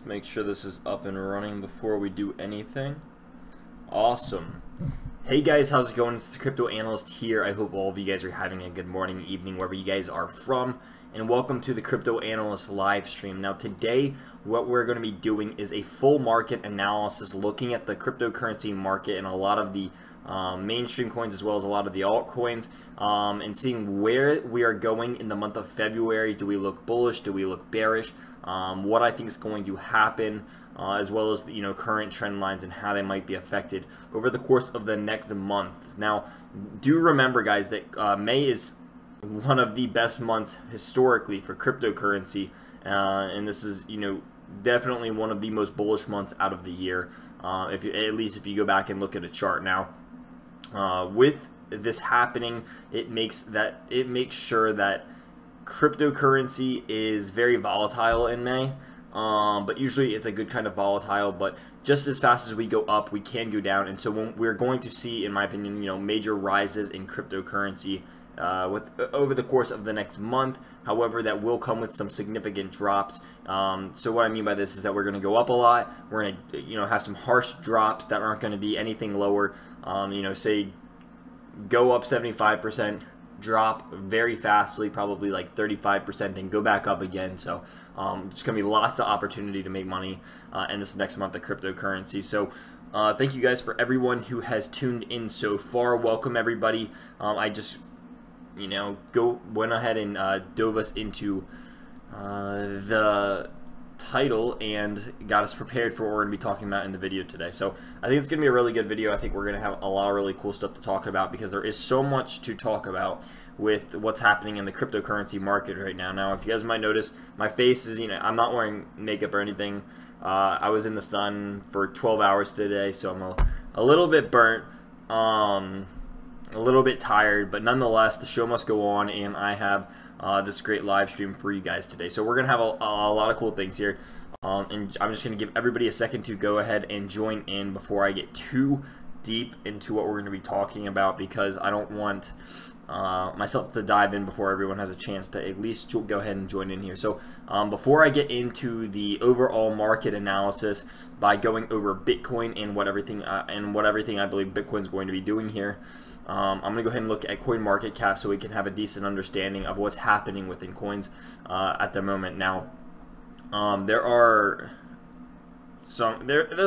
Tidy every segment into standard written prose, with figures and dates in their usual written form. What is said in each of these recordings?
make sure this is up and running before we do anything. Awesome. Hey guys, how's it going? It's the Crypto Analyst here. I hope all of you guys are having a good morning, evening, wherever you guys are from. And welcome to the Crypto Analyst live stream. Now today, what we're going to be doing is a full market analysis looking at the cryptocurrency market and a lot of the mainstream coins as well as a lot of the altcoins, and seeing where we are going in the month of February. Do we look bullish? Do we look bearish? What I think is going to happen, as well as the, current trend lines and how they might be affected over the course of the next month. Now, do remember, guys, that May is one of the best months historically for cryptocurrency, and this is definitely one of the most bullish months out of the year. At least if you go back and look at a chart now. With this happening, it makes sure that cryptocurrency is very volatile in May, but usually it's a good kind of volatile. But just as fast as we go up, we can go down, and so we're going to see, in my opinion, major rises in cryptocurrency over the course of the next month. However, that will come with some significant drops. So what I mean by this is that we're going to go up a lot. We're going to have some harsh drops that aren't going to be anything lower. Say go up 75%, drop very fastly, probably like 35%, then go back up again. So it's going to be lots of opportunity to make money in this next month of cryptocurrency. So thank you guys for everyone who has tuned in so far. Welcome everybody. I just went ahead and dove us into the title and got us prepared for what we're going to be talking about in the video today. So I think it's going to be a really good video. I think we're going to have a lot of really cool stuff to talk about because there is so much to talk about with what's happening in the cryptocurrency market right now. Now, if you guys might notice, my face is, I'm not wearing makeup or anything. I was in the sun for 12 hours today, so I'm a little bit burnt, a little bit tired, but nonetheless, the show must go on, and I have this great live stream for you guys today. So we're going to have a lot of cool things here, and I'm just going to give everybody a second to go ahead and join in before I get too deep into what we're going to be talking about, because I don't want myself to dive in before everyone has a chance to at least go ahead and join in here. So before I get into the overall market analysis by going over Bitcoin and what everything I believe Bitcoin's going to be doing here, I'm going to go ahead and look at coin market cap so we can have a decent understanding of what's happening within coins at the moment. Now, there's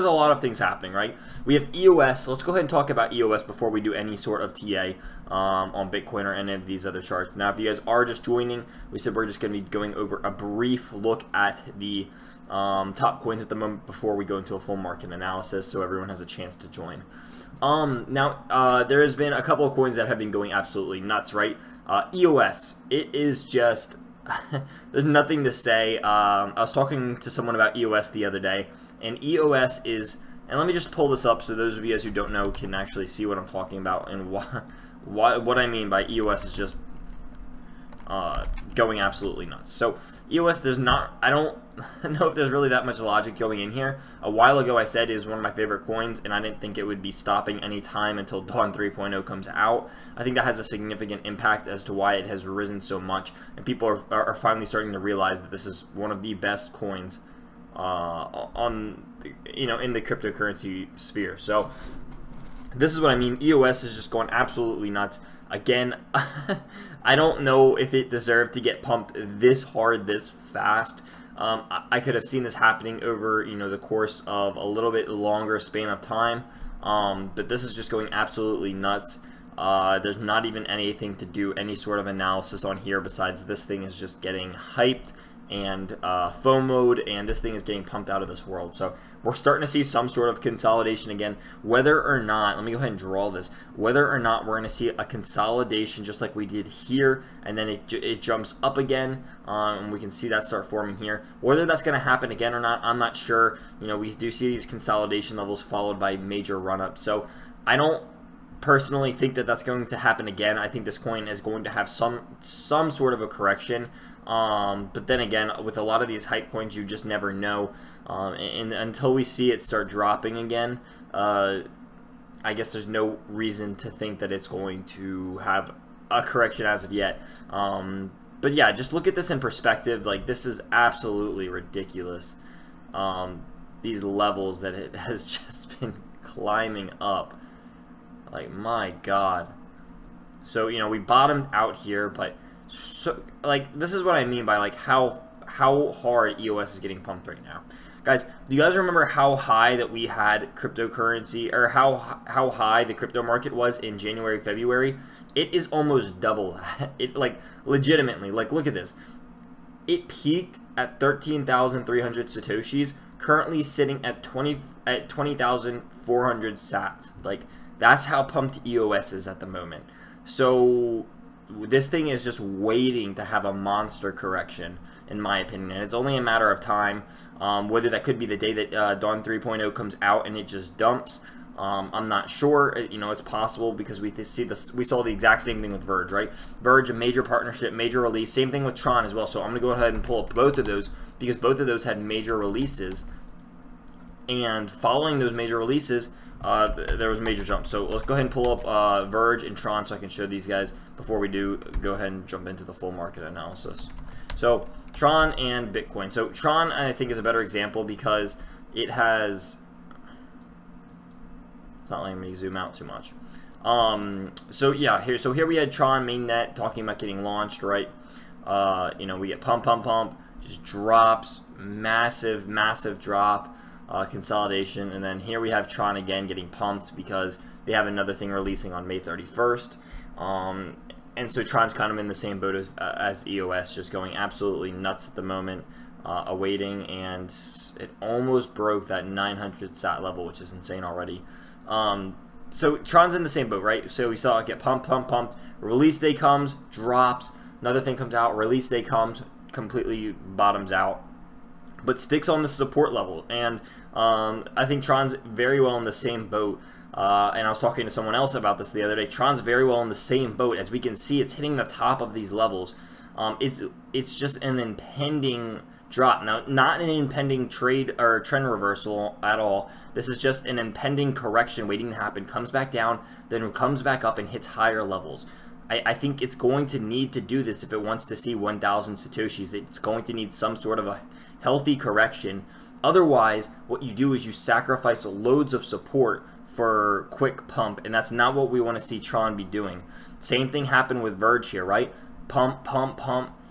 a lot of things happening, right? We have EOS. Let's go ahead and talk about EOS before we do any sort of TA on Bitcoin or any of these other charts. Now, if you guys are just joining, we said we're just going to be going over a brief look at the top coins at the moment before we go into a full market analysis, so everyone has a chance to join. Now, there has been a couple of coins that have been going absolutely nuts, right? EOS, it is just, there's nothing to say. I was talking to someone about EOS the other day, and EOS is, and let me just pull this up so those of you guys who don't know can actually see what I'm talking about, and what I mean by EOS is just going absolutely nuts. So EOS, I don't know if there's really that much logic going in here. A while ago I said it is one of my favorite coins, and I didn't think it would be stopping any time until Dawn 3.0 comes out. I think that has a significant impact as to why it has risen so much, and people are finally starting to realize that this is one of the best coins in the cryptocurrency sphere. So this is what I mean. EOS is just going absolutely nuts. Again, I don't know if it deserved to get pumped this hard, this fast. I could have seen this happening over, the course of a little bit longer span of time. But this is just going absolutely nuts. There's not even anything to do any sort of analysis on here besides this thing is just getting hyped and FOMO'd, and this thing is getting pumped out of this world. So we're starting to see some sort of consolidation again. Whether or not, let me go ahead and draw this, whether or not we're going to see a consolidation just like we did here, and then it jumps up again, and we can see that start forming here. Whether that's going to happen again or not, I'm not sure. We do see these consolidation levels followed by major run-ups. So I don't personally think that that's going to happen again. I think this coin is going to have some sort of a correction. But then again, with a lot of these hype coins, you just never know. And until we see it start dropping again, I guess there's no reason to think that it's going to have a correction as of yet. But yeah, just look at this in perspective. Like, this is absolutely ridiculous. these levels that it has just been climbing up. Like, my God. So, you know, we bottomed out here, but so, like, this is what I mean by, like, how hard EOS is getting pumped right now. Guys, do you guys remember how high that we had cryptocurrency, or how high the crypto market was in January, February? It is almost double that. It, like, legitimately, like, look at this. It peaked at 13,300 satoshis, currently sitting at 20,400 sats. Like, that's how pumped EOS is at the moment. So this thing is just waiting to have a monster correction, in my opinion, and it's only a matter of time. Whether that could be the day that Dawn 3.0 comes out and it just dumps, I'm not sure. You know, it's possible, because we saw the exact same thing with Verge, right? Verge, a major partnership, major release. Same thing with Tron as well. So I'm going to go ahead and pull up both of those, because both of those had major releases, and following those major releases, there was a major jump. So let's go ahead and pull up Verge and Tron so I can show these guys before we do go ahead and jump into the full market analysis. So Tron and Bitcoin. So Tron, I think, is a better example because it has... It's not letting me zoom out too much. So yeah, here we had Tron mainnet talking about getting launched, right? You know, we get pump, just drops, massive drop. Consolidation, and then here we have Tron again getting pumped because they have another thing releasing on May 31st, and so Tron's kind of in the same boat as EOS, just going absolutely nuts at the moment, awaiting, and it almost broke that 900 sat level, which is insane already. So Tron's in the same boat, right? So we saw it get pumped, release day comes, drops, another thing comes out, release day comes, completely bottoms out, but sticks on the support level. And I think Tron's very well in the same boat. And I was talking to someone else about this the other day. Tron's very well in the same boat. As we can see, it's hitting the top of these levels. It's just an impending drop. Now, not an impending trade or trend reversal at all. This is just an impending correction waiting to happen. Comes back down, then comes back up and hits higher levels. I think it's going to need to do this if it wants to see 1,000 satoshis. It's going to need some sort of a healthy correction. Otherwise, what you do is you sacrifice loads of support for quick pump, and that's not what we want to see Tron be doing. Same thing happened with Verge here, right? Pump.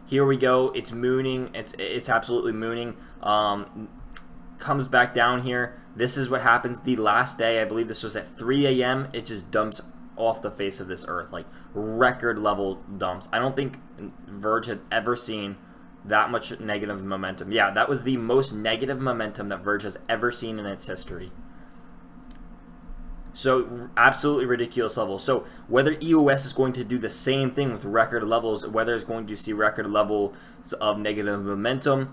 Here we go. It's mooning. It's absolutely mooning. Comes back down here. This is what happens the last day. I believe this was at 3 a.m. It just dumps off the face of this earth, like record level dumps. I don't think Verge had ever seen that much negative momentum. Yeah, that was the most negative momentum that Verge has ever seen in its history. So absolutely ridiculous levels. So whether EOS is going to do the same thing with record levels, whether it's going to see record levels of negative momentum,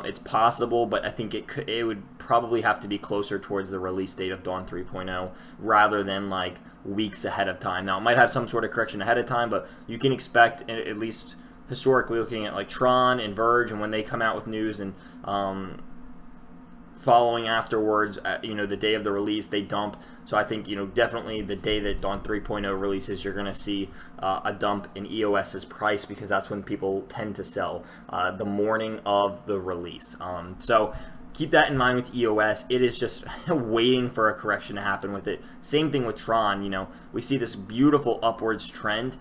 it's possible, but I think it would probably have to be closer towards the release date of Dawn 3.0 rather than like weeks ahead of time. Now, it might have some sort of correction ahead of time, but you can expect, at least historically, looking at like Tron and Verge, and when they come out with news and following afterwards, you know, the day of the release, they dump. So I think, you know, definitely the day that Dawn 3.0 releases, you're going to see a dump in EOS's price, because that's when people tend to sell, the morning of the release. So keep that in mind with EOS. It is just waiting for a correction to happen with it. Same thing with Tron. You know, we see this beautiful upwards trend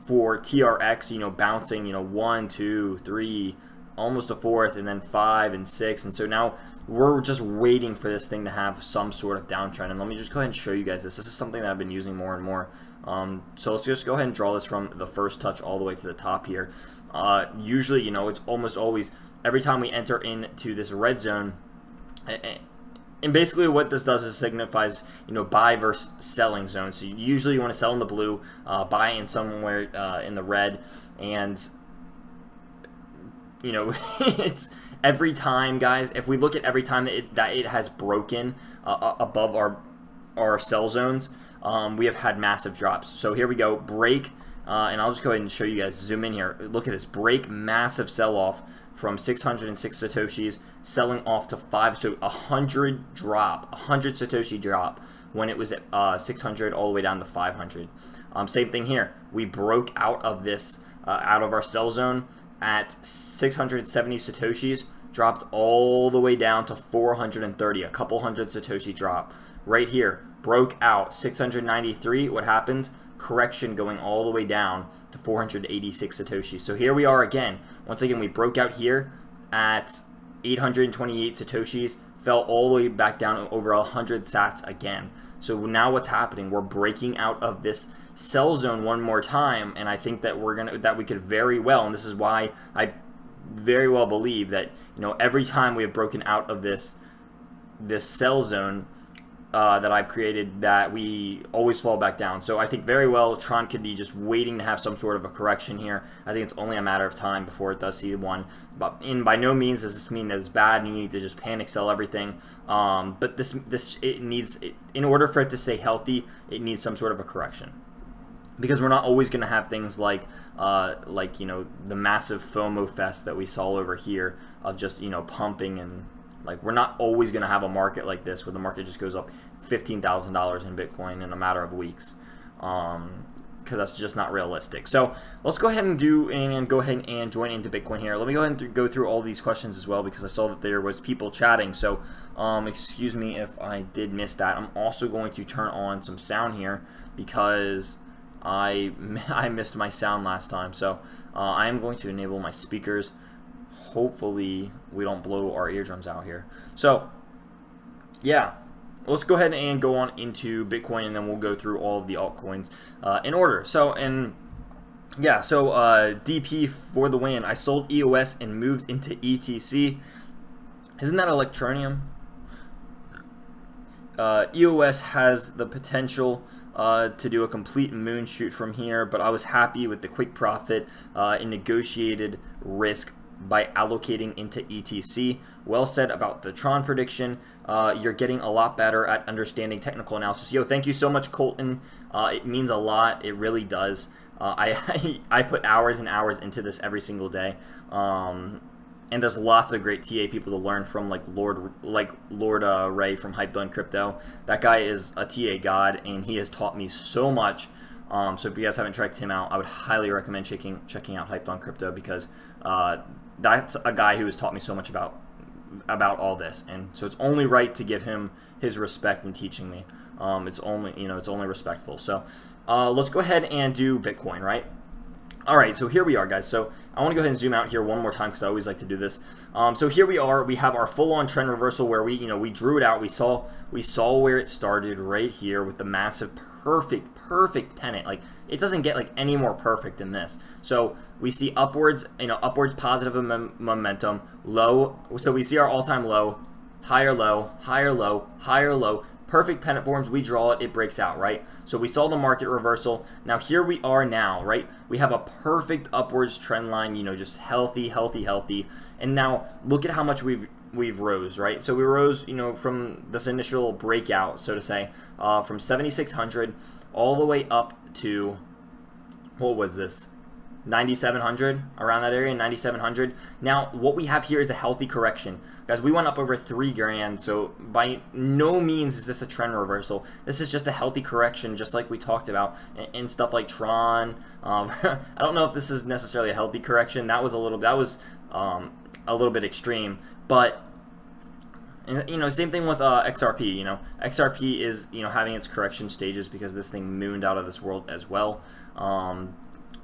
for TRX, you know, bouncing, you know, 1, 2, 3, almost a fourth, and then 5 and 6, and so now we're just waiting for this thing to have some sort of downtrend. And let me just go ahead and show you guys this. This is something that I've been using more and more. So let's just go ahead and draw this from the first touch all the way to the top here. Usually, you know, it's almost always every time we enter into this red zone, and basically what this does is signifies, you know, buy versus selling zone. So usually you want to sell in the blue, buy in somewhere in the red, and you know, it's every time, guys. If we look at every time that it has broken above our sell zones, we have had massive drops. So here we go, break, and I'll just go ahead and show you guys. Zoom in here. Look at this break, massive sell off from 606 satoshis, selling off to 5. So 100 drop, 100 satoshi drop when it was at 600 all the way down to 500. Same thing here. We broke out of this, out of our sell zone at 670 satoshis, dropped all the way down to 430, a couple hundred Satoshi drop. Right here, broke out 693. What happens? Correction going all the way down to 486 Satoshi. So here we are again. Once again, we broke out here at 828 Satoshis, fell all the way back down over 100 sats again. So now what's happening? We're breaking out of this sell zone one more time, and I think that we could very well, and this is why I very well believe that, you know, every time we have broken out of this sell zone that I've created, that we always fall back down. So I think very well Tron could be just waiting to have some sort of a correction here. I think it's only a matter of time before it does see one. But by no means does this mean that it's bad and you need to just panic sell everything. But it needs, in order for it to stay healthy, it needs some sort of a correction. Because we're not always going to have things like you know, the massive FOMO fest that we saw over here of just, you know, pumping, and like, we're not always going to have a market like this where the market just goes up $15,000 in Bitcoin in a matter of weeks, because that's just not realistic. So let's go ahead and go ahead and join into Bitcoin here. Let me go ahead and go through all these questions as well, because I saw that there was people chatting. So excuse me if I did miss that. I'm also going to turn on some sound here because I missed my sound last time. So I am going to enable my speakers. Hopefully we don't blow our eardrums out here. So yeah, let's go ahead and go on into Bitcoin, and then we'll go through all of the altcoins in order. So, DP for the win. I sold EOS and moved into ETC. Isn't that Electronium? EOS has the potential to do a complete moonshoot from here, but I was happy with the quick profit and negotiated risk by allocating into ETC. Well said about the Tron prediction. You're getting a lot better at understanding technical analysis. Yo, thank you so much, Colton. It means a lot. It really does. I put hours and hours into this every single day. And there's lots of great TA people to learn from, like Lord Ray from Hyped on Crypto. That guy is a TA god, and he has taught me so much. So if you guys haven't checked him out, I would highly recommend checking out Hyped on Crypto, because that's a guy who has taught me so much about all this, and so it's only right to give him his respect in teaching me. It's only respectful. So let's go ahead and do Bitcoin, right? All right, so here we are, guys. So I want to go ahead and zoom out here one more time, because I always like to do this. So here we are. We have our full-on trend reversal where we drew it out. We saw where it started right here with the massive perfect pennant. Like, it doesn't get like any more perfect than this. So we see upwards, upwards positive momentum, low. So we see our all-time low, higher low, higher low, higher low. Perfect pennant forms, we draw it, it breaks out, right? So we saw the market reversal. Now here we are now, right? We have a perfect upwards trend line, just healthy. And now look at how much we've rose, right? So we rose, from this initial breakout, so to say, from 7,600 all the way up to, what was this? 9,700, around that area, 9,700. Now, what we have here is a healthy correction. Guys, we went up over 3 grand, so by no means is this a trend reversal. This is just a healthy correction, just like we talked about in stuff like Tron. I don't know if this is necessarily a healthy correction. That was a little bit extreme, but same thing with XRP. XRP is having its correction stages because this thing mooned out of this world as well.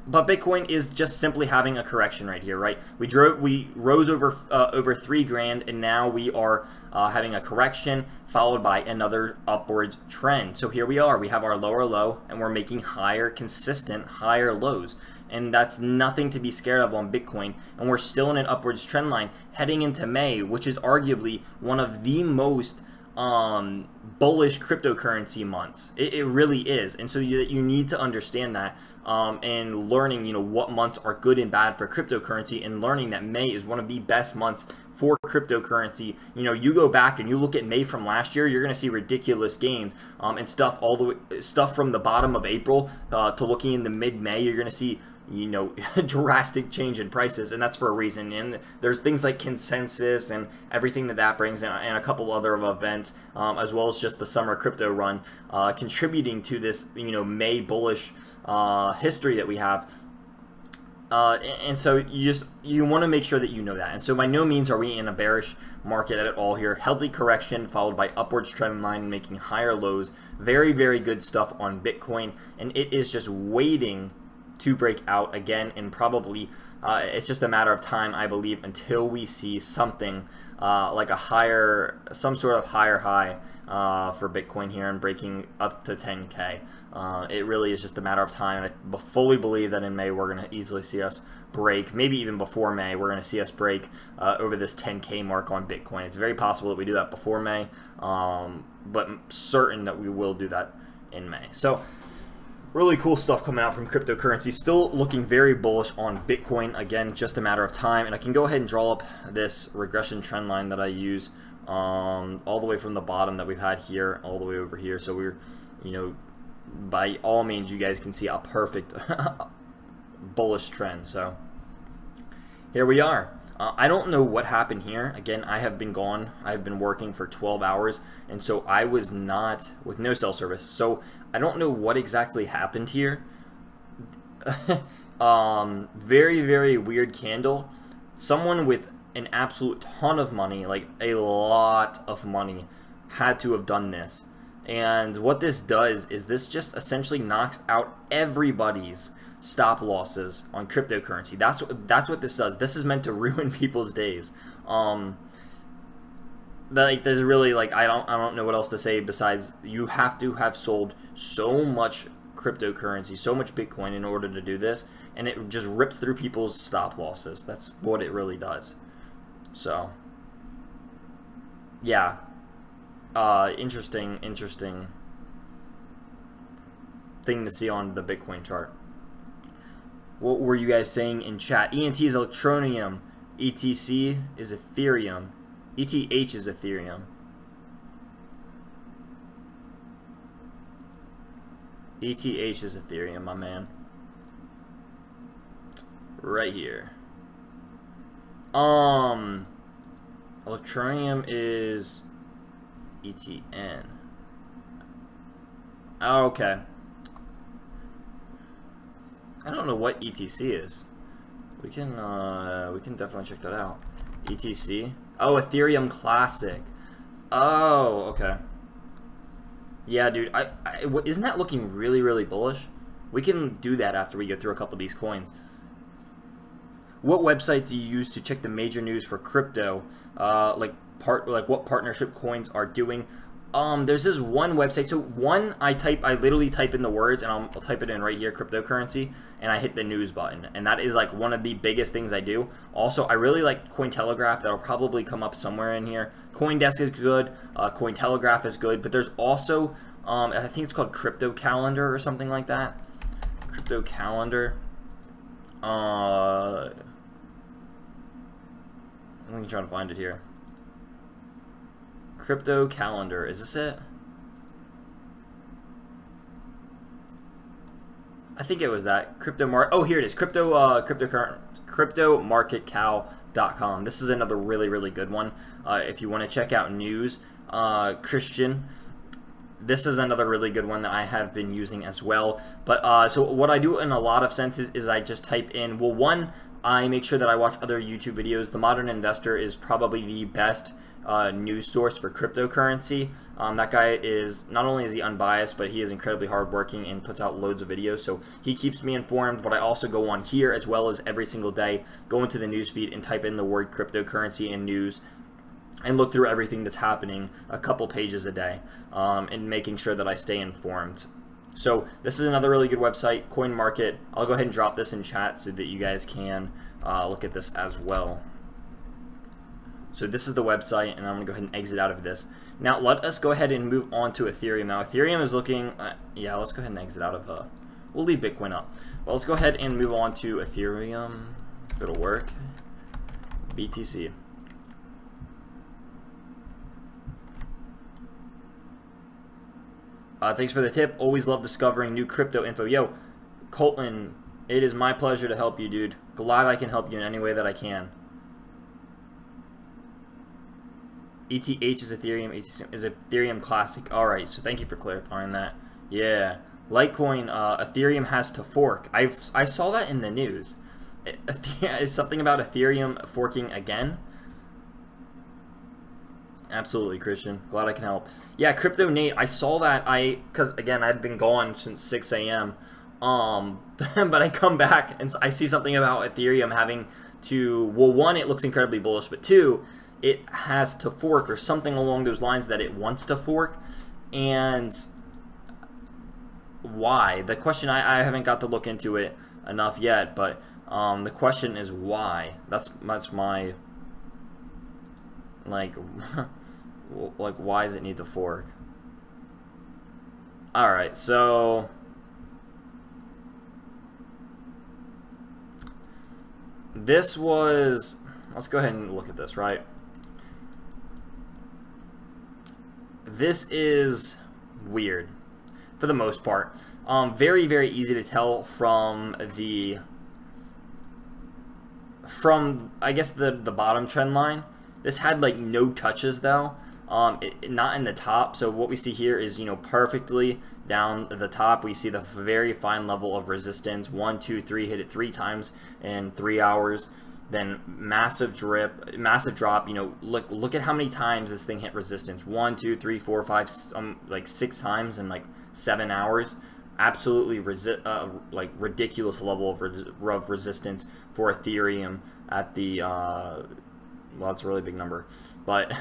But Bitcoin is just simply having a correction right here, right? We rose over 3 grand, and now we are having a correction followed by another upwards trend. So here we are. We have our lower low, and we're making consistent higher lows. And that's nothing to be scared of on Bitcoin. And we're still in an upwards trend line heading into May, which is arguably one of the most bullish cryptocurrency months. It really is. And so you need to understand that, and learning what months are good and bad for cryptocurrency, and learning that May is one of the best months for cryptocurrency. You go back and you look at May from last year, you're going to see ridiculous gains, and stuff from the bottom of April to looking in the mid-May, you're going to see drastic change in prices, and that's for a reason. And there's things like consensus and everything that brings, and a couple other events, as well as just the summer crypto run, contributing to this May bullish history that we have. And so you want to make sure that you know that. And so by no means are we in a bearish market at all here. Healthy correction followed by upwards trend line making higher lows. Very, very good stuff on Bitcoin, and it is just waiting to break out again, and probably it's just a matter of time, I believe, until we see something like some sort of higher high for Bitcoin here and breaking up to 10K. It really is just a matter of time, and I fully believe that in May we're going to easily see us break, maybe even before May, we're going to see us break over this 10K mark on Bitcoin. It's very possible that we do that before May, but certain that we will do that in May. So really cool stuff coming out from cryptocurrency. Still looking very bullish on Bitcoin. Again, just a matter of time. And I can go ahead and draw up this regression trend line that I use all the way from the bottom that we've had here all the way over here. So we're, you know, by all means, you guys can see a perfect bullish trend. So here we are. I don't know what happened here. Again, I have been gone. I've been working for 12 hours, and so I was not with no cell service. So I don't know what exactly happened here. Very, very weird candle. Someone with an absolute ton of money, like a lot of money, had to have done this. And what this does is this just essentially knocks out everybody's stop losses on cryptocurrency. That's what this does. This is meant to ruin people's days. Like, there's really, like, I don't know what else to say besides you have to have sold so much cryptocurrency, so much Bitcoin in order to do this, and it just rips through people's stop losses. That's what it really does. So yeah, interesting thing to see on the Bitcoin chart. What were you guys saying in chat? ENT is Electronium. ETC is Ethereum. ETH is Ethereum. ETH is Ethereum, my man. Right here. Electronium is ETN. Oh, okay. I don't know what ETC is. We can definitely check that out. ETC. Oh, Ethereum Classic. Oh, okay. Yeah, dude. Isn't that looking really, really bullish? We can do that after we get through a couple of these coins. What website do you use to check the major news for crypto? Like what partnership coins are doing? There's this one website. So one, I literally type in the words, and I'll type it in right here, cryptocurrency, and I hit the news button, and that is like one of the biggest things I do. Also, I really like Cointelegraph. That'll probably come up somewhere in here. CoinDesk is good. Cointelegraph is good, but there's also I think it's called Crypto Calendar or something like that. Crypto Calendar. Let me try to find it here. Crypto Calendar, is this it? I think it was that. Oh, here it is. Cryptomarketcow.com. This is another really, really good one. If you want to check out news, Christian. This is another really good one that I have been using as well. But so what I do in a lot of senses is I just type in, well, one, I make sure that I watch other YouTube videos. The Modern Investor is probably the best news source for cryptocurrency. That guy is, not only is he unbiased, but he is incredibly hardworking and puts out loads of videos, so he keeps me informed. But I also go on here as well as every single day, go into the news feed and type in the word cryptocurrency and news, and look through everything that's happening a couple pages a day, and making sure that I stay informed. So this is another really good website, CoinMarket. I'll go ahead and drop this in chat so that you guys can look at this as well. So this is the website, and I'm going to go ahead and exit out of this. Now let us go ahead and move on to Ethereum. Now Ethereum is looking, yeah, let's go ahead and exit out of, we'll leave Bitcoin up. But let's go ahead and move on to Ethereum. If it'll work. BTC. Thanks for the tip. Always love discovering new crypto info. Yo, Colton, it is my pleasure to help you, dude. Glad I can help you in any way that I can. ETH is Ethereum. ETH is Ethereum Classic. Alright, so thank you for clarifying that. Yeah. Litecoin, Ethereum has to fork. I saw that in the news. Is something about Ethereum forking again? Absolutely, Christian. Glad I can help. Yeah, Crypto Nate, I saw that. Because again, I'd been gone since 6 a.m. But I come back and I see something about Ethereum having to, well, one, it looks incredibly bullish, but two, it has to fork or something along those lines that it wants to fork. And why? The question, I haven't got to look into it enough yet, but the question is why. That's my, like, like, why does it need to fork? Alright, so this was, let's go ahead and look at this, right? This is weird for the most part. Very, very easy to tell from I guess the bottom trend line. This had like no touches though. Not in the top. So what we see here is, you know, perfectly down the top. We see the very fine level of resistance. 1, 2, 3, hit it 3 times in 3 hours. Then massive drip, massive drop. You know, look at how many times this thing hit resistance. 1, 2, 3, 4, 5, like 6 times in like 7 hours. Absolutely like ridiculous level of resistance for Ethereum at the well, it's a really big number, but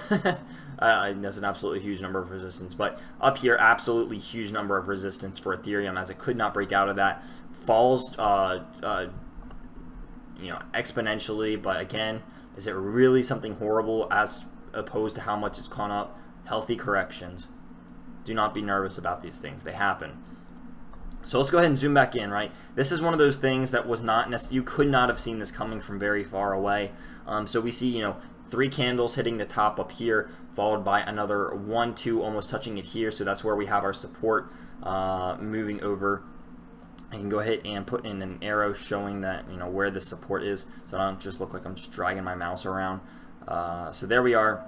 that's an absolutely huge number of resistance. But up here, absolutely huge number of resistance for Ethereum, as it could not break out of that. Falls, you know, exponentially. But again, is it really something horrible as opposed to how much it's gone up? Healthy corrections. Do not be nervous about these things. They happen. So let's go ahead and zoom back in, right? This is one of those things that was not necessarily, you could not have seen this coming from very far away. So we see, you know, 3 candles hitting the top up here, followed by another 1, 2, almost touching it here. So that's where we have our support moving over. I can go ahead and put in an arrow showing that, you know, where the support is, so I don't just look like I'm just dragging my mouse around. So there we are.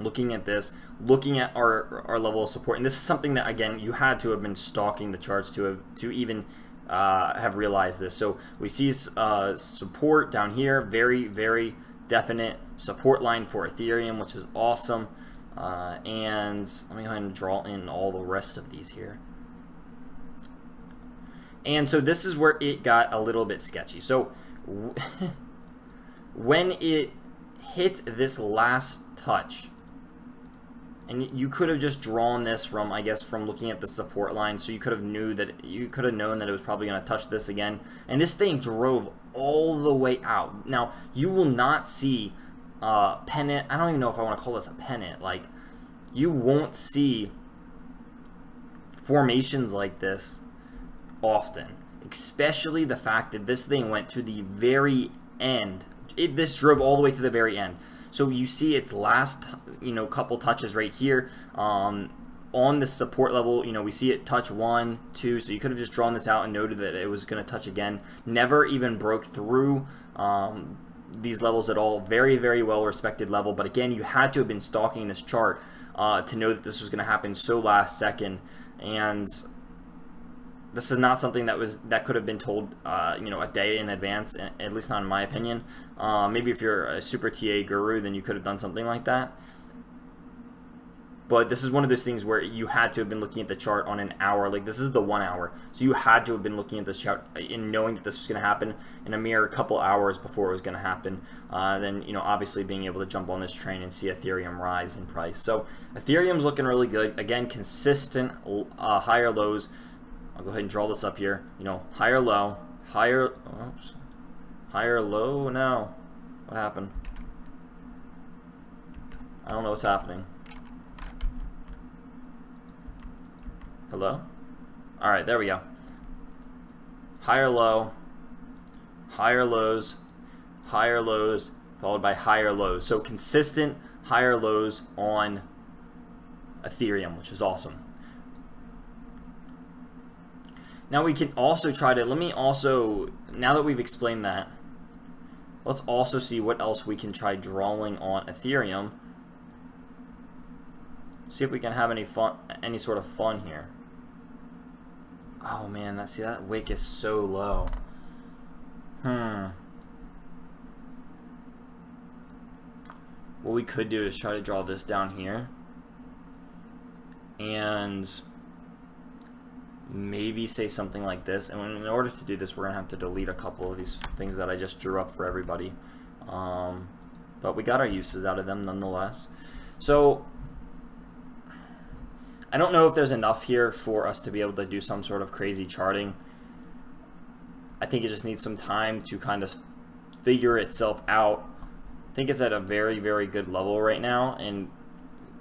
Looking at this, looking at our level of support, and this is something that, again, you had to have been stalking the charts to even have realized this. So we see support down here, very, very definite support line for Ethereum, which is awesome. And let me go ahead and draw in all the rest of these here. And so this is where it got a little bit sketchy. So when it hit this last touch, and you could have just drawn this from, I guess, from looking at the support line, so you could have known that it was probably going to touch this again. And this thing drove all the way out. Now, you will not see pennant. I don't even know if I want to call this a pennant. Like, you won't see formations like this often, especially the fact that this thing went to the very end. This drove all the way to the very end. So you see its last, you know, couple touches right here on the support level. You know, we see it touch 1, 2. So you could have just drawn this out and noted that it was going to touch again. Never even broke through these levels at all. Very, very well respected level. But again, you had to have been stalking this chart to know that this was going to happen so last second. And this is not something that could have been told, you know, a day in advance, at least not in my opinion. Maybe if you're a super TA guru, then you could have done something like that. But this is one of those things where you had to have been looking at the chart on an hour. Like, this is the 1 hour. So you had to have been looking at this chart and knowing that this was going to happen in a mere couple hours before it was going to happen. Then, you know, obviously being able to jump on this train and see Ethereum rise in price. So Ethereum's looking really good. Again, consistent higher lows. I'll go ahead and draw this up here. You know, higher low, higher, oops, higher low. No, what happened? I don't know what's happening. Hello? All right, there we go. Higher low, higher lows, followed by higher lows. So consistent higher lows on Ethereum, which is awesome. Now we can also try to, now that we've explained that, let's also see what else we can try drawing on Ethereum. See if we can have any sort of fun here. Oh man, that wick is so low. What we could do is try to draw this down here. And maybe say something like this. And in order to do this, we're going to have to delete a couple of these things that I just drew up for everybody. But we got our uses out of them nonetheless. So I don't know if there's enough here for us to be able to do some sort of crazy charting. I think it just needs some time to kind of figure itself out. I think it's at a very, very good level right now. And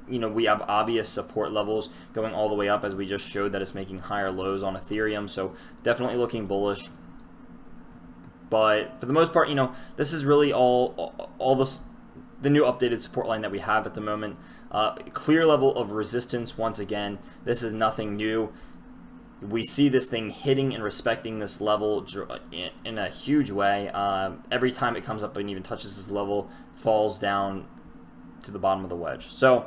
you know, we have obvious support levels going all the way up, as we just showed that it's making higher lows on Ethereum. So definitely looking bullish. But for the most part, you know, this is really all the new updated support line that we have at the moment. Clear level of resistance once again. This is nothing new. We see this thing hitting and respecting this level in a huge way. Every time it comes up and even touches this level, falls down to the bottom of the wedge. So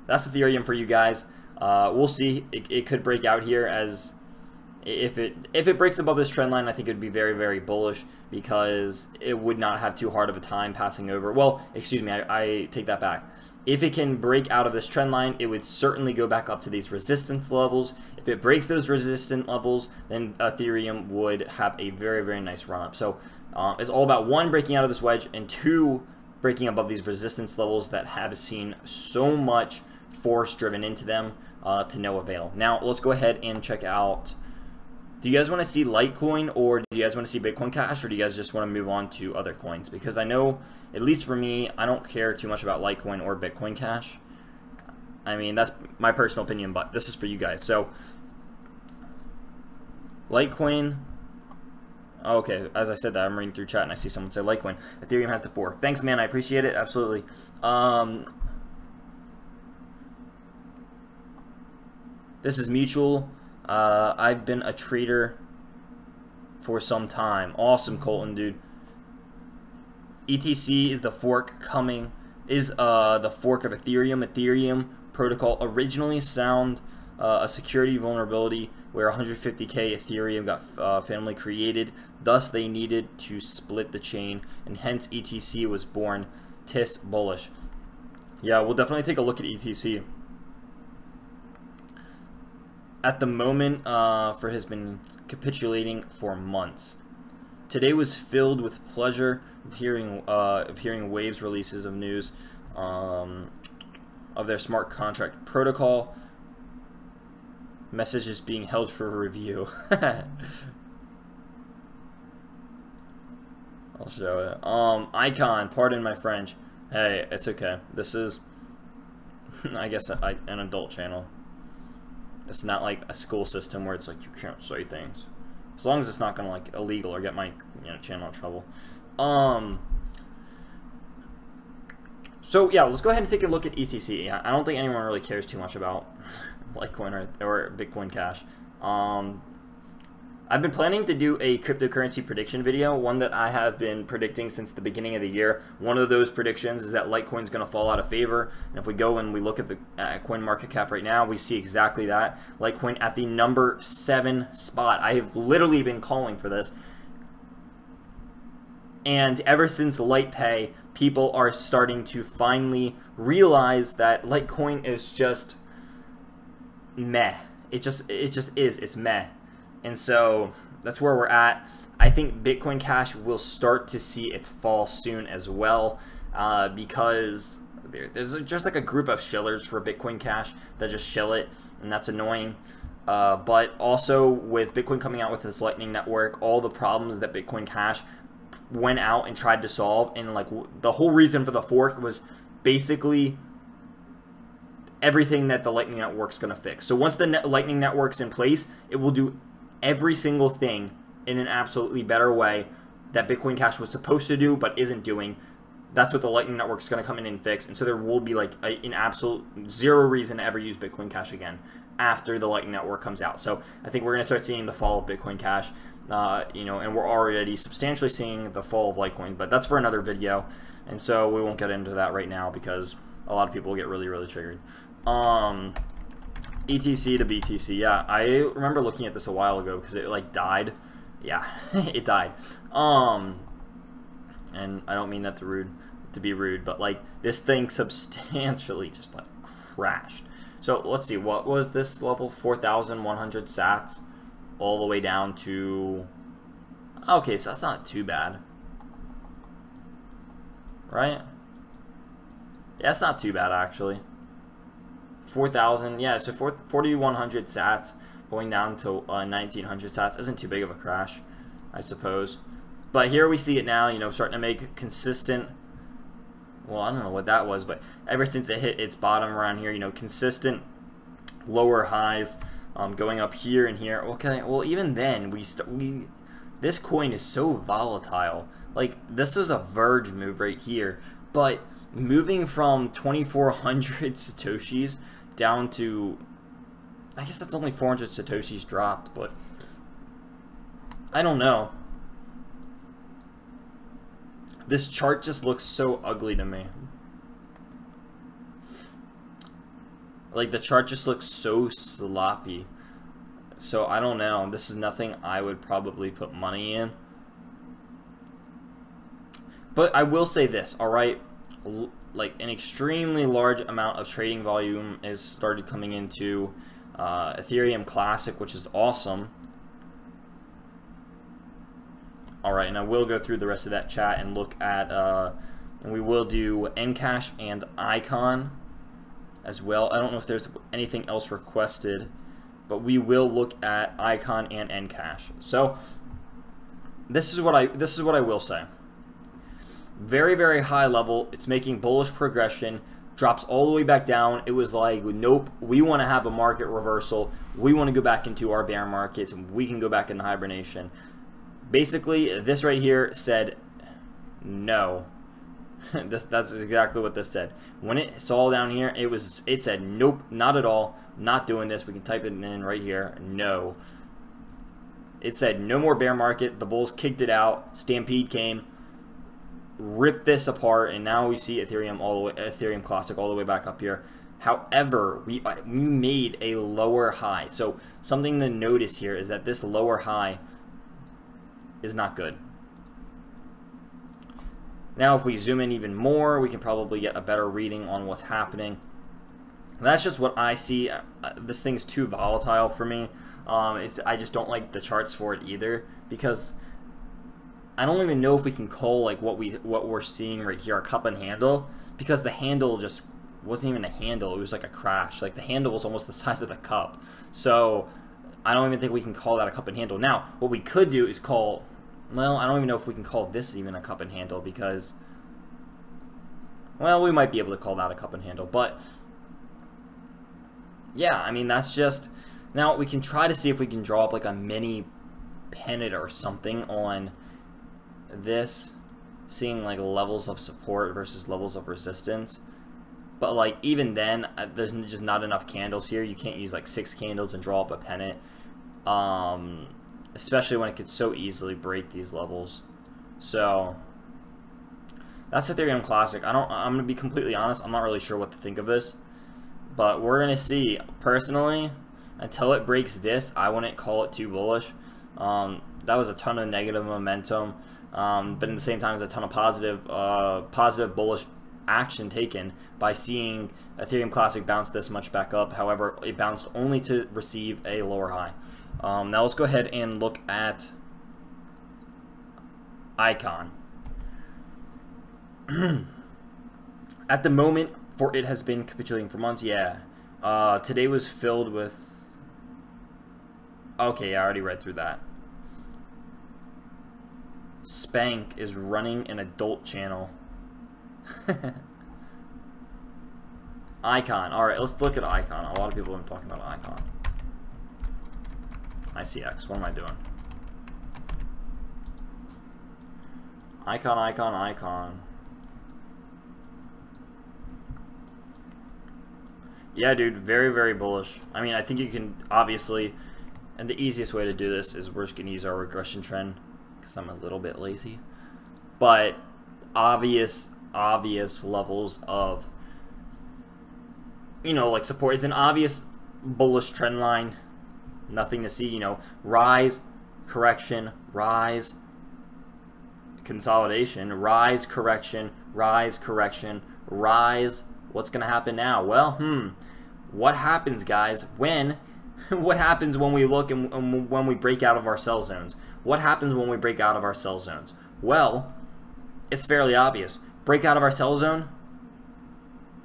that's Ethereum for you guys. We'll see. It could break out here, as if it breaks above this trend line, I think it would be very, very bullish, because it would not have too hard of a time passing over. Well, excuse me, I take that back. If it can break out of this trend line, it would certainly go back up to these resistance levels. If it breaks those resistance levels, then Ethereum would have a very, very nice run up. So it's all about, one, breaking out of this wedge, and two, breaking above these resistance levels that have seen so much force driven into them to no avail. Now let's go ahead and check out, do you guys want to see Litecoin, or do you guys want to see Bitcoin Cash, or do you guys just want to move on to other coins? Because I know, at least for me, I don't care too much about Litecoin or Bitcoin Cash. I mean, that's my personal opinion, but this is for you guys. So Litecoin, okay, as I said that, I'm reading through chat and I see someone say Litecoin. Ethereum has the fork. Thanks, man, I appreciate it, absolutely. This is mutual. I've been a trader for some time. Awesome, Colton, dude. ETC is the fork coming, the fork of Ethereum. Ethereum protocol originally found a security vulnerability where 150k Ethereum got family created. Thus, they needed to split the chain, and hence ETC was born. Tis bullish. Yeah, we'll definitely take a look at ETC. At the moment, has been capitulating for months. Today was filled with pleasure of hearing Waves releases of news of their smart contract protocol. Messages being held for review. I'll show it. Icon, pardon my French. Hey, it's okay. This is, I guess, an adult channel. It's not like a school system where it's like you can't say things, as long as it's not gonna like illegal or get my channel in trouble. So yeah, let's go ahead and take a look at ETC. I don't think anyone really cares too much about Litecoin or Bitcoin Cash. I've been planning to do a cryptocurrency prediction video, one that I have been predicting since the beginning of the year. One of those predictions is that Litecoin's going to fall out of favor. And if we go and we look at the coin market cap right now, we see exactly that. Litecoin at the number 7 spot. I have literally been calling for this. And ever since LitePay, people are starting to finally realize that Litecoin is just meh. It just is. It's meh. And so that's where we're at. I think Bitcoin Cash will start to see its fall soon as well, because there's just like a group of shillers for Bitcoin Cash that just shill it, and that's annoying. But also with Bitcoin coming out with this Lightning Network, all the problems that Bitcoin Cash went out and tried to solve, and like the whole reason for the fork was basically everything that the Lightning Network's going to fix. So once the Lightning Network's in place, it will do every single thing in an absolutely better way that Bitcoin Cash was supposed to do but isn't doing. That's what the Lightning Network is going to come in and fix, and so there will be like an absolute zero reason to ever use Bitcoin Cash again after the Lightning Network comes out. So I think we're going to start seeing the fall of Bitcoin Cash, and we're already substantially seeing the fall of Litecoin, but that's for another video, and so we won't get into that right now because a lot of people will get really, really triggered. ETC to BTC, yeah, I remember looking at this a while ago because it like died Yeah, it died. And I don't mean that to be rude, but like this thing substantially just like crashed. So let's see, what was this level? 4,100 sats, all the way down to. Okay, so that's not too bad, right? Yeah, it's not too bad actually. 4,000, yeah, so 4,100 sats going down to 1,900 sats isn't too big of a crash, I suppose. But here we see it now, you know, starting to make consistent. Well, I don't know what that was, but ever since it hit its bottom around here, you know, consistent lower highs, going up here and here. Okay, well, even then this coin is so volatile. Like, this is a Verge move right here, but moving from 2,400 satoshis down to, I guess that's only 400 satoshis dropped, but I don't know. This chart just looks so ugly to me. Like, the chart just looks so sloppy. So I don't know. This is nothing I would probably put money in. But I will say this, alright? Like, an extremely large amount of trading volume is started coming into Ethereum Classic, which is awesome. Alright, and I will go through the rest of that chat and look at, and we will do Encash and Icon as well. I don't know if there's anything else requested, but we will look at Icon and Encash. So this is what I will say. Very, very high level. It's making bullish progression. Drops all the way back down. It was like, nope, we want to have a market reversal. We want to go back into our bear markets, and we can go back into hibernation. Basically, this right here said no. That's exactly what this said. When it saw down here, it said nope, not at all, not doing this. We can type it in right here. No. It said no more bear market. The bulls kicked it out. Stampede came, ripped this apart, and now we see Ethereum Ethereum Classic all the way back up here. However, we made a lower high. So something to notice here is that this lower high is not good. Now if we zoom in even more, we can probably get a better reading on what's happening. That's just what I see. This thing's too volatile for me. I just don't like the charts for it either, because I don't even know if we can call like what we're seeing right here a cup and handle, because the handle just wasn't even a handle. It was like a crash. Like, the handle was almost the size of the cup. So I don't even think we can call that a cup and handle. Now what we could do is call, well, I don't even know if we can call this even a cup and handle, because, well, we might be able to call that a cup and handle, but yeah, I mean, that's just, now we can try to see if we can draw up like a mini pennant or something on this, seeing like levels of support versus levels of resistance. But like, even then, there's just not enough candles here. You can't use like 6 candles and draw up a pennant, especially when it could so easily break these levels. So that's Ethereum Classic. I'm gonna be completely honest, I'm not really sure what to think of this, but we're gonna see. Personally, until it breaks this, I wouldn't call it too bullish. That was a ton of negative momentum, but at the same time, there's a ton of positive bullish action taken by seeing Ethereum Classic bounce this much back up. However, it bounced only to receive a lower high. Now let's go ahead and look at Icon. At the moment, for it has been capitulating for months. Yeah. Today was filled with... Okay, I already read through that. Spank is running an adult channel. Icon. Alright, let's look at Icon. A lot of people have been talking about Icon. ICX. What am I doing? Icon, Icon, Icon. Yeah, dude, very, very bullish. I mean, I think you can obviously, and the easiest way to do this is we're just going to use our regression trend, because I'm a little bit lazy. But obvious levels of, you know, like support. It's an obvious bullish trend line. Nothing to see, you know, rise, correction, rise, consolidation, rise, correction, rise, correction, rise. What's going to happen now? Well, what happens, guys, when what happens when we look and when we break out of our sell zones? What happens when we break out of our sell zones? Well, it's fairly obvious. Break out of our sell zone,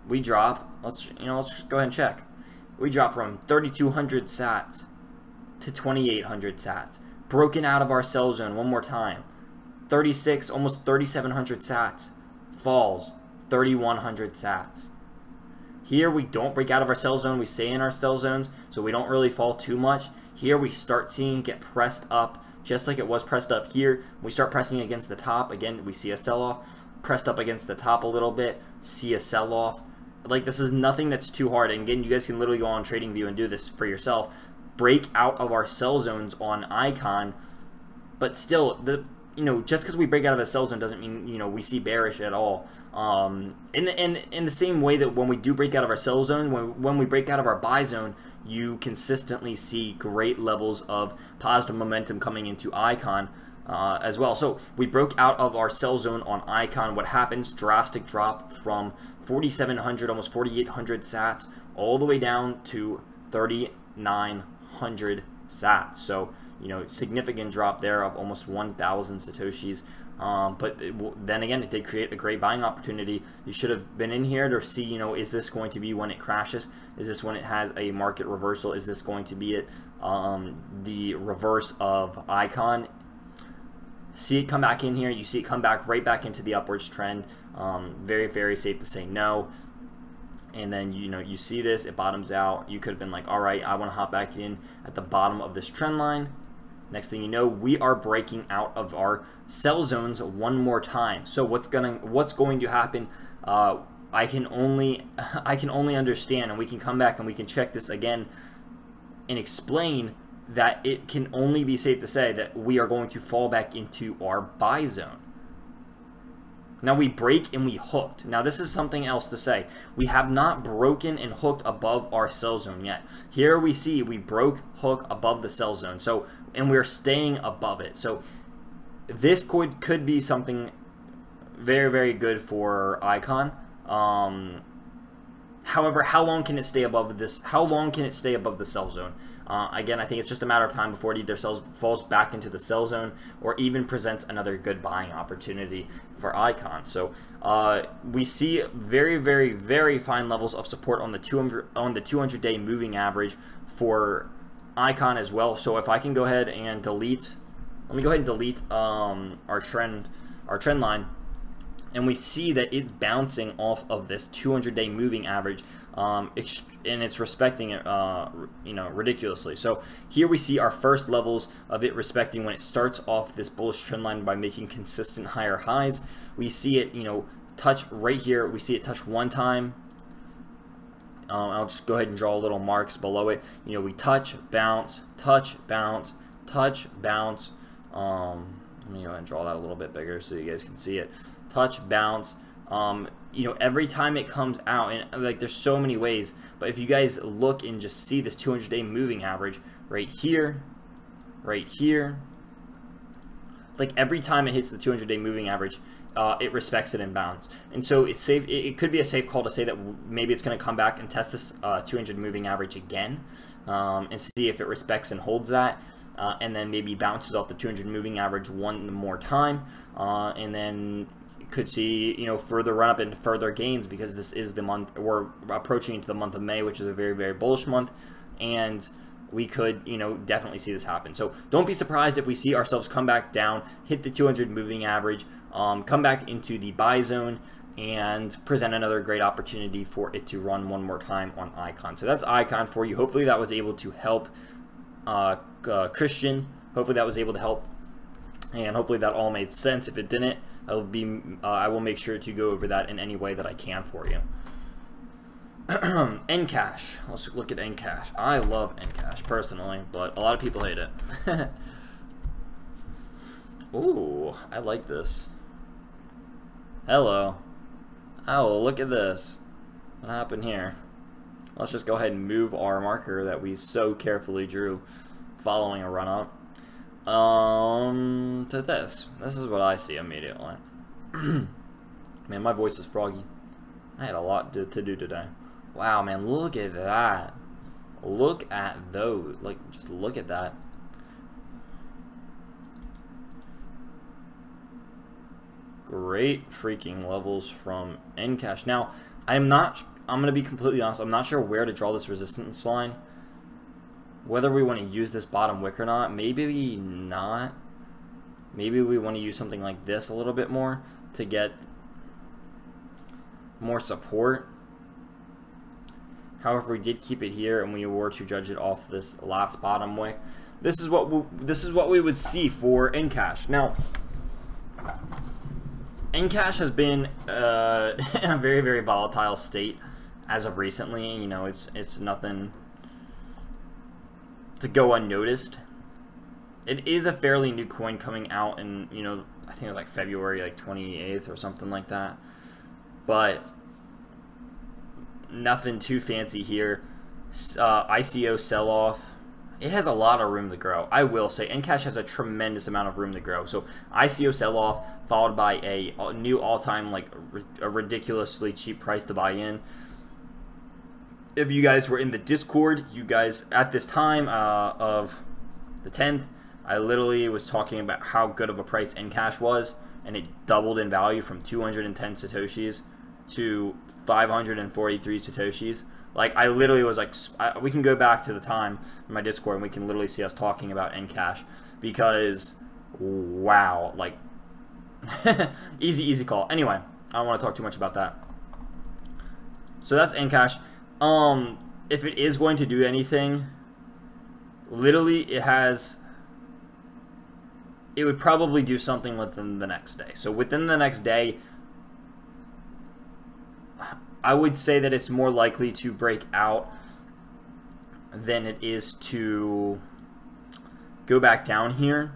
we drop. Let's just go ahead and check. We drop from 3,200 sats to 2,800 sats. Broken out of our sell zone one more time. 36, almost 3,700 sats. Falls 3,100 sats. Here we don't break out of our sell zone. We stay in our sell zones, so we don't really fall too much. Here we start seeing it get pressed up, just like it was pressed up here. We start pressing against the top. Again, we see a sell-off. Pressed up against the top a little bit. See a sell-off. Like, this is nothing that's too hard. And again, you guys can literally go on TradingView and do this for yourself. Break out of our sell zones on Icon, but still, just because we break out of a sell zone doesn't mean we see bearish at all. In the same way that when we do break out of our sell zone, when we break out of our buy zone, you consistently see great levels of positive momentum coming into Icon as well. So we broke out of our sell zone on Icon. What happens? Drastic drop from 4,700, almost 4,800 sats, all the way down to 3,900 sats. So significant drop there of almost 1,000 satoshis. But then again, it did create a great buying opportunity. You should have been in here to see, is this going to be when it crashes? Is this when it has a market reversal? Is this going to be it, the reverse of Icon? See it come back in here. You see it come back right back into the upwards trend. Very, very safe to say no. And then, you see this, it bottoms out. You could have been like, all right, I want to hop back in at the bottom of this trend line. Next thing you know, we are breaking out of our sell zones one more time. So what's going to happen? I can only understand, and we can come back and we can check this again and explain that it can only be safe to say that we are going to fall back into our buy zone. Now we break and we hooked. Now this is something else to say. We have not broken and hooked above our sell zone yet. Here we see we broke, hook above the sell zone. So, and we're staying above it. So this could be something very, very good for Icon. However, how long can it stay above this? How long can it stay above the sell zone? Again, I think it's just a matter of time before it either falls back into the sell zone or even presents another good buying opportunity for Icon. So we see very, very, very fine levels of support on the 200-day moving average for Icon as well. So if I can go ahead and delete, let me go ahead and delete our trend line. And we see that it's bouncing off of this 200-day moving average, and it's respecting it, ridiculously. So here we see our first levels of it respecting when it starts off this bullish trend line by making consistent higher highs. We see it, touch right here. We see it touch one time. I'll just go ahead and draw little marks below it. We touch, bounce, touch, bounce, touch, bounce. Let me go ahead and draw that a little bit bigger so you guys can see it. Touch, bounce. Every time it comes out, and like there's so many ways, but if you guys look and just see this 200-day moving average right here, like every time it hits the 200-day moving average, it respects it and bounds. And so it's safe. It could be a safe call to say that maybe it's going to come back and test this 200 moving average again, and see if it respects and holds that. And then maybe bounces off the 200 moving average one more time, and then could see further run up and further gains, because this is the month we're approaching into the month of May, which is a very, very bullish month, and we could definitely see this happen. So don't be surprised if we see ourselves come back down, hit the 200 moving average, come back into the buy zone, and present another great opportunity for it to run one more time on Icon. So that's Icon for you. Hopefully that was able to help Christian. Hopefully that was able to help, and hopefully that all made sense. If it didn't, I will make sure to go over that in any way that I can for you. Encash. Let's look at Encash. I love Encash personally, but a lot of people hate it. Ooh, I like this. Hello. Oh, look at this. What happened here? Let's just go ahead and move our marker that we so carefully drew following a run up. to this. This is what I see immediately. Man, my voice is froggy. I had a lot to do today. Wow, man, look at that. Look at those. Like, just look at that. Great freaking levels from Encash. Now, I'm going to be completely honest, I'm not sure where to draw this resistance line. Whether we want to use this bottom wick or not, maybe not. Maybe we want to use something like this a little bit more to get more support. However, we did keep it here, and we were to judge it off this last bottom wick. This is what we would see for Encash. Now, Encash has been in a very, very volatile state as of recently. You know, it's nothing to go unnoticed. It is a fairly new coin coming out in, you know, I think it was like February like 28th or something like that. But nothing too fancy here. ICO sell-off. It has a lot of room to grow. I will say Encash has a tremendous amount of room to grow. So ICO sell-off followed by a new all-time, like, a ridiculously cheap price to buy in. If you guys were in the Discord, you guys, at this time of the 10th, I literally was talking about how good of a price Encash was, and it doubled in value from 210 Satoshis to 543 Satoshis. Like, I literally was like, we can go back to the time in my Discord and we can literally see us talking about Encash, because, wow, like, easy call. Anyway, I don't want to talk too much about that. So that's Encash. If it is going to do anything, literally it would probably do something within the next day. So within the next day, I would say that it's more likely to break out than it is to go back down here.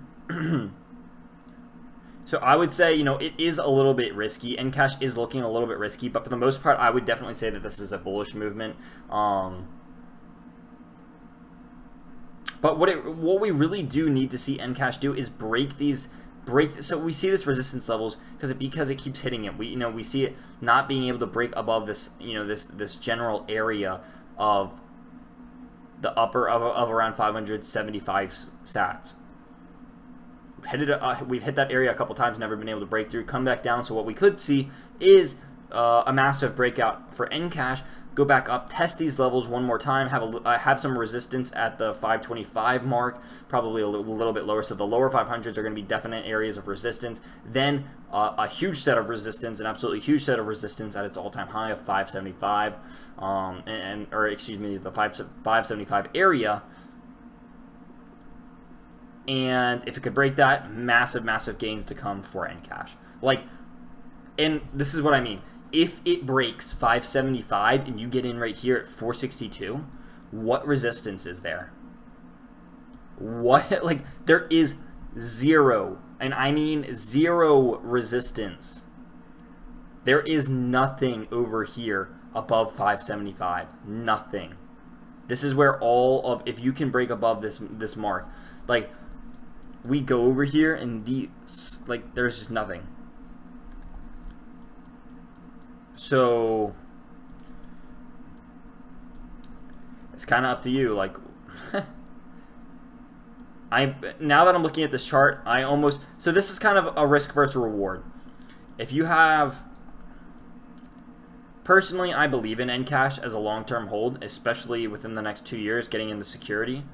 So I would say, you know, it is a little bit risky. Encash is looking a little bit risky, but for the most part, I would definitely say that this is a bullish movement. But what we really do need to see Encash do is break these. So we see this resistance levels because it keeps hitting it. We see it not being able to break above this, you know, this general area of the upper of around 575 sats. We've hit that area a couple times, never been able to break through, come back down. So what we could see is a massive breakout for Encash. Go back up, test these levels one more time, have some resistance at the 525 mark, probably a little bit lower. So the lower 500s are going to be definite areas of resistance. Then a huge set of resistance, an absolutely huge set of resistance at its all-time high of 575, or excuse me, the 575 area. And if it could break that, massive gains to come for Encash. Like, and this is what I mean. If it breaks 575 and you get in right here at 462, what resistance is there? What? Like, there is zero, and I mean zero resistance. There is nothing over here above 575. Nothing. This is where all of, if you can break above this mark, like, we go over here and there's just nothing. So it's kind of up to you. Like, now that I'm looking at this chart, so this is kind of a risk versus reward. If you have, personally, I believe in Encash as a long-term hold, especially within the next 2 years, getting into security.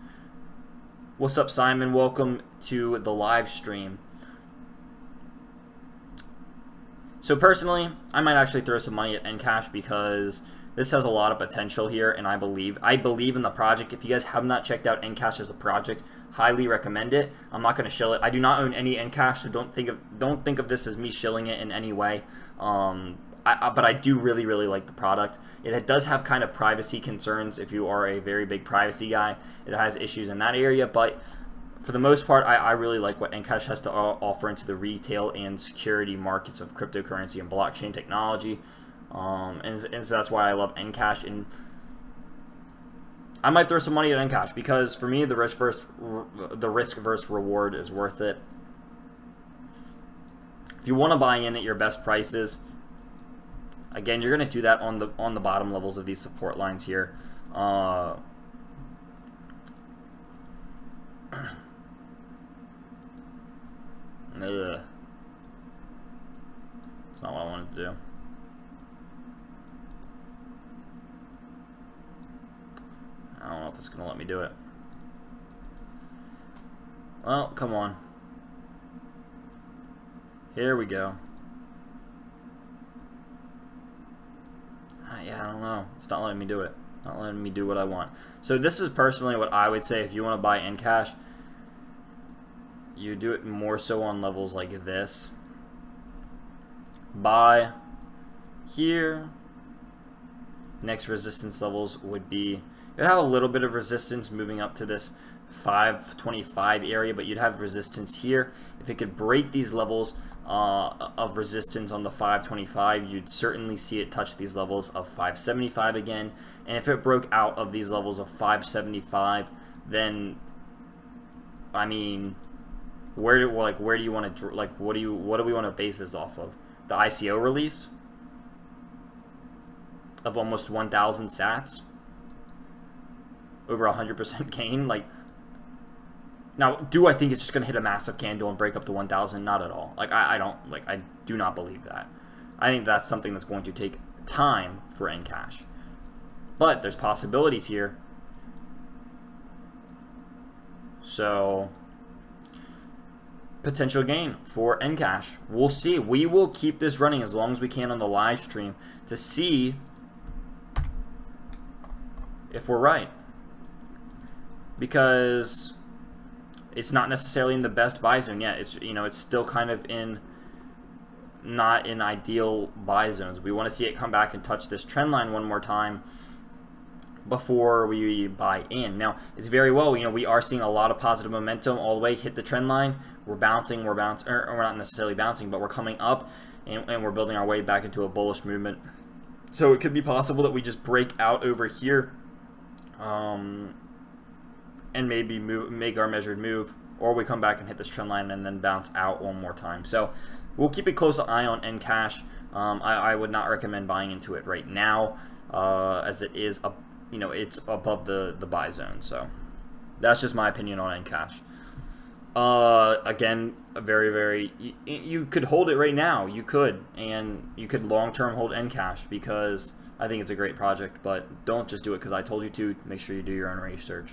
What's up, Simon? Welcome to the live stream. So personally, I might actually throw some money at Encash because this has a lot of potential here, and I believe in the project. If you guys have not checked out Encash as a project, highly recommend it. I'm not going to shill it. I do not own any Encash, so don't think of this as me shilling it in any way. But I do really like the product. It does have kind of privacy concerns. If you are a very big privacy guy, it has issues in that area, but for the most part, I really like what Encash has to offer into the retail and security markets of cryptocurrency and blockchain technology. And so that's why I love Encash. And I might throw some money at Encash because for me, the risk versus reward is worth it. If you want to buy in at your best prices, again, you're going to do that on the bottom levels of these support lines here. Ugh. It's not what I wanted to do. I don't know if it's going to let me do it. Well, come on. Here we go. Yeah, I don't know. It's not letting me do it. Not letting me do what I want. So this is personally what I would say if you want to buy in cash. You do it more so on levels like this. Buy here. Next resistance levels would be, you'd have a little bit of resistance moving up to this 525 area, but you'd have resistance here. If it could break these levels of resistance on the 525, you'd certainly see it touch these levels of 575 again. And if it broke out of these levels of 575, then I mean, where do you want to, like, what do we want to base this off of? The ICO release of almost 1,000 sats, over 100% gain. Like, now, do I think it's just going to hit a massive candle and break up to 1,000? Not at all. Like, I do not believe that. I think that's something that's going to take time for Encash. But there's possibilities here. So, potential gain for Encash. We'll see. We will keep this running as long as we can on the live stream to see if we're right. Because it's not necessarily in the best buy zone yet. It's, you know, it's still kind of in not in ideal buy zones. We want to see it come back and touch this trend line one more time before we buy in. Now, it's very well, you know, we are seeing a lot of positive momentum all the way, hit the trend line. We're bouncing, or we're not necessarily bouncing, but we're coming up and we're building our way back into a bullish movement. So it could be possible that we just break out over here and maybe make our measured move, or we come back and hit this trend line and then bounce out one more time. So we'll keep a close eye on Encash. I would not recommend buying into it right now, as it is you know, it's above the buy zone. So that's just my opinion on Encash. Again, you could hold it right now. You could, and you could long-term hold Encash because I think it's a great project, but don't just do it because I told you to. Make sure you do your own research.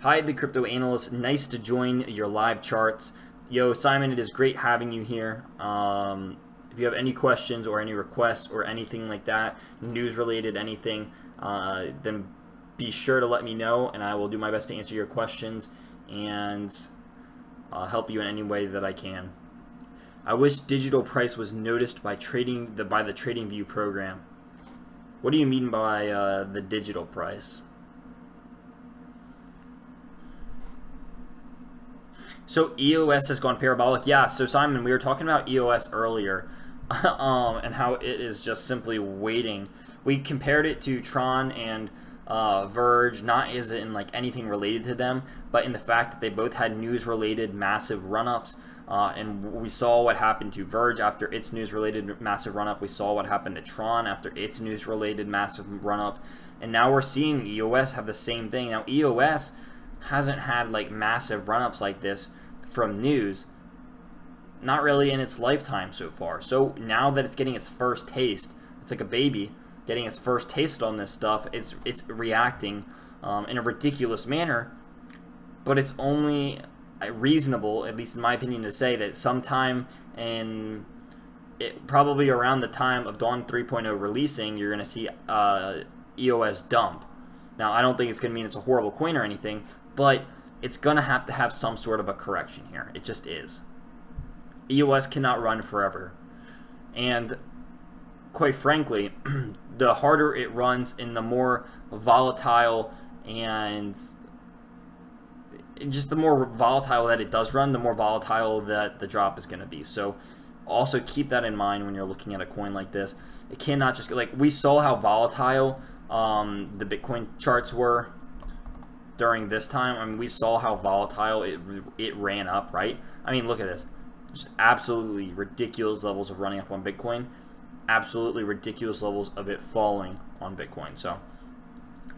Hi, the crypto analyst. Nice to join your live charts. Yo, Simon, it is great having you here. If you have any questions or any requests or anything like that, news related, anything, then be sure to let me know, and I will do my best to answer your questions and help you in any way that I can. I wish digital price was noticed by the TradingView program. What do you mean by the digital price? So EOS has gone parabolic. Yeah, so Simon, we were talking about EOS earlier and how it is just simply waiting. We compared it to Tron and Verge, not as in like anything related to them, but in the fact that they both had news-related massive run-ups. And we saw what happened to Verge after its news-related massive run-up. We saw what happened to Tron after its news-related massive run-up. And now we're seeing EOS have the same thing. Now, EOS hasn't had like massive run-ups like this from news, not really in its lifetime so far. So now that it's getting its first taste, it's like a baby getting its first taste on this stuff. It's reacting in a ridiculous manner, but it's only reasonable, at least in my opinion, to say that sometime in probably around the time of Dawn 3.0 releasing, you're going to see EOS dump. Now, I don't think it's going to mean it's a horrible coin or anything, but it's going to have some sort of a correction here. It just is. EOS cannot run forever. And quite frankly, the harder it runs and the more volatile and just the more volatile that it does run, the more volatile that the drop is going to be. So also keep that in mind when you're looking at a coin like this. It cannot just, like, we saw how volatile the Bitcoin charts were during this time. I mean, we saw how volatile it ran up, right? I mean, look at this. Just absolutely ridiculous levels of running up on Bitcoin. Absolutely ridiculous levels of it falling on Bitcoin. So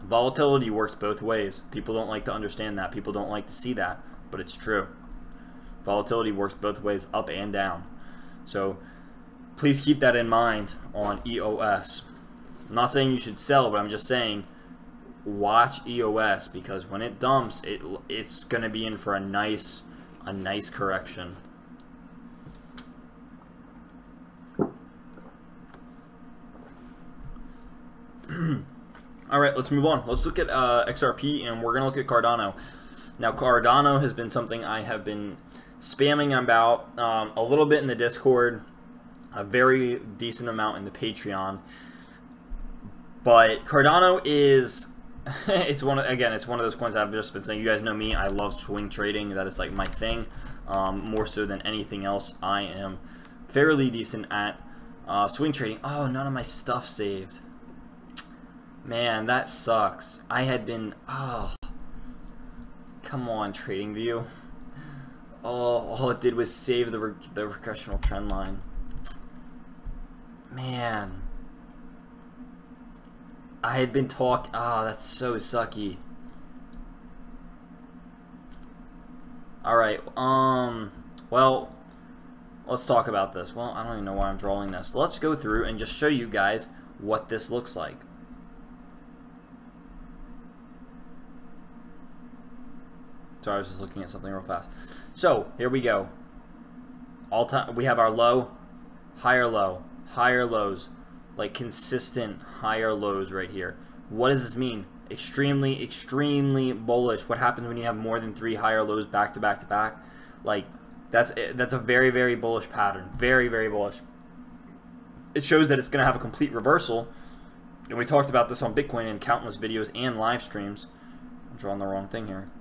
volatility works both ways. People don't like to understand that. People don't like to see that, but it's true. Volatility works both ways, up and down. So please keep that in mind on EOS. I'm not saying you should sell, but I'm just saying watch EOS, because when it dumps, it's going to be in for a nice correction. Alright, let's move on. Let's look at XRP, and we're going to look at Cardano. Now, Cardano has been something I have been spamming about a little bit in the Discord, a very decent amount in the Patreon. But Cardano is, it's one of those coins that I've just been saying. You guys know me, I love swing trading. That is like my thing, more so than anything else. I am fairly decent at swing trading. Oh, none of my stuff saved. Man, that sucks. I had been, oh, come on, TradingView. Oh, all it did was save the regressional trend line. Man. I had been oh, that's so sucky. Alright, well, let's talk about this. Well, I don't even know why I'm drawing this. Let's go through and just show you guys what this looks like. Sorry, I was just looking at something real fast. So, here we go. All time, we have our low, higher lows, like consistent higher lows right here. What does this mean? Extremely, extremely bullish. What happens when you have more than 3 higher lows back to back to back? Like, that's a very, very bullish pattern. Very, very bullish. It shows that it's going to have a complete reversal. And we talked about this on Bitcoin in countless videos and live streams. I'm drawing the wrong thing here.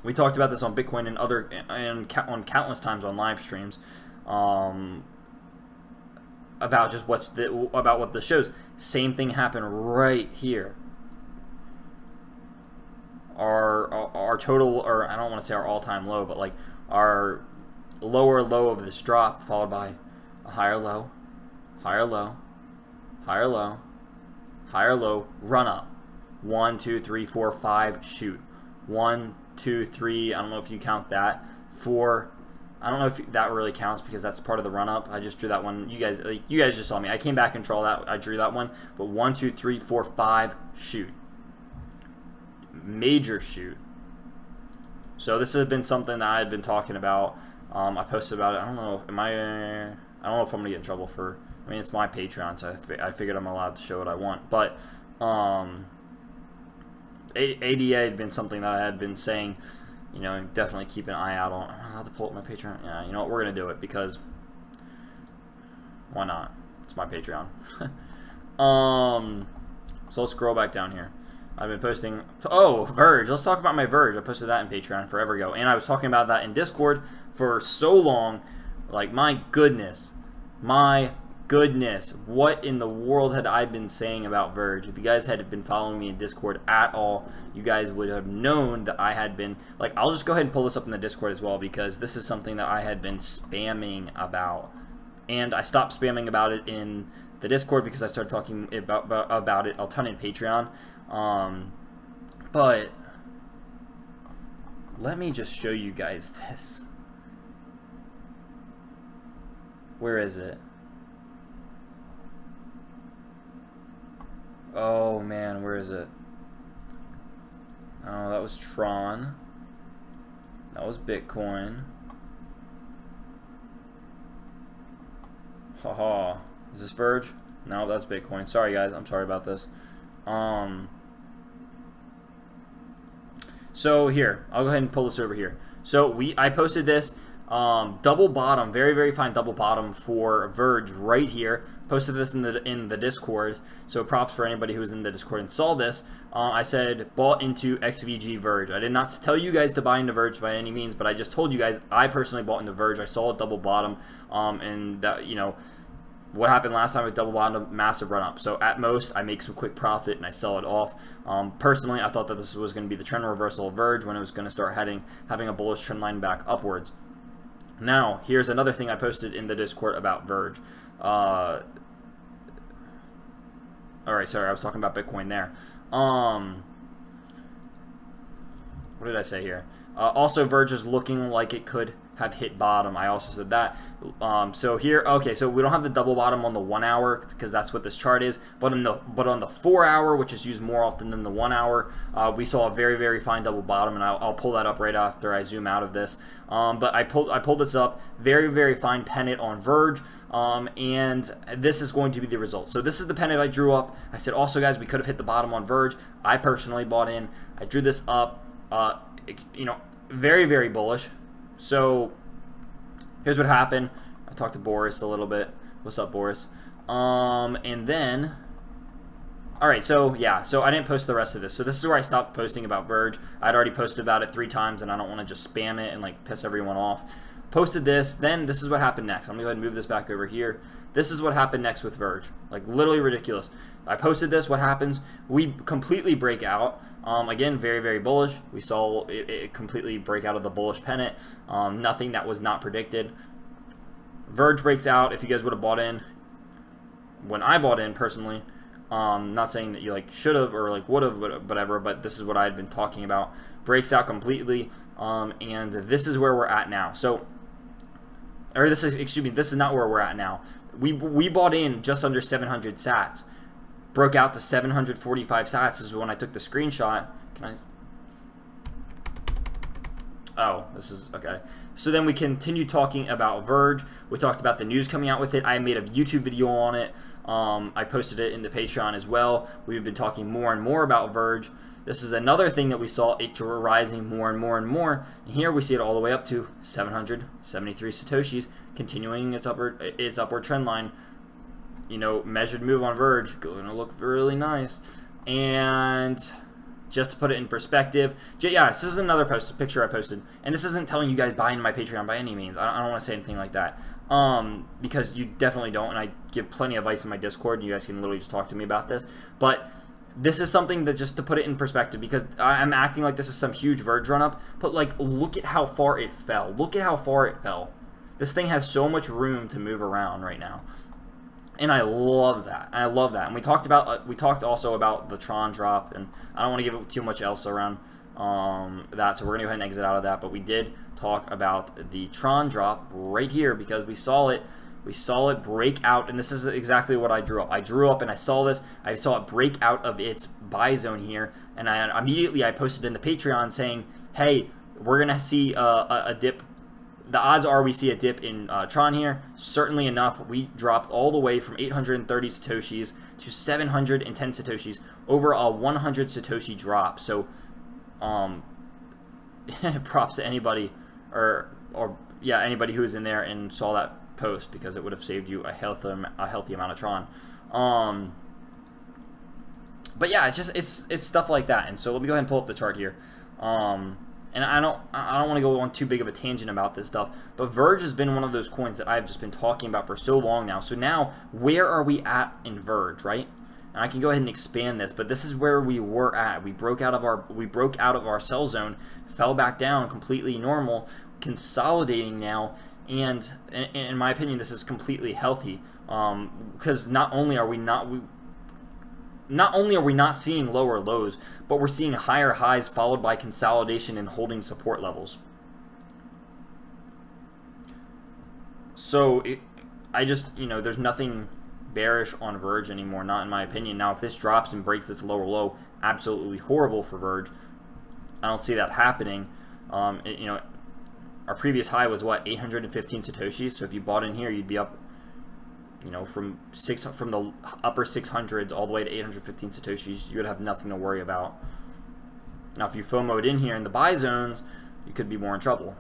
We talked about this on Bitcoin and on countless times on live streams, about just about what this shows. Same thing happened right here. Our total, or I don't want to say our all-time low, but like our lower low of this drop, followed by a higher low, higher low, higher low, higher low, run up. 1, 2, 3, 4, 5, shoot. 1, 2, 3, I don't know if you count that. 4, I don't know if that really counts because that's part of the run up. I just drew that one. You guys just saw me. I came back and I drew that one. But 1, 2, 3, 4, 5, shoot. Major shoot. So this has been something that I had been talking about. I posted about it. I don't know if I don't know if I'm gonna get in trouble for. I mean, it's my Patreon, so I figured I'm allowed to show what I want. But ADA had been something that I had been saying, you know, definitely keep an eye out on. I'm allowed to pull up my Patreon. Yeah, you know what, we're gonna do it because why not? It's my Patreon. So let's scroll back down here. I've been posting. Oh, Verge. Let's talk about my Verge. I posted that in Patreon forever ago, and I was talking about that in Discord for so long. Like, my goodness, what in the world had I been saying about Verge? If you guys had been following me in Discord at all, you guys would have known that I had been, like, I'll just go ahead and pull this up in the Discord as well, because this is something that I had been spamming about. And I stopped spamming about it in the Discord because I started talking about it a ton in Patreon. But let me just show you guys this. Where is it? Oh man, where is it? Oh, that was Tron. That was Bitcoin. Haha. Is this Verge? No, that's Bitcoin. Sorry guys, I'm sorry about this. So here, I'll go ahead and pull this over here. So I posted this double bottom, very, very fine double bottom for Verge right here. Posted this in the Discord, so props for anybody who was in the Discord and saw this. I said bought into XVG Verge. I did not tell you guys to buy into Verge by any means, but I just told you guys I personally bought into Verge. I saw a double bottom, and that, you know, what happened last time with double bottom, massive run up. So at most, I make some quick profit and I sell it off. Personally, I thought that this was going to be the trend reversal of Verge when it was going to start having a bullish trend line back upwards. Now, here's another thing I posted in the Discord about Verge. Alright, sorry, I was talking about Bitcoin there. What did I say here? Also, Verge is looking like it could have hit bottom. I also said that. So here, okay, so we don't have the double bottom on the 1 hour because that's what this chart is. But on the 4 hour, which is used more often than the 1 hour, we saw a very, very fine double bottom, and I'll pull that up right after I zoom out of this. But I pulled this up, very, very fine pennant on Verge, and this is going to be the result. So this is the pennant I drew up. I said also, guys, we could have hit the bottom on Verge. I personally bought in. I drew this up. You know, very, very bullish. So here's what happened. I talked to Boris a little bit. What's up, Boris? And then, all right, so yeah, so I didn't post the rest of this. So this is where I stopped posting about Verge. I'd already posted about it 3 times, and I don't want to just spam it and like piss everyone off. Posted this, then this is what happened next. I'm gonna go ahead and move this back over here. This is what happened next with Verge. Like literally ridiculous. I posted this, what happens? We completely break out. Again, very, very bullish. We saw it completely break out of the bullish pennant. Nothing that was not predicted. Verge breaks out. If you guys would have bought in, when I bought in personally, not saying that you like should have or like would have, whatever, but this is what I had been talking about. Breaks out completely, and this is where we're at now. So, or this is, excuse me, this is not where we're at now. We bought in just under 700 sats. Broke out to 745 sats. This is when I took the screenshot. Can I? Oh, this is okay. So then we continued talking about Verge. We talked about the news coming out with it. I made a YouTube video on it. I posted it in the Patreon as well. We've been talking more and more about Verge. This is another thing that we saw it rising more and more and more. And here we see it all the way up to 773 satoshis, continuing its upward trend line. You know, measured move on Verge, going to look really nice. And just to put it in perspective, yeah, this is another picture I posted, and this isn't telling you guys buy into my Patreon by any means. I don't want to say anything like that, because you definitely don't, and I give plenty of advice in my Discord, and you guys can literally just talk to me about this. But this is something that, just to put it in perspective, because I'm acting like this is some huge Verge run up, but like, look at how far it fell. Look at how far it fell. This thing has so much room to move around right now. And I love that. I love that. And we talked also about the Tron drop, and I don't want to give it too much else around that, so we're gonna go ahead and exit out of that. But we did talk about the Tron drop right here because we saw it. We saw it break out, and this is exactly what I drew up. I drew up and I saw this. I saw it break out of its buy zone here, and I immediately posted in the Patreon saying, "Hey, we're gonna see a dip." The odds are we see a dip in Tron here. Certainly enough, we dropped all the way from 830 satoshis to 710 satoshis, over a 100 satoshi drop. So, props to anybody, or yeah, anybody who was in there and saw that post, because it would have saved you a healthy amount of Tron. But yeah, it's stuff like that. And so let me go ahead and pull up the chart here. And I don't want to go on too big of a tangent about this stuff, but Verge has been one of those coins that I've just been talking about for so long now. So now, where are we at in Verge, right? And I can go ahead and expand this, but this is where we were at. We broke out of our sell zone, fell back down, completely normal, consolidating now, and in my opinion, this is completely healthy, because not only are we not seeing lower lows, but we're seeing higher highs followed by consolidation and holding support levels. So there's nothing bearish on Verge anymore, not in my opinion. Now, if this drops and breaks this lower low, absolutely horrible for Verge. I don't see that happening. Our previous high was what, 815 satoshis. So if you bought in here, you'd be up, from the upper 600s all the way to 815 satoshis. You would have nothing to worry about. Now, if you FOMO'd in here in the buy zones, you could be more in trouble.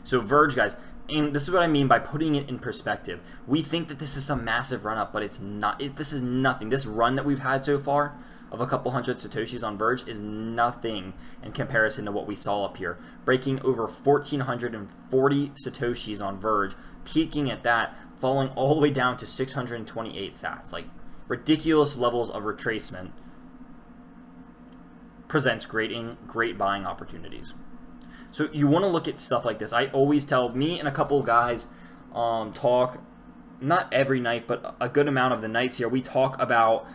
So Verge, guys, and this is what I mean by putting it in perspective. We think that this is some massive run up, but it's not. This is nothing. This run that we've had so far of a couple hundred satoshis on Verge is nothing in comparison to what we saw up here, breaking over 1,440 satoshis on Verge, peaking at that, falling all the way down to 628 sats. Like, ridiculous levels of retracement presents great buying opportunities. So you want to look at stuff like this. I always tell, me and a couple of guys talk, not every night, but a good amount of the nights here, we talk about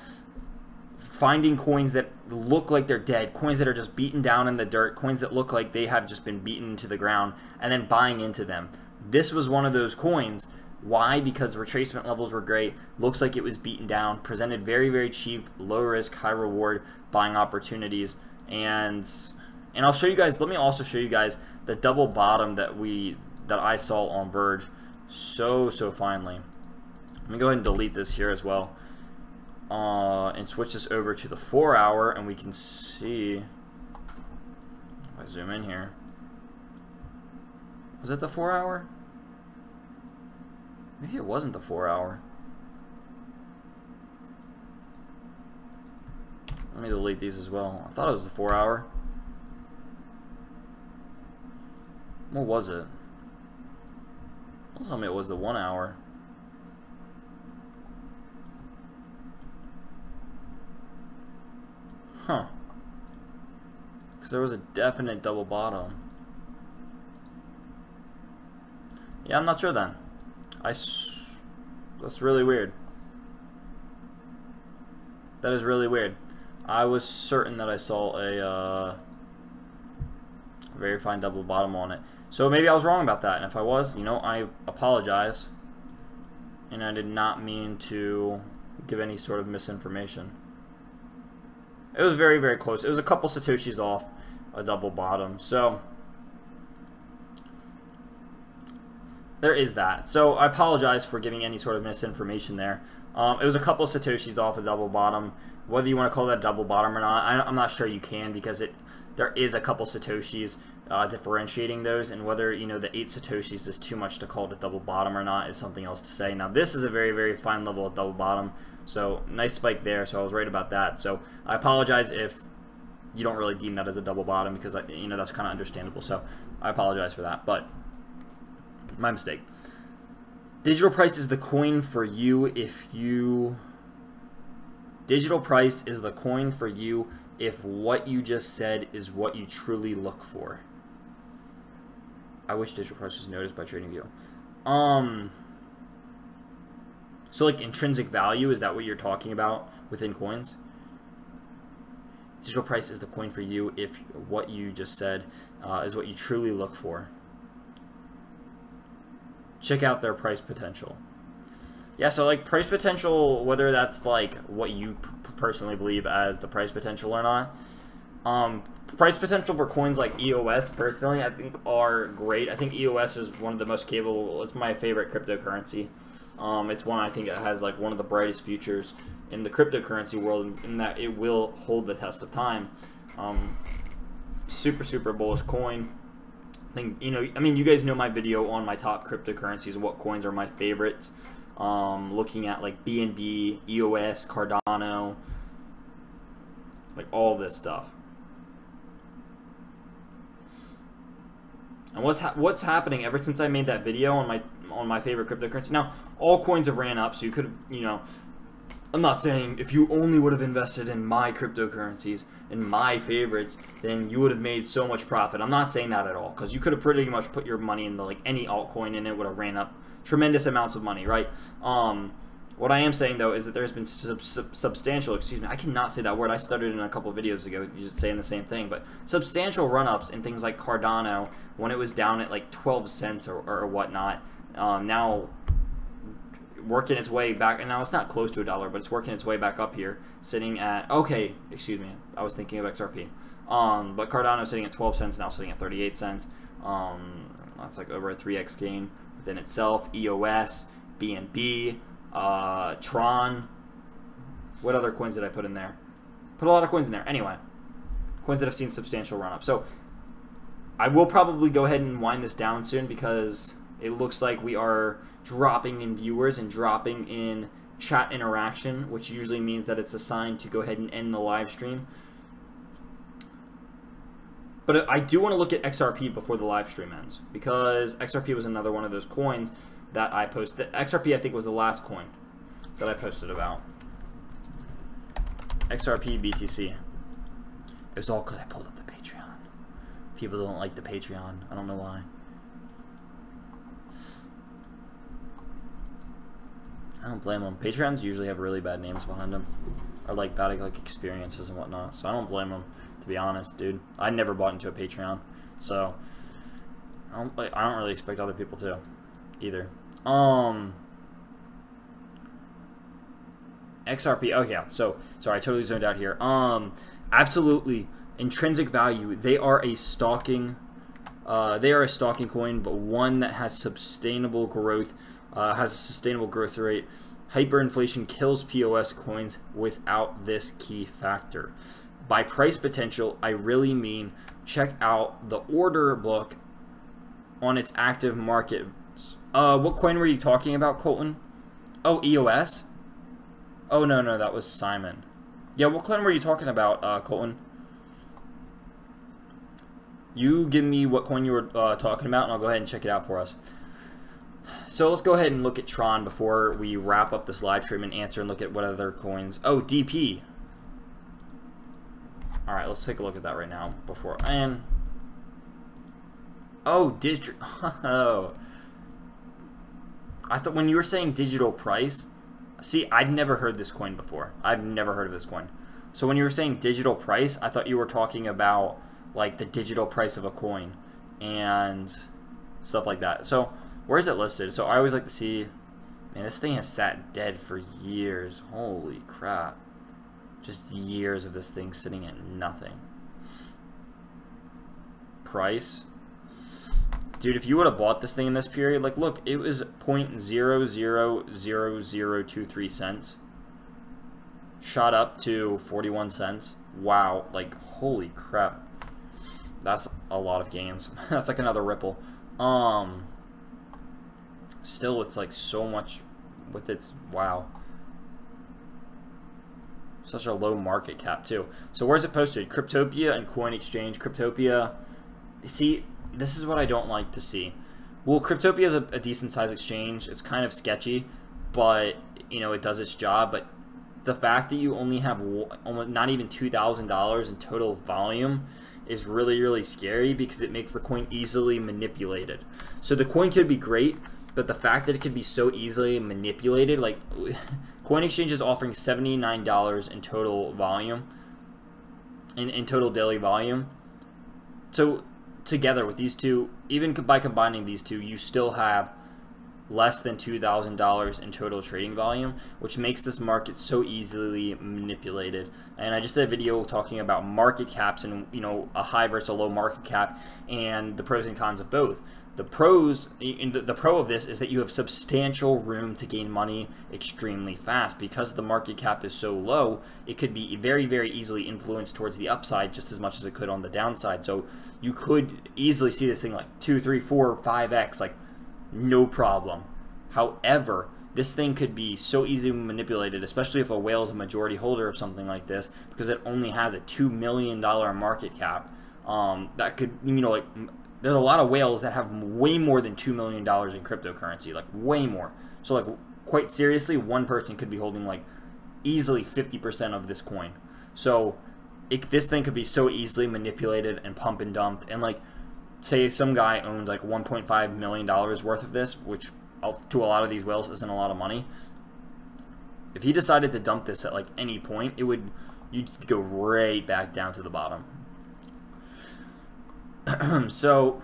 finding coins that look like they're dead, coins that are just beaten down in the dirt, coins that look like they have just been beaten to the ground, and then buying into them. This was one of those coins. Why? Because the retracement levels were great, looks like it was beaten down, presented very, very cheap, low risk, high reward buying opportunities. And I'll show you guys, let me also show you guys the double bottom that I saw on Verge so finely. Let me go ahead and delete this here as well. And switch this over to the 4 hour, and we can see, if I zoom in here, was it the 4 hour? Maybe it wasn't the 4 hour. Let me delete these as well. I thought it was the 4 hour. What was it? Don't tell me it was the 1 hour. Huh. Because there was a definite double bottom. Yeah, I'm not sure then. That's really weird. That is really weird. I was certain that I saw a very fine double bottom on it. So maybe I was wrong about that. And if I was, you know, I apologize. And I did not mean to give any sort of misinformation. It was very, very close. It was a couple satoshis off a double bottom. So there is that. So I apologize for giving any sort of misinformation there. It was a couple satoshis off a double bottom. Whether you want to call that double bottom or not, I'm not sure you can, because there is a couple satoshis differentiating those, and whether, you know, the 8 satoshis is too much to call it a double bottom or not is something else to say. Now this is a very, very fine level of double bottom. So nice spike there, so I was right about that. So I apologize if you don't really deem that as a double bottom, because, you know, that's kind of understandable. So I apologize for that, but my mistake. Digital price is the coin for you if you... Digital price is the coin for you if what you just said is what you truly look for. I wish digital price was noticed by TradingView. So like intrinsic value, is that what you're talking about within coins? Digital price is the coin for you if what you just said is what you truly look for. Check out their price potential. Yeah, so like price potential, whether that's like what you personally believe as the price potential or not. Price potential for coins like EOS, personally, I think are great. I think EOS is one of the most capable, it's my favorite cryptocurrency. It's one I think it has like one of the brightest futures in the cryptocurrency world, in that it will hold the test of time. Super bullish coin. I think, you know, I mean, you guys know my video on my top cryptocurrencies and what coins are my favorites. Looking at like BNB, EOS, Cardano, like all this stuff. And what's happening ever since I made that video on my favorite cryptocurrency. Now, all coins have ran up, so you could have, you know, I'm not saying if you only would have invested in my cryptocurrencies and my favorites, then you would have made so much profit. I'm not saying that at all, because you could have pretty much put your money in like any altcoin and it would have ran up tremendous amounts of money, right? What I am saying though is that there's been substantial, excuse me, I cannot say that word, I stuttered in a couple of videos ago just saying the same thing, but substantial run-ups in things like Cardano when it was down at like 12 cents or whatnot. Now working its way back, and now it's not close to $1, but it's working its way back up here, sitting at, okay, excuse me, I was thinking of XRP. But Cardano sitting at 12 cents, now sitting at 38 cents. That's like over a 3x gain within itself. EOS, BNB, Tron. What other coins did I put in there? Put a lot of coins in there. Anyway, coins that have seen substantial run up. So I will probably go ahead and wind this down soon, because it looks like we are dropping in viewers and dropping in chat interaction, which usually means that it's a sign to go ahead and end the live stream. But I do want to look at XRP before the live stream ends, because XRP was another one of those coins that I posted. XRP, I think, was the last coin that I posted about. XRP BTC. It was all because I pulled up the Patreon. People don't like the Patreon. I don't know why. I don't blame them. Patreons usually have really bad names behind them, or like bad like experiences and whatnot. So I don't blame them, to be honest, dude. I never bought into a Patreon, so I don't really expect other people to, either. XRP. Oh yeah. So sorry, I totally zoned out here. Absolutely, intrinsic value. They are a stalking. They are a stalking coin, but one that has sustainable growth. Has a sustainable growth rate. Hyperinflation kills POS coins without this key factor. By price potential, I really mean check out the order book on its active market. What coin were you talking about, Colton? Oh, EOS? Oh, no, that was Simon. Yeah, what coin were you talking about, Colton? You give me what coin you were talking about, and I'll go ahead and check it out for us. So let's go ahead and look at Tron before we wrap up this live stream and answer and look at what other coins. Oh, DP. All right, let's take a look at that right now before. And oh, oh. I thought when you were saying digital price, see, I'd never heard this coin before. I've never heard of this coin. So when you were saying digital price, I thought you were talking about like the digital price of a coin and stuff like that. So where is it listed? So I always like to see, man, this thing has sat dead for years. Holy crap. Just years of this thing sitting at nothing. Price. Dude, if you would have bought this thing in this period, like look, it was 0.000023 cents. Shot up to 41 cents. Wow, like holy crap. That's a lot of gains. That's like another Ripple. Still, it's like so much with its, wow, such a low market cap too. So where's it posted? Cryptopia and Coin Exchange. Cryptopia, see, this is what I don't like to see. Well, Cryptopia is a decent sized exchange. It's kind of sketchy, but you know, it does its job. But the fact that you only have almost not even $2,000 in total volume is really, really scary, because it makes the coin easily manipulated. So the coin could be great, but the fact that it could be so easily manipulated, like Coin Exchange is offering $79 in total volume, in total daily volume. So together with these two, even by combining these two, you still have less than $2,000 in total trading volume, which makes this market so easily manipulated. And I just did a video talking about market caps and, you know, a high versus a low market cap and the pros and cons of both. The pros, the pro of this is that you have substantial room to gain money extremely fast. Because the market cap is so low, it could be very, very easily influenced towards the upside just as much as it could on the downside. So you could easily see this thing like 2, 3, 4, 5x, like no problem. However, this thing could be so easily manipulated, especially if a whale is a majority holder of something like this, because it only has a $2 million market cap. That could, you know, like, there's a lot of whales that have way more than $2 million in cryptocurrency, like way more. So like quite seriously, one person could be holding like easily 50% of this coin. So this thing could be so easily manipulated and pump and dumped. And like, say some guy owned like $1.5 million worth of this, which to a lot of these whales isn't a lot of money. If he decided to dump this at like any point, you'd go right back down to the bottom. So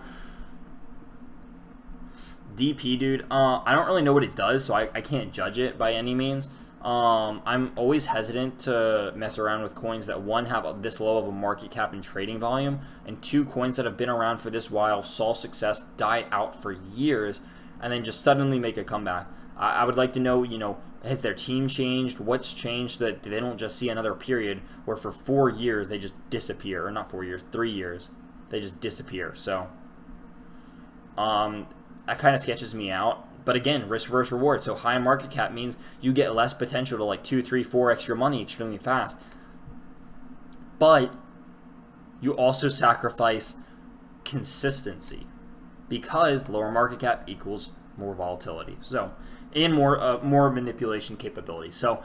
DP, dude, I don't really know what it does, so I can't judge it by any means. I'm always hesitant to mess around with coins that, one, have this low of a market cap and trading volume, and two, coins that have been around for this while, saw success, die out for years, and then just suddenly make a comeback. I would like to know, you know, has their team changed? What's changed so that they don't just see another period where for 4 years they just disappear, or not 4 years, 3 years. They just disappear. So that kind of sketches me out. But again, risk versus reward. So high market cap means you get less potential to like 2, 3, 4 extra money extremely fast. But you also sacrifice consistency, because lower market cap equals more volatility. So and more manipulation capability. So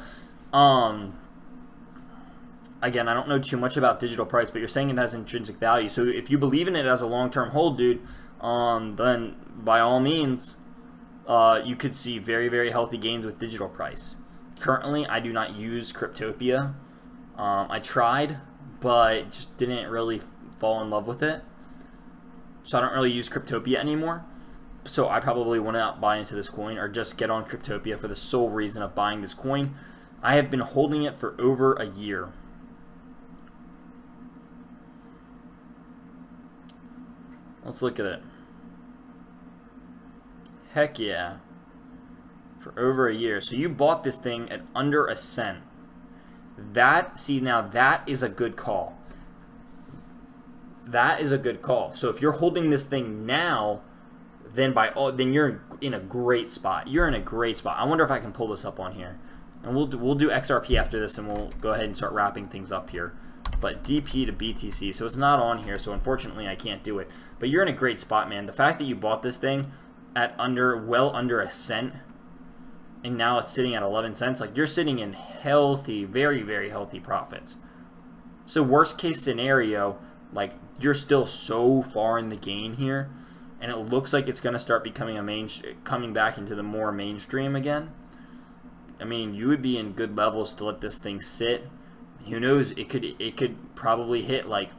again, I don't know too much about digital price, but you're saying it has intrinsic value. So if you believe in it as a long-term hold, dude, then by all means, you could see very, very healthy gains with digital price. Currently, I do not use Cryptopia. I tried, but just didn't really fall in love with it. So I don't really use Cryptopia anymore. So I probably will not buy into this coin or just get on Cryptopia for the sole reason of buying this coin. I have been holding it for over a year. Let's look at it. Heck yeah. For over a year. So you bought this thing at under a cent. See, now that is a good call. That is a good call. So if you're holding this thing now, then then you're in a great spot. You're in a great spot. I wonder if I can pull this up on here. And we'll do XRP after this, and we'll go ahead and start wrapping things up here. But DP to BTC, so it's not on here, so unfortunately I can't do it. But you're in a great spot, man. The fact that you bought this thing at well under a cent, and now it's sitting at 11 cents, like you're sitting in healthy, very, very healthy profits. So worst case scenario, like you're still so far in the gain here, and it looks like it's going to start becoming coming back into the more mainstream again. I mean, you would be in good levels to let this thing sit. Who knows? It could probably hit like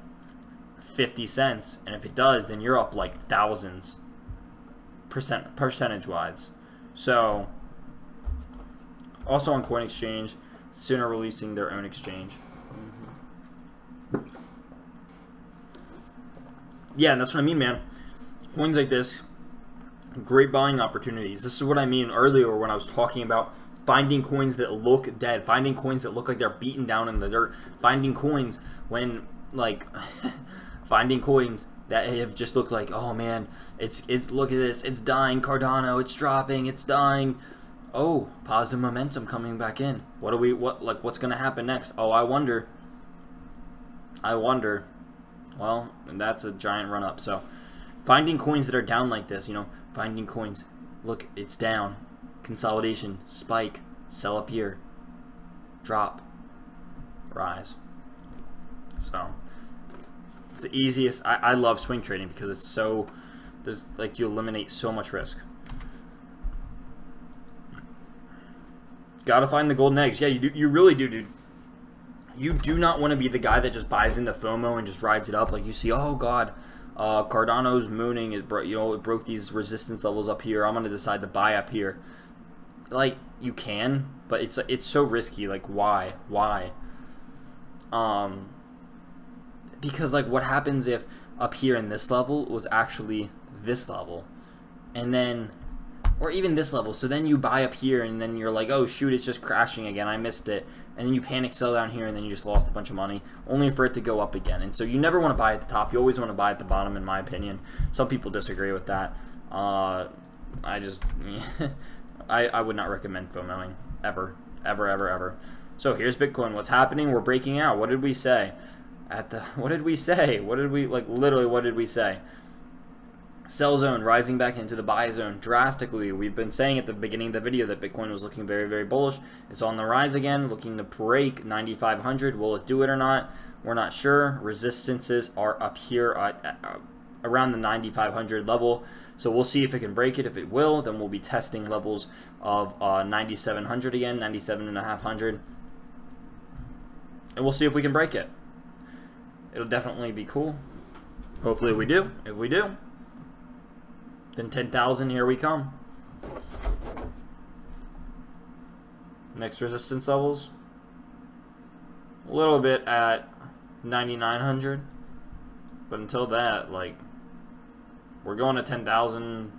50 cents, and if it does, then you're up like thousands percentage-wise. So, also on Coin Exchange, sooner releasing their own exchange. Yeah, and that's what I mean, man. Coins like this, great buying opportunities. This is what I mean earlier when I was talking about finding coins that look dead, finding coins that look like they're beaten down in the dirt, finding coins when, like, finding coins that have just looked like, oh man, it's look at this, it's dying, Cardano, it's dropping, it's dying. Oh, positive momentum coming back in. What's gonna happen next? Oh, I wonder. Well, and that's a giant run up. So finding coins that are down like this, you know, finding coins, look, it's down, consolidation, spike, sell up here, drop, rise. So it's the easiest. I love swing trading because it's so, like, you eliminate so much risk. Gotta find the golden eggs. Yeah, you really do, dude. You do not want to be the guy that just buys into FOMO and just rides it up. Like you see, oh god, Cardano's mooning. It broke these resistance levels up here. I'm gonna decide to buy up here. Like, you can, but it's so risky. Like, why? Because, like, what happens if up here in this level was actually this level, and then, or even this level, so then you buy up here and then you're like, oh shoot, it's just crashing again, I missed it, and then you panic sell down here and then you just lost a bunch of money only for it to go up again. And so you never want to buy at the top, you always want to buy at the bottom, in my opinion. Some people disagree with that. I just I would not recommend FOMOing ever. So here's Bitcoin. What's happening? We're breaking out. What did we say? What did we say? Literally, what did we say? Sell zone rising back into the buy zone drastically. We've been saying at the beginning of the video that Bitcoin was looking very, very bullish. It's on the rise again, looking to break 9,500. Will it do it or not? We're not sure. Resistances are up here at around the 9,500 level. So we'll see if it can break it. If it will, then we'll be testing levels of 9,700 again, 97,500. And we'll see if we can break it. It'll definitely be cool. Hopefully we do. If we do, then 10,000, here we come. Next resistance levels, a little bit at 9,900. But until that, like, we're going to 10,000,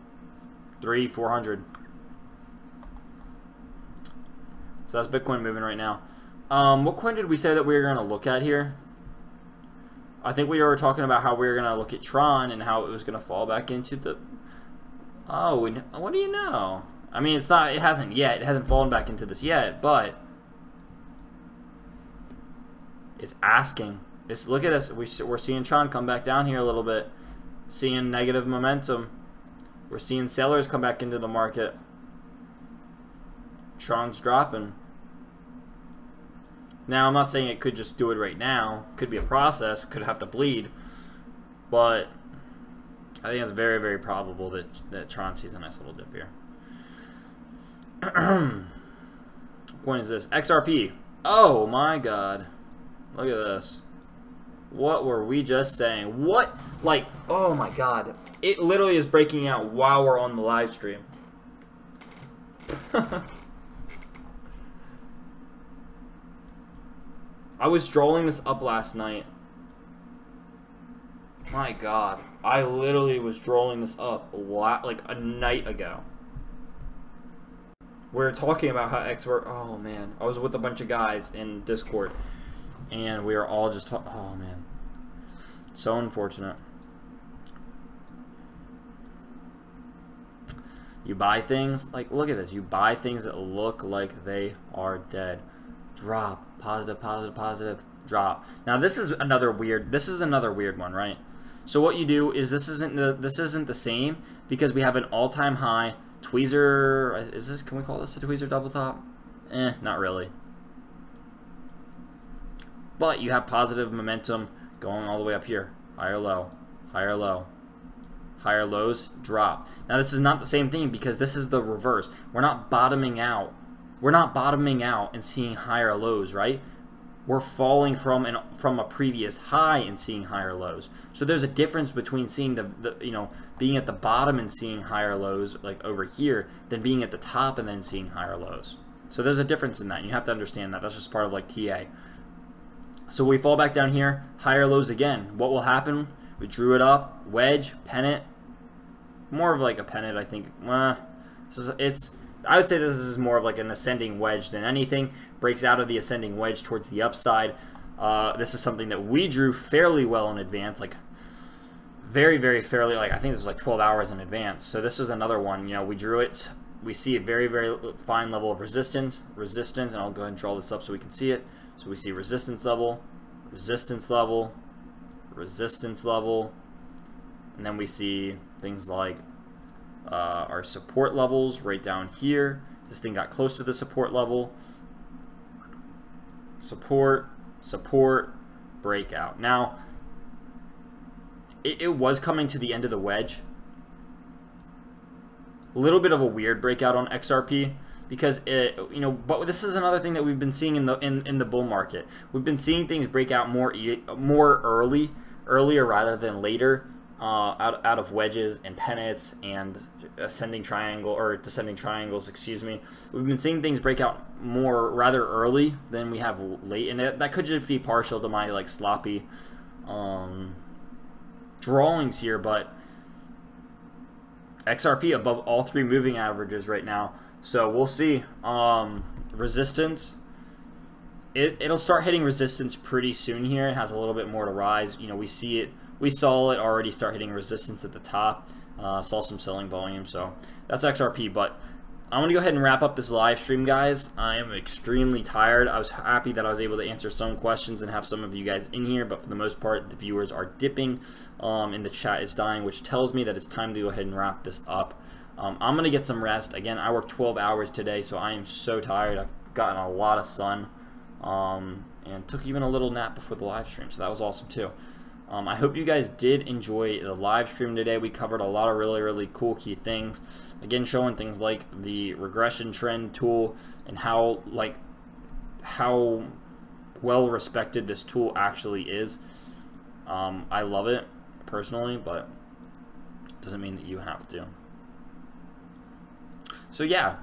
400. So that's Bitcoin moving right now. What coin did we say that we were going to look at here? I think we were talking about how we were going to look at Tron and how it was going to fall back into the... Oh, what do you know? I mean, it's not. It hasn't yet. It hasn't fallen back into this yet, but it's asking. Look at this. We're seeing Tron come back down here a little bit. Seeing negative momentum. We're seeing sellers come back into the market. Tron's dropping. Now, I'm not saying it could just do it right now. It could be a process. It could have to bleed. But I think it's very, very probable that Tron sees a nice little dip here. What coin is this? XRP. Oh, my God. Look at this. What were we just saying? What? Like, oh, my God. It literally is breaking out while we're on the live stream. I was strolling this up last night. My God. I literally was strolling this up like a night ago. We were talking about how oh man. I was with a bunch of guys in Discord. And we were all just talking. Oh man. So unfortunate. You buy things, like look at this. You buy things that look like they are dead. Drop. Positive, positive, positive. Drop. Now this is another weird one, right? So what you do is this isn't the same because we have an all-time high tweezer. Is this, can we call this a tweezer double top? Not really. But you have positive momentum going all the way up here. Higher low, higher low, higher lows, drop. Now this is not the same thing because this is the reverse. We're not bottoming out. We're not bottoming out and seeing higher lows, right? We're falling from a previous high and seeing higher lows. So there's a difference between seeing being at the bottom and seeing higher lows like over here than being at the top and then seeing higher lows. So there's a difference in that. You have to understand that. That's just part of like TA. So we fall back down here, higher lows again. What will happen? We drew it up, wedge, pennant. More of like a pennant, I think. I would say this is more of like an ascending wedge than anything. Breaks out of the ascending wedge towards the upside. This is something that we drew fairly well in advance, like very, very fairly. Like I think this was like 12 hours in advance. So this was another one. You know, we drew it. We see a very, very fine level of resistance, and I'll go ahead and draw this up so we can see it. So we see resistance level, resistance level, resistance level, and then we see things like our support levels right down here. This thing got close to the support level. Support, support, breakout. Now, it was coming to the end of the wedge. A little bit of a weird breakout on XRP because but this is another thing that we've been seeing in the bull market. We've been seeing things break out more earlier rather than later. Out of wedges and pennants and ascending triangle or descending triangles, excuse me. We've been seeing things break out more rather early than we have late, and that could just be partial to my like sloppy drawings here. But XRP above all three moving averages right now, so we'll see. Resistance. It'll start hitting resistance pretty soon here. It has a little bit more to rise. You know, we see it. We saw it already start hitting resistance at the top. Saw some selling volume, so that's XRP. But I'm going to go ahead and wrap up this live stream, guys. I am extremely tired. I was happy that I was able to answer some questions and have some of you guys in here, but for the most part, the viewers are dipping and the chat is dying, which tells me that it's time to go ahead and wrap this up. I'm going to get some rest. Again, I worked 12 hours today, so I am so tired. I've gotten a lot of sun and took even a little nap before the live stream, so that was awesome too. I hope you guys did enjoy the live stream today. We covered a lot of really, really cool key things. Again, showing things like the regression trend tool and how well respected this tool actually is. I love it personally, but it doesn't mean that you have to. So yeah.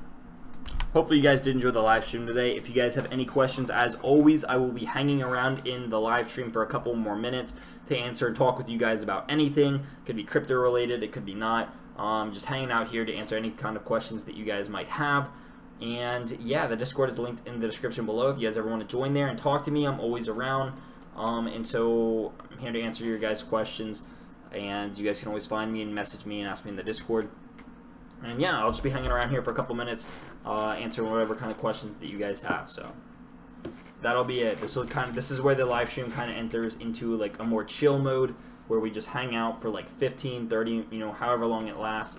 Hopefully you guys did enjoy the live stream today. If you guys have any questions, as always, I will be hanging around in the live stream for a couple more minutes to answer and talk with you guys about anything. It could be crypto related, it could be not. Just hanging out here to answer any kind of questions that you guys might have. And yeah, the Discord is linked in the description below. If you guys ever want to join there and talk to me, I'm always around. And so I'm here to answer your guys' questions. And you guys can always find me and message me and ask me in the Discord. And yeah, I'll just be hanging around here for a couple minutes, answering whatever kind of questions that you guys have. So that'll be it. This is where the live stream kind of enters into like a more chill mode, where we just hang out for like 15, 30, you know, however long it lasts.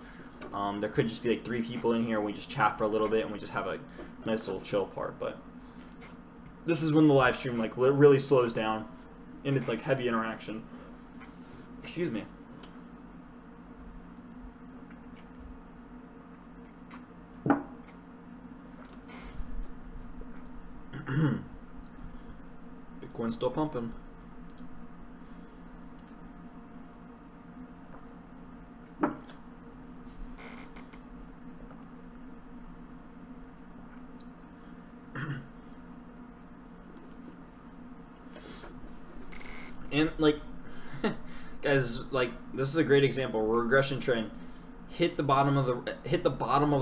There could just be like 3 people in here. And we just chat for a little bit, and we just have a nice little chill part. But this is when the live stream like really slows down, and it's like heavy interaction. Excuse me. Bitcoin's still pumping. And like, guys, like this is a great example. Regression trend hit the bottom of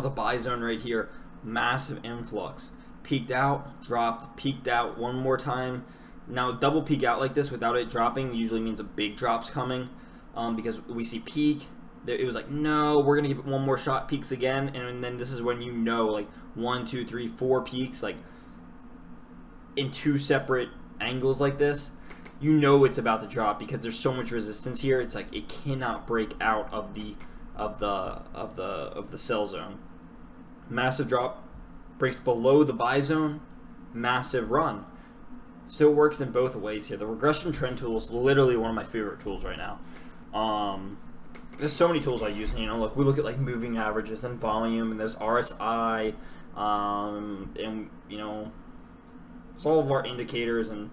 the buy zone right here. Massive influx. Peaked out, dropped, peaked out one more time. Now double peak out like this without it dropping usually means a big drop's coming, because we see peak. It was like, no, we're gonna give it one more shot. Peaks again, and then this is when you know, like 1, 2, 3, 4 peaks, like in 2 separate angles like this. You know it's about to drop because there's so much resistance here. It's like it cannot break out of the sell zone. Massive drop, breaks below the buy zone, massive run. So it works in both ways here. The regression trend tool is literally one of my favorite tools right now. There's so many tools I use. You know, look, we look at like moving averages and volume, and there's RSI, and you know, it's all of our indicators and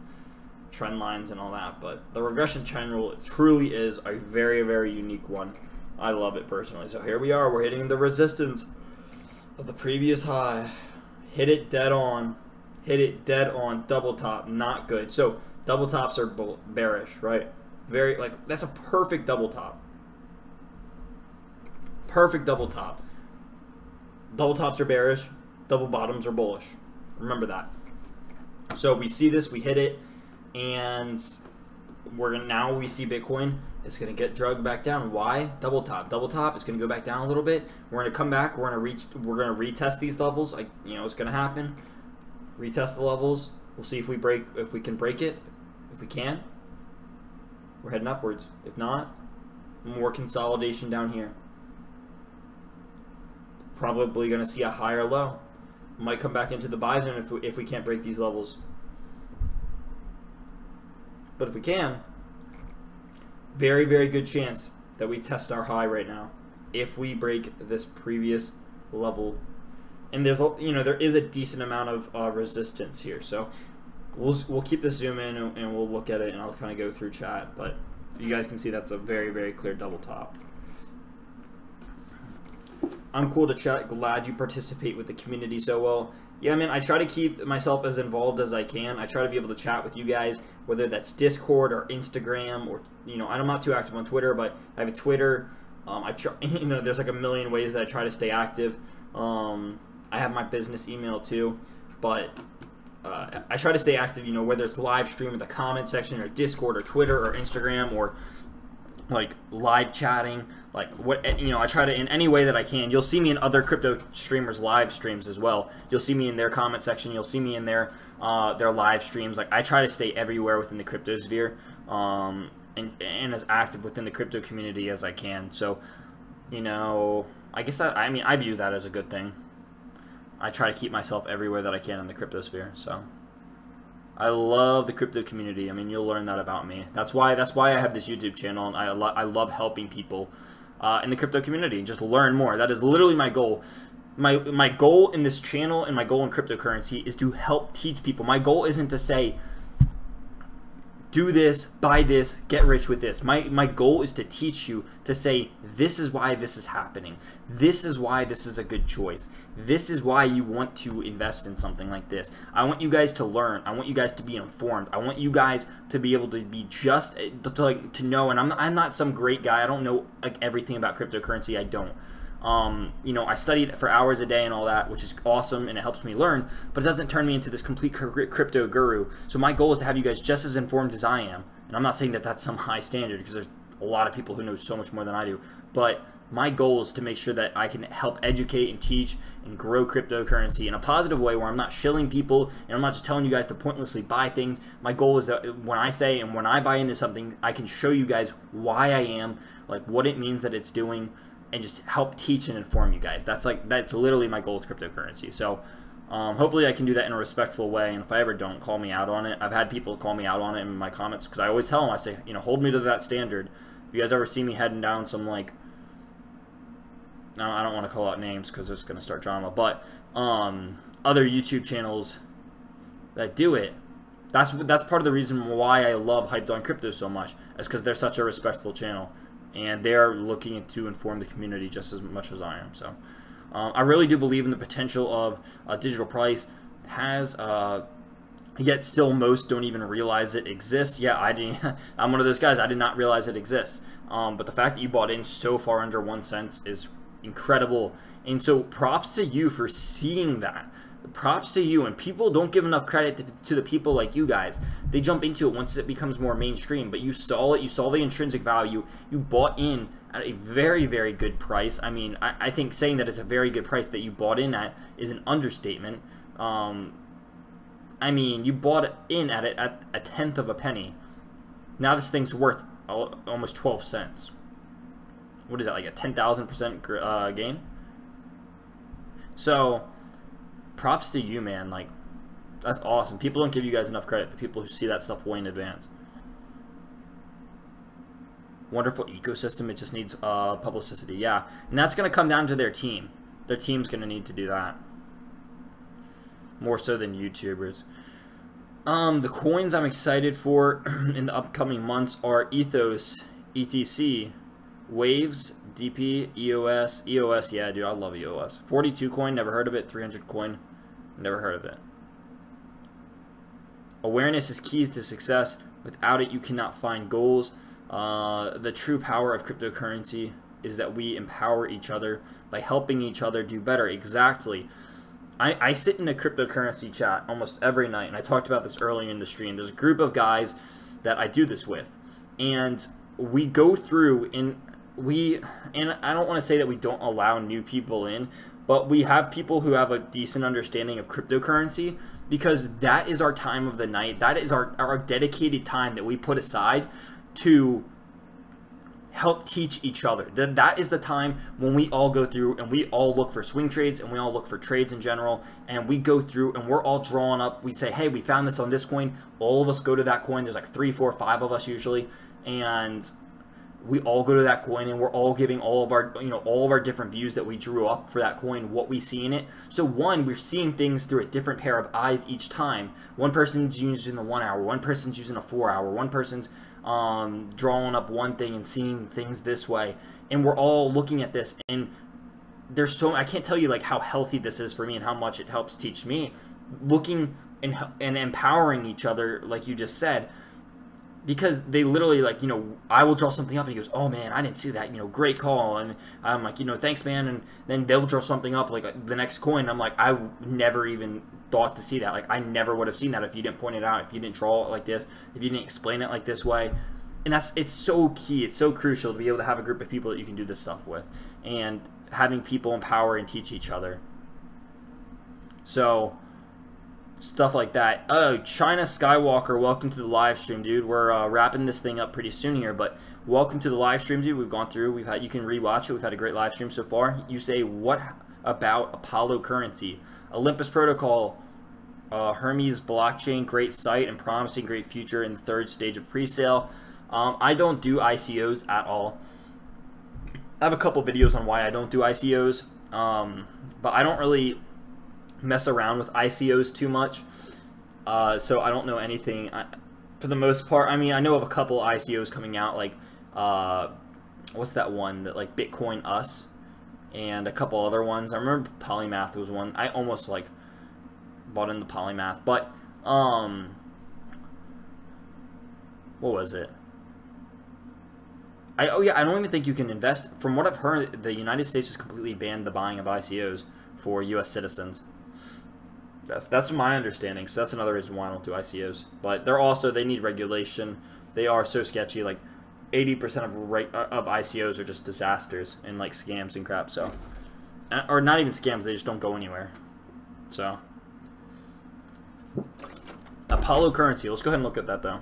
trend lines and all that. But the regression trend rule truly is a very, very unique one. I love it personally. So here we are. We're hitting the resistance of the previous high. Hit it dead on. Hit it dead on. Double top. Not good. So double tops are bearish, right? Very, like, that's a perfect double top. Perfect double top. Double tops are bearish. Double bottoms are bullish. Remember that. So we see this. We hit it. And now we see Bitcoin is going to get drugged back down. Why? Double top. Double top. It's going to go back down a little bit. We're going to come back. We're going to retest these levels. Like, you know, it's going to happen. Retest the levels. We'll see if we can break it. If we can, we're heading upwards. If not, more consolidation down here. Probably going to see a higher low. Might come back into the buy zone if we can't break these levels. But if we can, very, very good chance that we test our high right now if we break this previous level. And there's, you know, there is a decent amount of resistance here. So we'll keep the zoom in and we'll look at it, and I'll kind of go through chat. But you guys can see that's a very, very clear double top. I'm cool to chat. Glad you participate with the community so well. Yeah, man, I try to keep myself as involved as I can. I try to be able to chat with you guys, whether that's Discord or Instagram, or, you know, I'm not too active on Twitter, but I have a Twitter. I try, you know, there's like a million ways that I try to stay active. I have my business email too, but I try to stay active, you know, whether it's live stream in the comment section or Discord or Twitter or Instagram or like live chatting, like what, you know, I try to in any way that I can. You'll see me in other crypto streamers live streams as well. You'll see me in their comment section. You'll see me in their live streams. Like, I try to stay everywhere within the crypto sphere, and as active within the crypto community as I can. So, you know, I guess I mean, I view that as a good thing. I try to keep myself everywhere that I can in the crypto sphere. So I love the crypto community. I mean, you'll learn that about me. That's why I have this YouTube channel, and I love helping people in the crypto community. Just learn more. That is literally my goal. My goal in this channel and my goal in cryptocurrency is to help teach people. My goal isn't to say, do this, buy this, get rich with this. My goal is to teach you, to say, this is why this is happening. This is why this is a good choice. This is why you want to invest in something like this. I want you guys to learn. I want you guys to be informed. I want you guys to be able to be just, to know, and I'm not some great guy. I don't know like everything about cryptocurrency. I don't. You know, I studied for hours a day and all that, which is awesome, and it helps me learn, but it doesn't turn me into this complete crypto guru. So my goal is to have you guys just as informed as I am. And I'm not saying that that's some high standard, because there's a lot of people who know so much more than I do. But my goal is to make sure that I can help educate and teach and grow cryptocurrency in a positive way, where I'm not shilling people and I'm not just telling you guys to pointlessly buy things. My goal is that when I say and when I buy into something, I can show you guys why I am, like what it means that it's doing, and just help teach and inform you guys. That's literally my goal with cryptocurrency. So Hopefully I can do that in a respectful way, and if I ever don't, call me out on it. I've had people call me out on it in my comments, because I always tell them, I say, you know, hold me to that standard. If you guys ever see me heading down some, like, no, I don't want to call out names because it's going to start drama, but other YouTube channels that do it, that's part of the reason why I love Hyped on Crypto so much, is because they're such a respectful channel, and they're looking to inform the community just as much as I am. So I really do believe in the potential of a digital price. Has yet still most don't even realize it exists. Yeah, I didn't. I'm one of those guys. I did not realize it exists. But the fact that you bought in so far under 1 cent is incredible, and so props to you for seeing that. Props to you, and people don't give enough credit to the people like you guys. They jump into it once it becomes more mainstream, but you saw it, you saw the intrinsic value, you bought in at a very, very good price. I mean, I think saying that it's a very good price that you bought in at is an understatement. I mean, you bought it in at it at a tenth of a penny. Now this thing's worth almost 12 cents. What is that, like a 10,000% gain? So props to you, man. Like, that's awesome. People don't give you guys enough credit, the people who see that stuff way in advance. Wonderful ecosystem. It just needs publicity. Yeah, and that's going to come down to their team. Their team's going to need to do that more so than YouTubers. The coins I'm excited for in the upcoming months are Ethos, ETC, Waves, DP, EOS. EOS, yeah, dude, I love EOS. 42 coin, never heard of it. 300 coin, never heard of it. Awareness is key to success. Without it, you cannot find goals. The true power of cryptocurrency is that we empower each other by helping each other do better. Exactly. I sit in a cryptocurrency chat almost every night, and I talked about this earlier in the stream. There's a group of guys that I do this with, and we go through and I don't want to say that we don't allow new people in, but we have people who have a decent understanding of cryptocurrency, because that is our time of the night. That is our dedicated time that we put aside to help teach each other. That is the time when we all go through and we all look for swing trades, and we all look for trades in general, and we go through and we're all drawing up. We say, hey, we found this on this coin. All of us go to that coin. There's like 3, 4, 5 of us usually, and we all go to that coin, and we're all giving all of our, all of our different views that we drew up for that coin, what we see in it. So one, we're seeing things through a different pair of eyes each time. One person's using the 1 hour, one person's using a 4 hour, one person's drawing up one thing and seeing things this way, and we're all looking at this, and there's I can't tell you like how healthy this is for me and how much it helps teach me, looking and empowering each other, like you just said. Because they literally, like, I will draw something up and he goes, oh man, I didn't see that, great call, and I'm like, thanks man, and then they'll draw something up like the next coin. I'm like, I never even thought to see that. Like, I never would have seen that if you didn't point it out, if you didn't draw it like this, if you didn't explain it like this way. And it's so key, it's so crucial to be able to have a group of people that you can do this stuff with, and having people empower and teach each other. So stuff like that. Oh, China Skywalker, welcome to the live stream, dude. We're wrapping this thing up pretty soon here, but welcome to the live stream, dude. We've gone through, you can rewatch it. We've had a great live stream so far. You say, what about Apollo currency? Olympus protocol, Hermes blockchain, great site and promising great future in the 3rd stage of pre-sale. I don't do ICOs at all. I have a couple videos on why I don't do ICOs, but I don't really mess around with ICOs too much, so I don't know anything for the most part. I mean, I know of a couple ICOs coming out, like what's that one that, like, Bitcoin Us, and a couple other ones. I remember Polymath was one. I almost like bought into Polymath, but what was it? I don't even think you can invest. From what I've heard, the United States has completely banned the buying of ICOs for U.S. citizens. That's my understanding, so that's another reason why I don't do ICOs. But they need regulation. They are so sketchy. Like 80% of ICOs are just disasters and like scams and crap. So, or not even scams, they just don't go anywhere. So, Apollo currency. Let's go ahead and look at that though.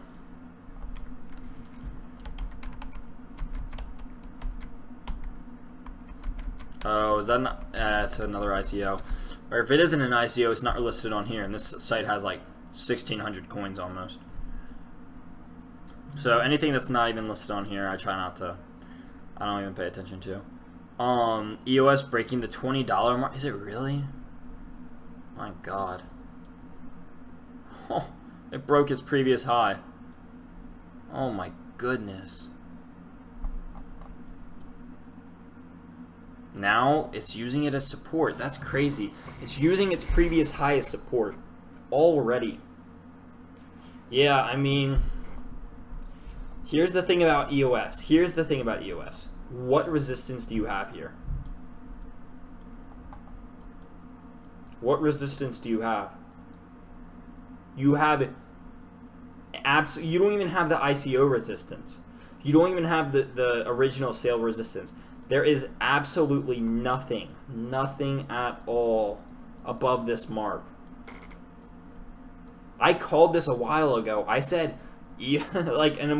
Oh, is that not? It's another ICO. Or if it isn't an ICO, it's not listed on here. And this site has like 1,600 coins almost. So anything that's not even listed on here, I try not to. I don't even pay attention to. EOS breaking the $20 mark. Is it really? My God. Oh, it broke its previous high. Oh my goodness. Now it's using it as support. That's crazy. It's using its previous high as support already. Yeah, I mean, here's the thing about EOS. Here's the thing about EOS. What resistance do you have here? What resistance do you have? You have you don't even have the ICO resistance. You don't even have the original sale resistance. There is absolutely nothing at all above this mark. I called this a while ago. I said, yeah, like, and I'm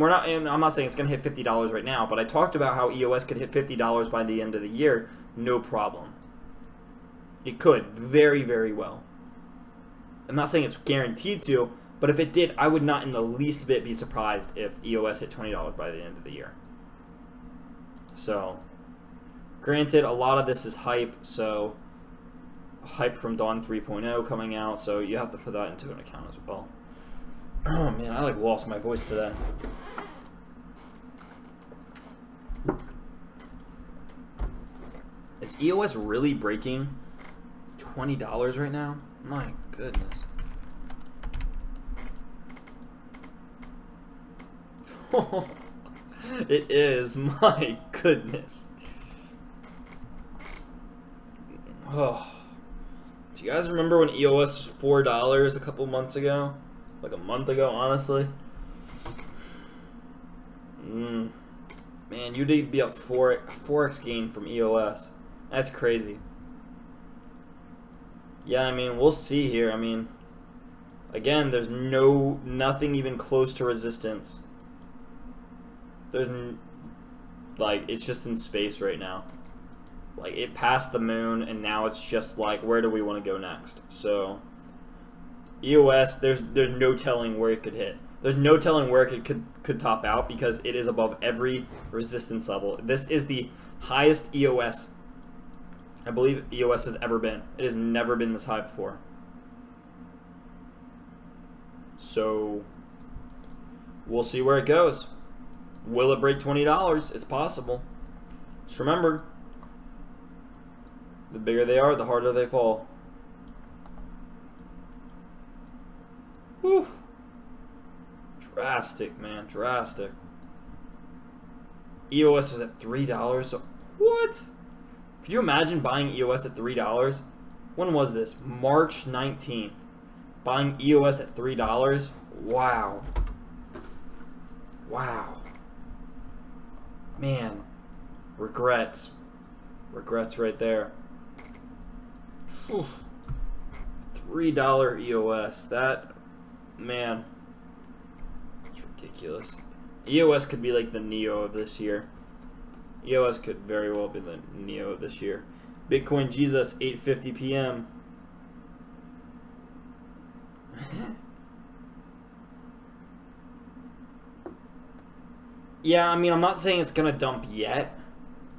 not saying it's gonna hit $50 right now, but I talked about how EOS could hit $50 by the end of the year, no problem. It could, very, very well. I'm not saying it's guaranteed to, but if it did, I would not in the least bit be surprised if EOS hit $20 by the end of the year. So, granted, a lot of this is hype, so hype from Dawn 3.0 coming out, so you have to put that into an account as well. Oh man, I like lost my voice today. Is EOS really breaking $20 right now? My goodness. It is, my goodness. Oh. Do you guys remember when EOS was $4 a couple months ago? Like a month ago, honestly. Man, you'd be up 4x gain from EOS. That's crazy. Yeah, I mean, we'll see here. I mean, again, there's nothing even close to resistance. There's, like, it's just in space right now. Like, it passed the moon, and now it's just like, where do we want to go next? So, EOS, there's no telling where it could hit. There's no telling where it could top out because it is above every resistance level. This is the highest EOS, I believe EOS has ever been. It has never been this high before. So, we'll see where it goes. Will it break $20? It's possible. Just remember, the bigger they are, the harder they fall. Whew. Drastic, man. Drastic. EOS was at $3. So what? Could you imagine buying EOS at $3? When was this? March 19th. Buying EOS at $3? Wow. Wow. Man. Regrets. Regrets right there. Whew. $3 EOS. That, man, it's ridiculous. EOS could be like the Neo of this year. EOS could very well be the Neo of this year. Bitcoin Jesus, 8:50 p.m. Yeah, I mean, I'm not saying it's gonna dump yet,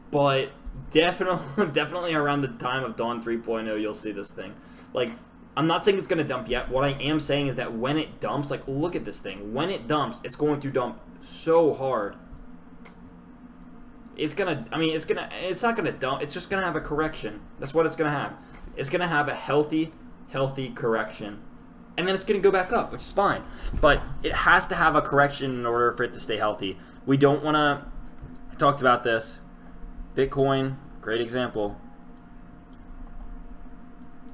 but definitely around the time of Dawn 3.0, you'll see this thing. Like, I'm not saying it's gonna dump yet. What I am saying is that when it dumps, like, look at this thing. When it dumps, it's going to dump so hard. It's gonna, I mean, it's not gonna dump. It's just gonna have a correction. That's what it's gonna have. It's gonna have a healthy correction. And then it's going to go back up, which is fine. But it has to have a correction in order for it to stay healthy. We don't want to... I talked about this. Bitcoin, great example.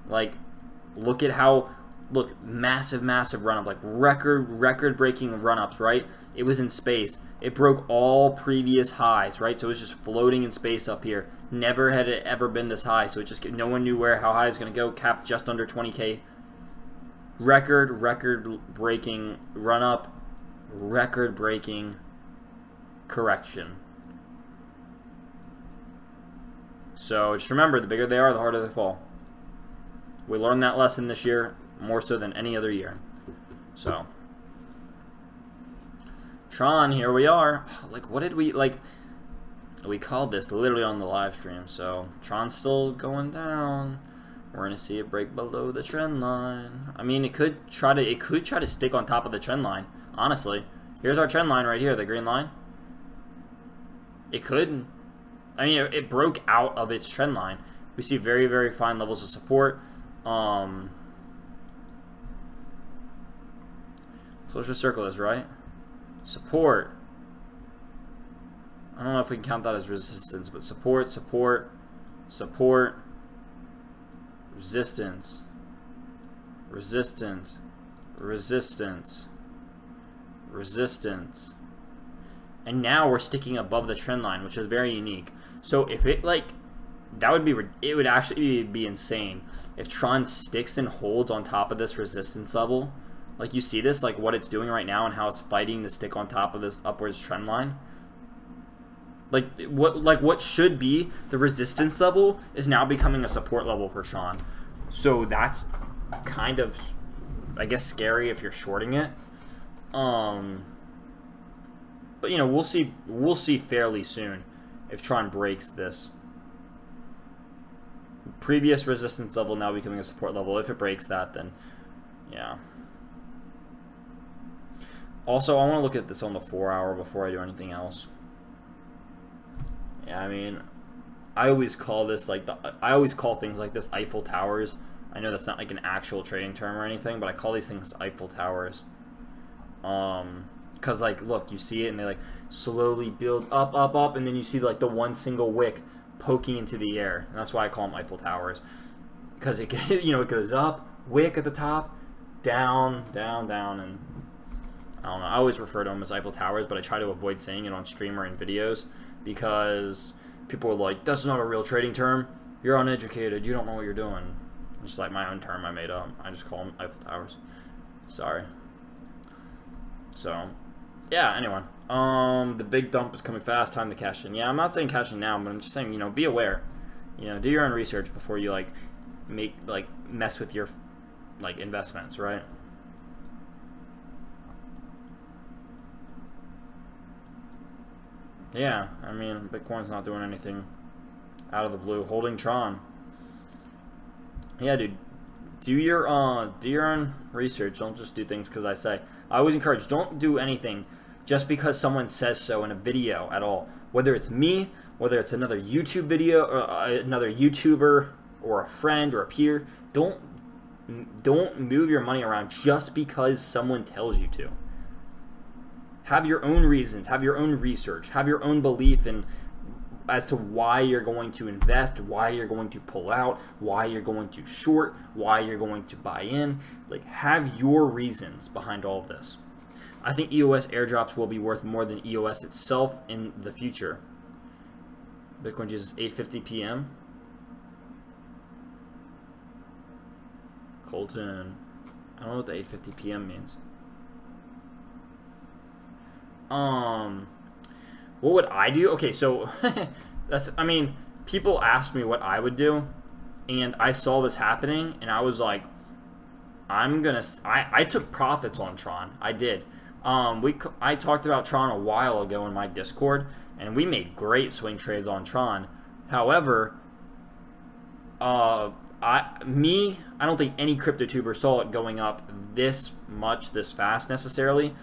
Like, look at how... Look, massive run-up. Like, record-breaking run-ups, right? It was in space. It broke all previous highs, right? So it was just floating in space up here. Never had it ever been this high. So it just... No one knew how high it was going to go. Capped just under 20K. Record-breaking run-up, record-breaking correction. So just remember, the bigger they are, the harder they fall. We learned that lesson this year more so than any other year. So Tron, here we are. Like, what did we, like, we called this literally on the live stream. So Tron's still going down. We're gonna see it break below the trend line. I mean, it could try to stick on top of the trend line. Honestly, here's our trend line right here, the green line. It could. I mean, it broke out of its trend line. We see very, very fine levels of support. So let's just circle this, right? Support. I don't know if we can count that as resistance, but support, support, support, resistance, resistance, resistance, resistance. And now we're sticking above the trend line, which is very unique. So if it, like, that would be, it would actually be insane if Tron sticks and holds on top of this resistance level. Like, you see this, like what it's doing right now and how it's fighting to stick on top of this upwards trend line. Like what should be the resistance level is now becoming a support level for Tron. So that's kind of, I guess, scary if you're shorting it. But you know, we'll see fairly soon if Tron breaks this previous resistance level, now becoming a support level. If it breaks that, then yeah. Also, I want to look at this on the 4-hour before I do anything else. Yeah, I mean, I always call this like I always call things like this Eiffel Towers. I know that's not like an actual trading term or anything, but I call these things Eiffel Towers. Because, like, look, you see it and they like slowly build up, up, up, and then you see like the one single wick poking into the air, and that's why I call them Eiffel Towers. Because it, you know, it goes up, wick at the top, down, down, down, and I don't know. I always refer to them as Eiffel Towers, but I try to avoid saying it on stream or in videos because people are like, "That's not a real trading term. You're uneducated. You don't know what you're doing." Just like my own term I made up. I just call them Eiffel Towers. Sorry. So, yeah, anyway. The big dump is coming fast. Time to cash in. Yeah, I'm not saying cash in now, but I'm just saying, you know, be aware. You know, do your own research before you, like, mess with your, like, investments, right? Yeah, I mean, Bitcoin's not doing anything out of the blue. Holding Tron. Yeah, dude. Do your own research. Don't just do things because I say. I always encourage, don't do anything just because someone says so in a video at all. Whether it's me, whether it's another YouTube video, or another YouTuber, or a friend, or a peer. Don't move your money around just because someone tells you to. Have your own reasons. Have your own research. Have your own belief in as to why you're going to invest, why you're going to pull out, why you're going to short, why you're going to buy in. Like, have your reasons behind all of this. I think EOS airdrops will be worth more than EOS itself in the future. Bitcoin is 8:50 p.m. Colton. I don't know what the 8:50 p.m. means. What would I do? Okay, so that's, I mean, people ask me what I would do, and I saw this happening, and I was like, I took profits on Tron. I did. I talked about Tron a while ago in my Discord, and we made great swing trades on Tron. However, I don't think any crypto tuber saw it going up this much, this fast necessarily.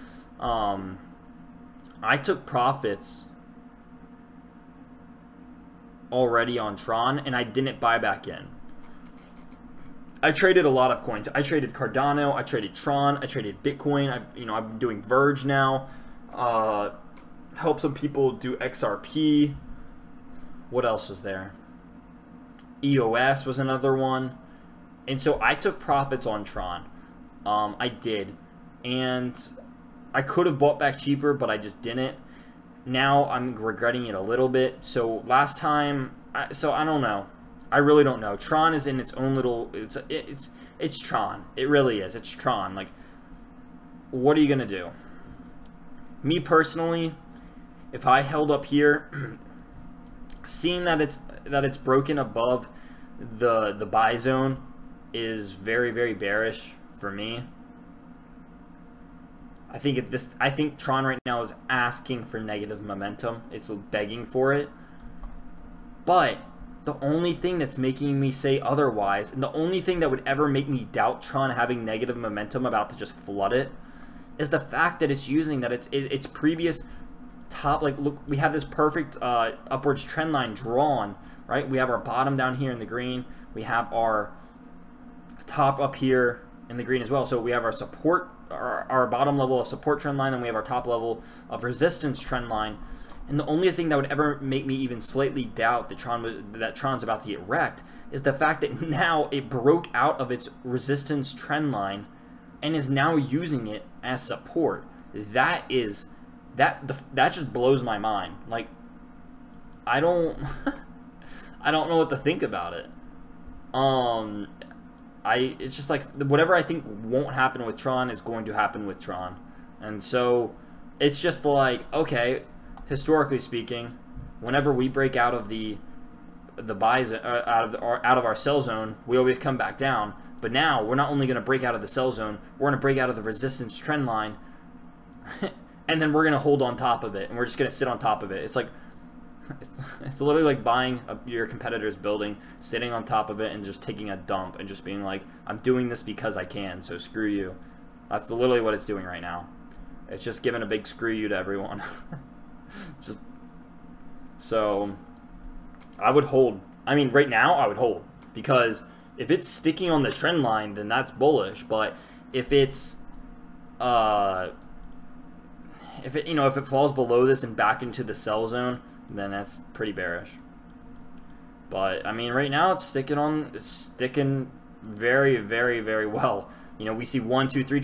I took profits already on Tron, and I didn't buy back in. I traded a lot of coins. I traded Cardano, I traded Tron, I traded Bitcoin. I'm doing Verge now. Help some people do XRP. What else is there? EOS was another one. And so I took profits on Tron. I did. And I could have bought back cheaper, but I just didn't. Now I'm regretting it a little bit. So last time, so I don't know. I really don't know. Tron is in its own little. It's Tron. It really is. It's Tron. Like, what are you gonna do? Me personally, if I held up here, seeing that it's broken above the buy zone is very, very bearish for me. I think Tron right now is asking for negative momentum. It's begging for it. But the only thing that's making me say otherwise, and the only thing that would ever make me doubt Tron having negative momentum about to just flood it, is the fact that it's using its previous top. Like, look, we have this perfect upwards trend line drawn, right? We have our bottom down here in the green. We have our top up here in the green as well. So we have our support, our bottom level of support trend line, and we have our top level of resistance trend line. And the only thing that would ever make me even slightly doubt that Tron's about to get wrecked is the fact that now it broke out of its resistance trend line and is now using it as support. That just blows my mind. Like, I don't I don't know what to think about it. It's just like whatever I think won't happen with Tron is going to happen with Tron. And so it's just like, okay, historically speaking, whenever we break out of the buys out of our sell zone, we always come back down. But now we're not only going to break out of the sell zone, we're going to break out of the resistance trend line, and then we're going to hold on top of it, and we're just going to sit on top of it. It's like it's literally like buying your competitor's building, sitting on top of it, and just taking a dump and just being like, I'm doing this because I can, so screw you. That's literally what it's doing right now. It's just giving a big screw you to everyone. Just so I would hold. I mean, right now I would hold, because if it's sticking on the trend line, then that's bullish. But if it's if it falls below this and back into the sell zone, then that's pretty bearish. But I mean, right now it's sticking very, very, very well. You know, we see 1, 2, 3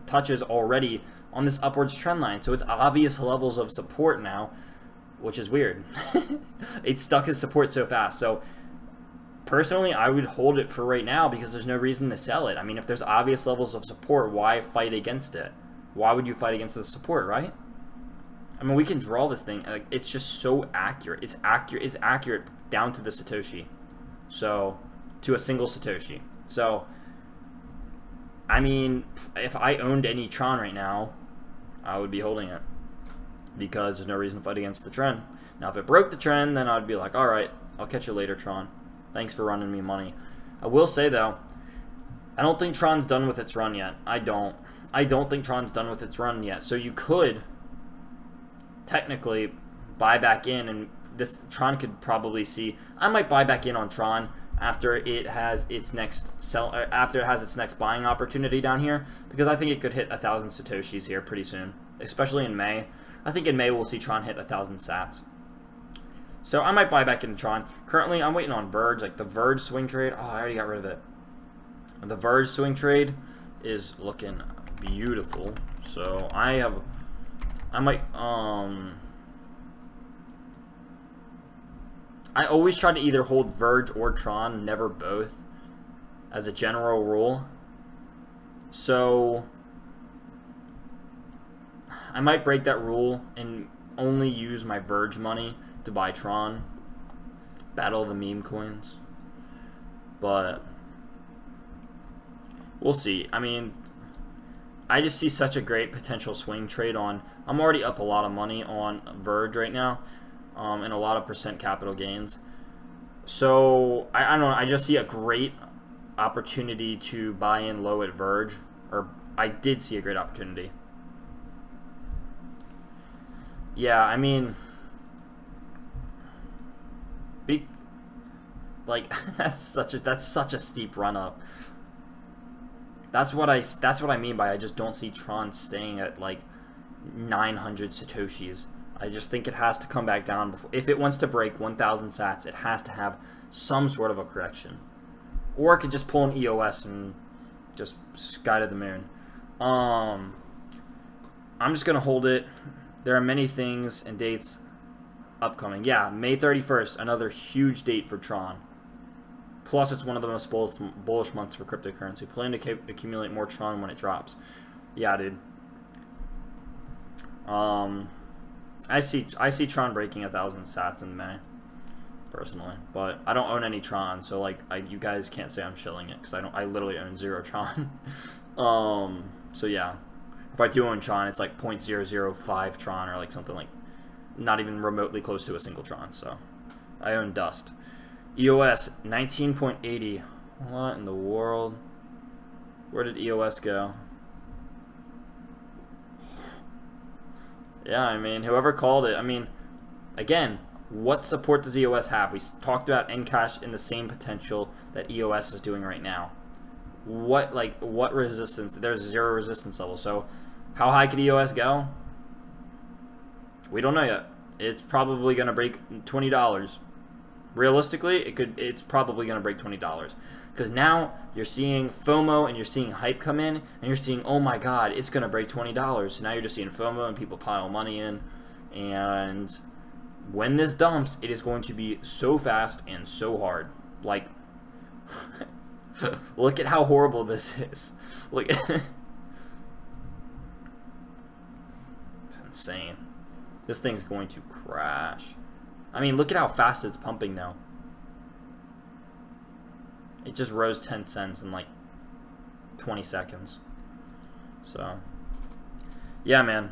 touches already on this upwards trend line, so it's obvious levels of support now, which is weird. It stuck as support so fast. So personally, I would hold it for right now because there's no reason to sell it. I mean, if there's obvious levels of support, why fight against it? Why would you fight against the support, right? I mean, we can draw this thing. Like, it's just so accurate. It's accurate. It's accurate down to the Satoshi. So, to a single Satoshi. So, I mean, if I owned any Tron right now, I would be holding it, because there's no reason to fight against the trend. Now, if it broke the trend, then I'd be like, all right, I'll catch you later, Tron. Thanks for running me money. I will say, though, I don't think Tron's done with its run yet. I don't think Tron's done with its run yet. So you could technically buy back in, and this Tron could probably see. I might buy back in on Tron after it has its next buying opportunity down here, because I think it could hit 1,000 Satoshis here pretty soon, especially in May. I think in May we'll see Tron hit 1,000 sats. So I might buy back in Tron. Currently, I'm waiting on Verge, like the Verge swing trade. Oh, I already got rid of it. The Verge swing trade is looking beautiful. So I might I always try to either hold Verge or Tron, never both, as a general rule. So I might break that rule and only use my Verge money to buy Tron. Battle of the meme coins. But we'll see. I mean, I just see such a great potential swing trade on. I'm already up a lot of money on Verge right now, and a lot of percent capital gains. So I don't know. I just see a great opportunity to buy in low at Verge, or I did see a great opportunity. Yeah, I mean, like that's such a steep run up. That's what I mean by I just don't see Tron staying at like 900 Satoshis. I just think it has to come back down before, if it wants to break 1,000 sats, it has to have some sort of a correction, or it could just pull an EOS and just sky to the moon. I'm just gonna hold it. There are many things and dates upcoming. Yeah, May 31st, another huge date for Tron. Plus, it's one of the most bullish months for cryptocurrency. Plan to accumulate more Tron when it drops. Yeah, dude. I see Tron breaking 1,000 sats in May. personally. But I don't own any Tron, so like you guys can't say I'm shilling it because I literally own 0 Tron. So yeah, if I do own Tron, it's like 0.005 Tron or like something like not even remotely close to a single Tron. So I own dust. EOS 19.80. What in the world? Where did EOS go? Yeah, I mean, whoever called it, I mean, again, what support does EOS have? We talked about Encash in the same potential that EOS is doing right now. What resistance? There's 0 resistance level. So how high could EOS go? We don't know yet. It's probably going to break $20. Realistically, it's probably going to break $20. Because now you're seeing FOMO and you're seeing hype come in, and you're seeing, oh my god, it's going to break $20. So now you're just seeing FOMO and people pile money in. And when this dumps, it is going to be so fast and so hard. Like, look at how horrible this is. Look, it's insane. This thing's going to crash. I mean, look at how fast it's pumping now. It just rose 10 cents in like 20 seconds. So, yeah, man.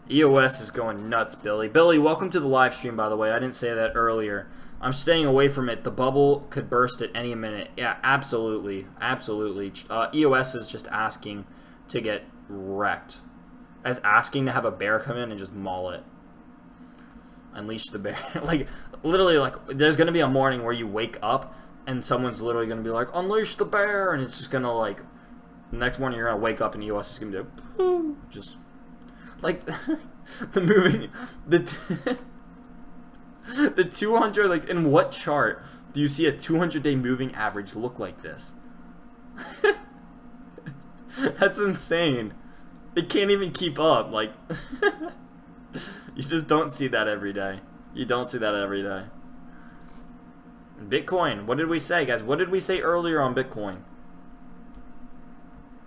EOS is going nuts, Billy. Billy, welcome to the live stream, by the way. I didn't say that earlier. I'm staying away from it. The bubble could burst at any minute. Yeah, absolutely. Absolutely. EOS is just asking to get wrecked. As asking to have a bear come in and just maul it. Unleash the bear. Like, literally, like, there's going to be a morning where you wake up and someone's literally going to be like, unleash the bear, and it's just going to, like, the next morning you're going to wake up and EOS is going to be like, pooh, just, like, the moving, the 200, like, in what chart do you see a 200-day moving average look like this? That's insane. It can't even keep up, like, you just don't see that every day. You don't see that every day. Bitcoin, what did we say, guys? What did we say earlier on Bitcoin?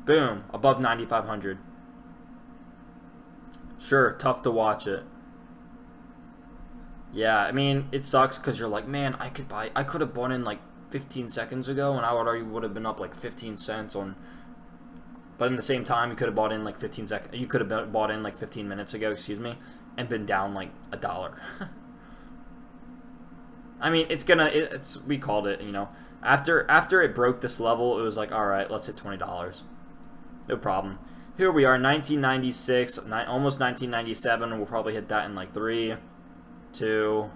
Boom, above 9,500. Sure, tough to watch it. Yeah, I mean, it sucks because you're like, man, I could have bought in like 15 seconds ago and I would have been up like 15 cents on. But in the same time, you could have bought in like 15 seconds. You could have bought in like 15 minutes ago, excuse me, and been down like $1. I mean, we called it, you know. After it broke this level, it was like, all right, let's hit $20. No problem. Here we are, 1996, almost 1997, and we'll probably hit that in like 3, 2,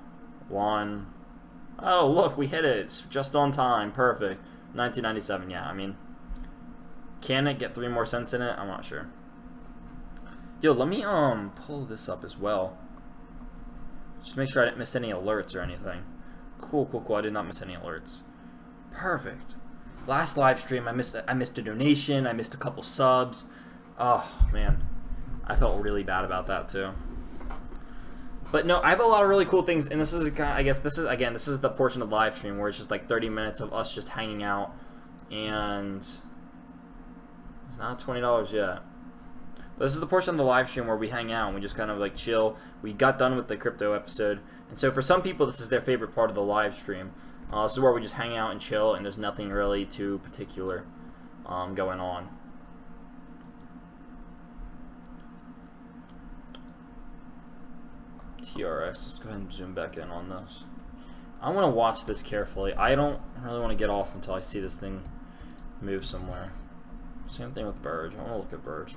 1. Oh, look, we hit it. It's just on time. Perfect. 1997, yeah, I mean, can it get 3 more cents in it? I'm not sure. Yo, let me pull this up as well. Just make sure I didn't miss any alerts or anything. Cool, cool, cool. I did not miss any alerts. Perfect. Last live stream, I missed a donation. I missed a couple subs. Oh man, I felt really bad about that too. But no, I have a lot of really cool things, and this is I guess this is the portion of the live stream where it's just like 30 minutes of us just hanging out, and it's not $20 yet. But this is the portion of the live stream where we hang out and we just kind of like chill. We got done with the crypto episode, and so for some people this is their favorite part of the live stream. This is where we just hang out and chill, and there's nothing really too particular going on. TRX, let's go ahead and zoom back in on this. I want to watch this carefully. I don't really want to get off until I see this thing move somewhere. Same thing with Verge. I want to look at Verge.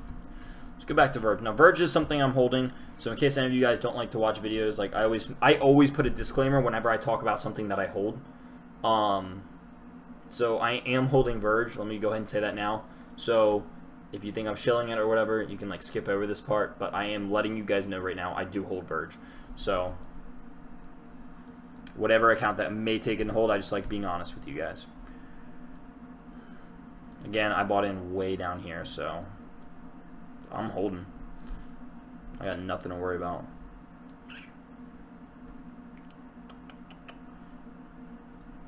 Let's go back to Verge. Now, Verge is something I'm holding, so in case any of you guys don't like to watch videos, like I always put a disclaimer whenever I talk about something that I hold. So I am holding Verge. Let me go ahead and say that now. So if you think I'm shilling it or whatever, you can like skip over this part, but I am letting you guys know right now I do hold Verge. So whatever account that may take and hold, I just like being honest with you guys. Again, I bought in way down here, so I'm holding. I got nothing to worry about.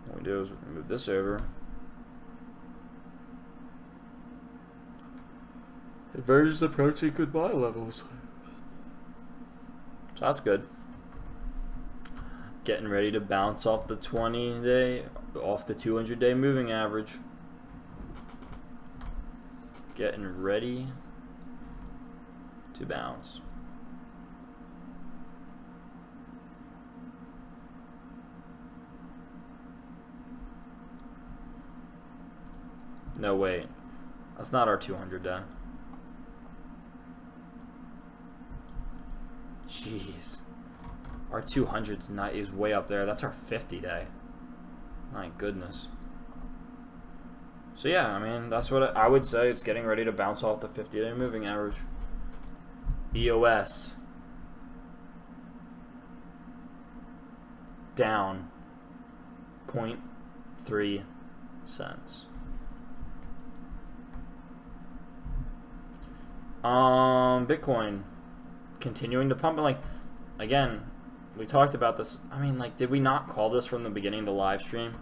What we do is we can move this over. Verge is approaching goodbye levels. So that's good. Getting ready to bounce off the 20-day, off the 200-day moving average. Getting ready to bounce. No, wait. That's not our 200-day. Jeez. Our 200 is way up there. That's our 50-day. My goodness. So yeah, I mean, that's what I would say. It's getting ready to bounce off the 50-day moving average. EOS. Down 0.3 cents. Bitcoin continuing to pump. Like, again, we talked about this. I mean, like, did we not call this from the beginning of the live stream?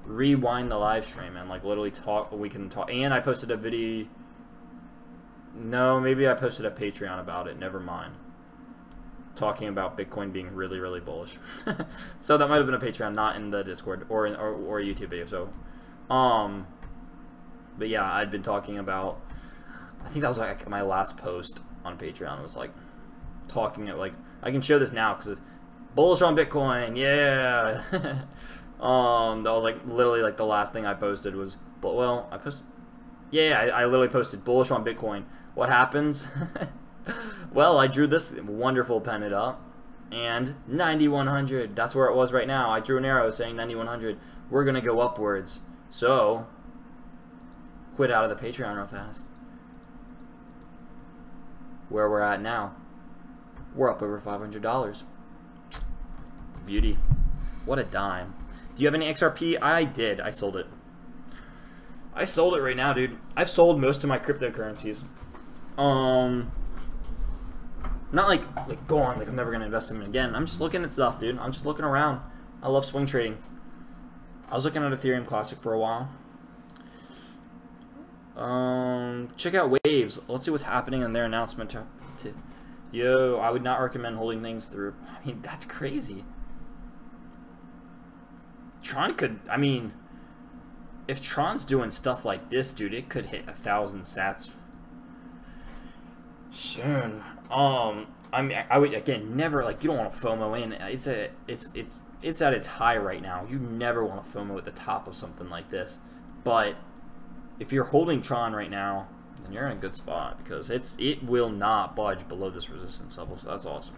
Rewind the live stream and like literally talk. We can talk. And I posted a video. No, maybe I posted a Patreon about it. Never mind. Talking about Bitcoin being really, really bullish. So that might have been a Patreon, not in the Discord or a YouTube video. So, but yeah, I'd been talking about. I think that was like my last post on Patreon. Was like talking at like I can show this now because it's bullish on Bitcoin. Yeah. That was like literally like the last thing I posted was, but well, I posted. Yeah, I literally posted bullish on Bitcoin. What happens? Well, I drew this wonderful pennant up, and 9100. That's where it was right now. I drew an arrow saying 9100. We're gonna go upwards. So, quit out of the Patreon real fast. Where we're at now, we're up over $500. Beauty. What a dime. Do you have any XRP? I did. I sold it. I sold it right now, dude. I've sold most of my cryptocurrencies. Not like gone, like I'm never gonna invest in them again. I'm just looking at stuff, dude. I'm just looking around. I love swing trading. I was looking at Ethereum Classic for a while. Check out Waves. Let's see what's happening in their announcement. Yo, I would not recommend holding things through. I mean, that's crazy. Tron could, I mean, if Tron's doing stuff like this, dude, it could hit 1,000 sats soon. I mean, I would again never like you don't want to FOMO in. It's at its high right now. You never want to FOMO at the top of something like this. But if you're holding Tron right now, then you're in a good spot because it will not budge below this resistance level. So that's awesome.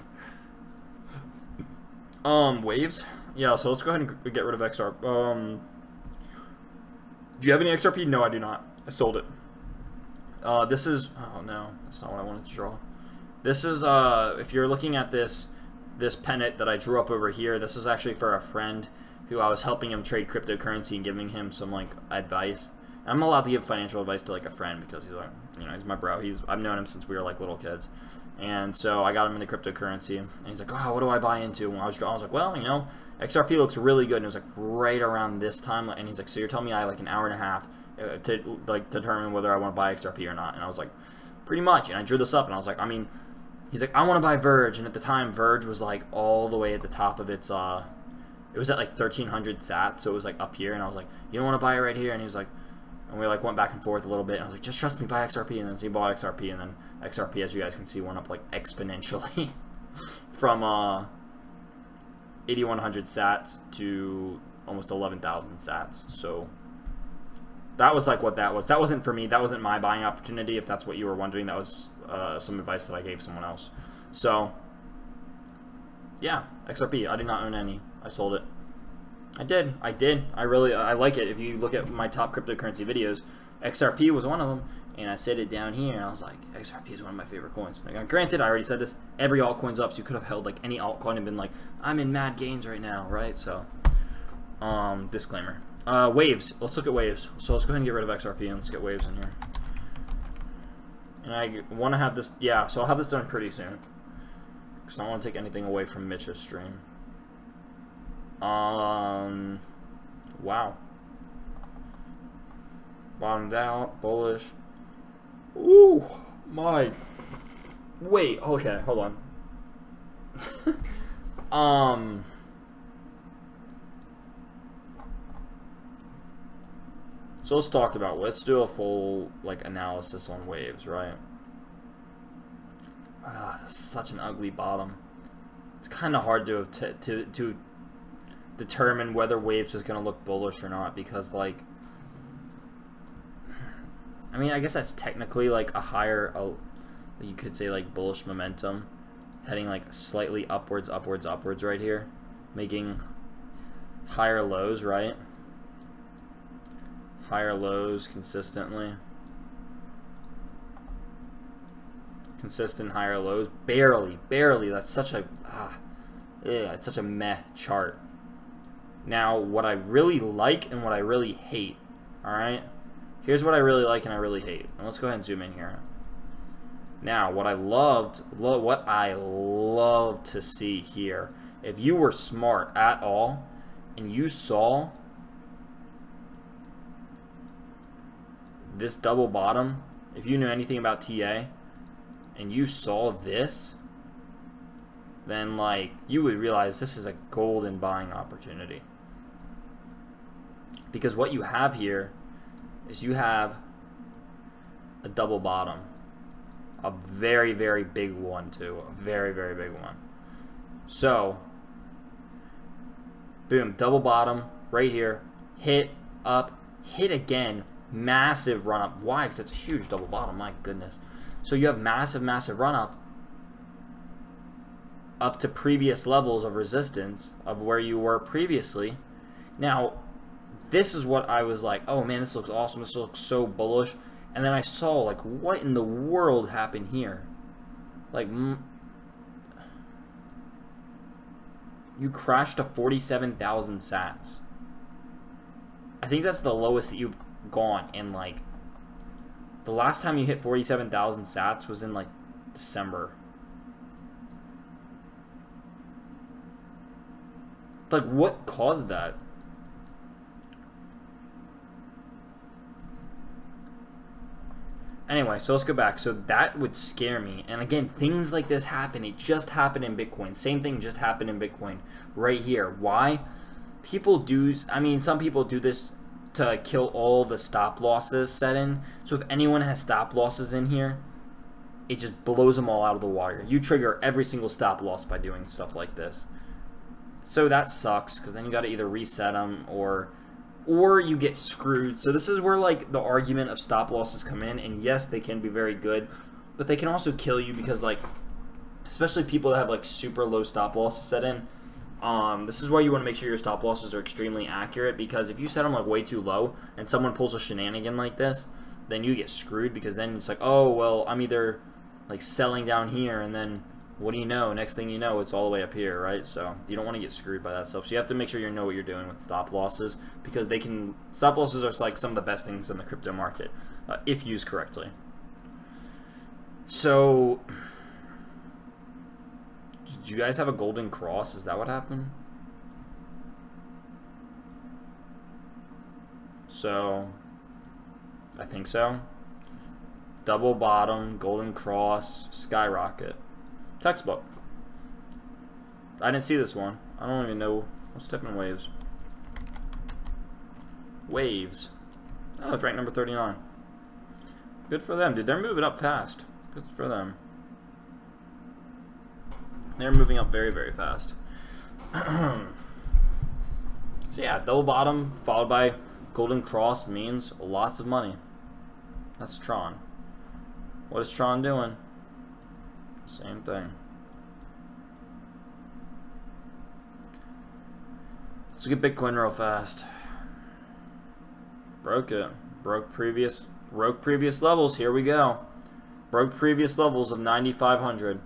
Waves. Yeah, so let's go ahead and get rid of XR. Do you have any XRP? No, I do not. I sold it. This is, oh no, that's not what I wanted to draw. This is, if you're looking at this pennant that I drew up over here, this is actually for a friend who I was helping him trade cryptocurrency and giving him some, like, advice. And I'm allowed to give financial advice to, like, a friend because he's, like, you know, he's my bro. I've known him since we were, like, little kids. And so I got him into cryptocurrency, and he's like, oh, what do I buy into? And I was like, well, you know, XRP looks really good, and it was like right around this time, and he's like, so you're telling me I have like an hour and a half to like determine whether I want to buy XRP or not? And I was like, pretty much. And I drew this up, and I was like, I mean, he's like, I want to buy Verge, and at the time, Verge was like all the way at the top of its, it was at like 1,300 sats, so it was like up here, and I was like, you don't want to buy it right here? And he was like, and we like went back and forth a little bit, and I was like, just trust me, buy XRP. And then so he bought XRP, and then XRP, as you guys can see, went up like exponentially from 8,100 sats to almost 11,000 sats. So that was like what that was. That wasn't for me. That wasn't my buying opportunity. If that's what you were wondering, that was some advice that I gave someone else. So yeah, XRP. I did not own any. I sold it. I did. I like it. If you look at my top cryptocurrency videos, XRP was one of them, and I said it down here, and I was like, XRP is one of my favorite coins. Like, granted, I already said this, every altcoin's up, so you could have held like any altcoin and been like, I'm in mad gains right now, right? So, disclaimer. Waves. Let's look at Waves. So let's go ahead and get rid of XRP, and let's get Waves in here. And I want to have this, yeah, so I'll have this done pretty soon, because I don't want to take anything away from Mitch's stream. Wow. Bottomed out, bullish. Ooh, my. Wait, okay, hold on. So let's do a full like analysis on waves, right? That's such an ugly bottom. It's kind of hard to determine whether waves is going to look bullish or not, because like, I mean, I guess that's technically like a higher, you could say like bullish momentum, heading like slightly upwards right here, making higher lows, right? Higher lows consistently. Consistent higher lows. Barely. That's such a it's such a meh chart. Now, what I really like and what I really hate, alright? Here's what I really like and I really hate. And let's go ahead and zoom in here. Now, what I love to see here, if you were smart at all and you saw this double bottom, if you knew anything about TA and you saw this, then like you would realize this is a golden buying opportunity. Because what you have here is you have a double bottom, a very, very big one too, a very, very big one. So boom, double bottom right here, hit up, hit again, massive run up. Why? Because it's a huge double bottom, my goodness. So you have massive run up to previous levels of resistance of where you were previously. Now this is what I was like, oh man, this looks awesome, this looks so bullish. And then I saw like, what in the world happened here? Like, you crashed to 47,000 sats. I think that's the lowest that you've gone in like, the last time you hit 47,000 sats was in like December. Like, what caused that? Anyway, so let's go back. So that would scare me. And again, things like this happen. It just happened in Bitcoin. Same thing just happened in Bitcoin right here. Why? People do, I mean, some people do this to kill all the stop losses set in. So if anyone has stop losses in here, it just blows them all out of the water. You trigger every single stop loss by doing stuff like this. So that sucks, because then you got to either reset them or you get screwed. So this is where like the argument of stop losses come in, and yes, they can be very good, but they can also kill you, because like, especially people that have like super low stop losses set in, this is why you want to make sure your stop losses are extremely accurate, because if you set them like way too low and someone pulls a shenanigan like this, then you get screwed, because then it's like, oh well, I'm either like selling down here, and then what do you know, next thing you know, it's all the way up here, right? So you don't want to get screwed by that stuff. So you have to make sure you know what you're doing with stop losses, because they can, stop losses are like some of the best things in the crypto market if used correctly. So did you guys have a golden cross? Is that what happened? So I think so. Double bottom, golden cross, skyrocket. Textbook. I didn't see this one. I don't even know. What's tipping waves? Waves. Oh, it's rank number 39. Good for them, dude. They're moving up fast. Good for them. They're moving up very, very fast. So yeah, double bottom followed by golden cross means lots of money. That's Tron. What is Tron doing? Same thing. Let's look at Bitcoin real fast. Broke it. Broke previous levels. Here we go. Broke previous levels of 9,500.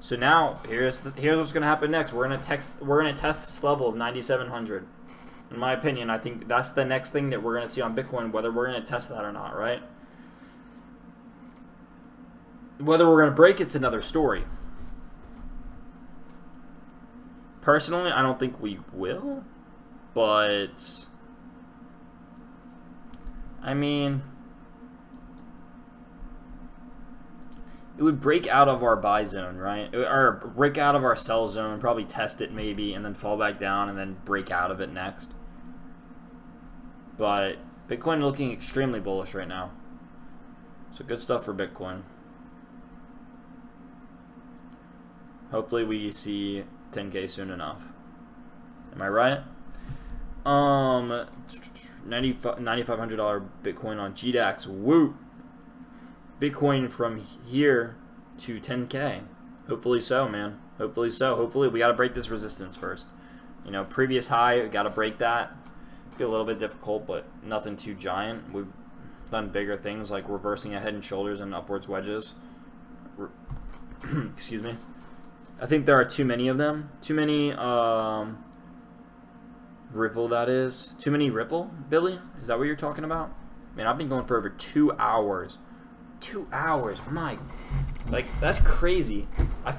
So now here's what's going to happen next. We're going to test this level of 9,700. In my opinion, I think that's the next thing that we're going to see on Bitcoin, whether we're going to test that or not, right? Whether we're going to break, it's another story. Personally, I don't think we will, but I mean, it would break out of our buy zone, right? Or break out of our sell zone, probably test it maybe, and then fall back down and then break out of it next. But Bitcoin looking extremely bullish right now. So good stuff for Bitcoin. Hopefully we see 10K soon enough. Am I right? $9,500 Bitcoin on GDAX. Woo! Bitcoin from here to 10K. Hopefully so, man. Hopefully so. Hopefully we got to break this resistance first. You know, previous high, we got to break that. Be a little bit difficult, but nothing too giant. We've done bigger things like reversing a head and shoulders and upwards wedges. Excuse me. I think there are too many of them. Too many Ripple, that is. Too many Ripple, Billy? Is that what you're talking about? Man, I've been going for over 2 hours. 2 hours, my, like, that's crazy. I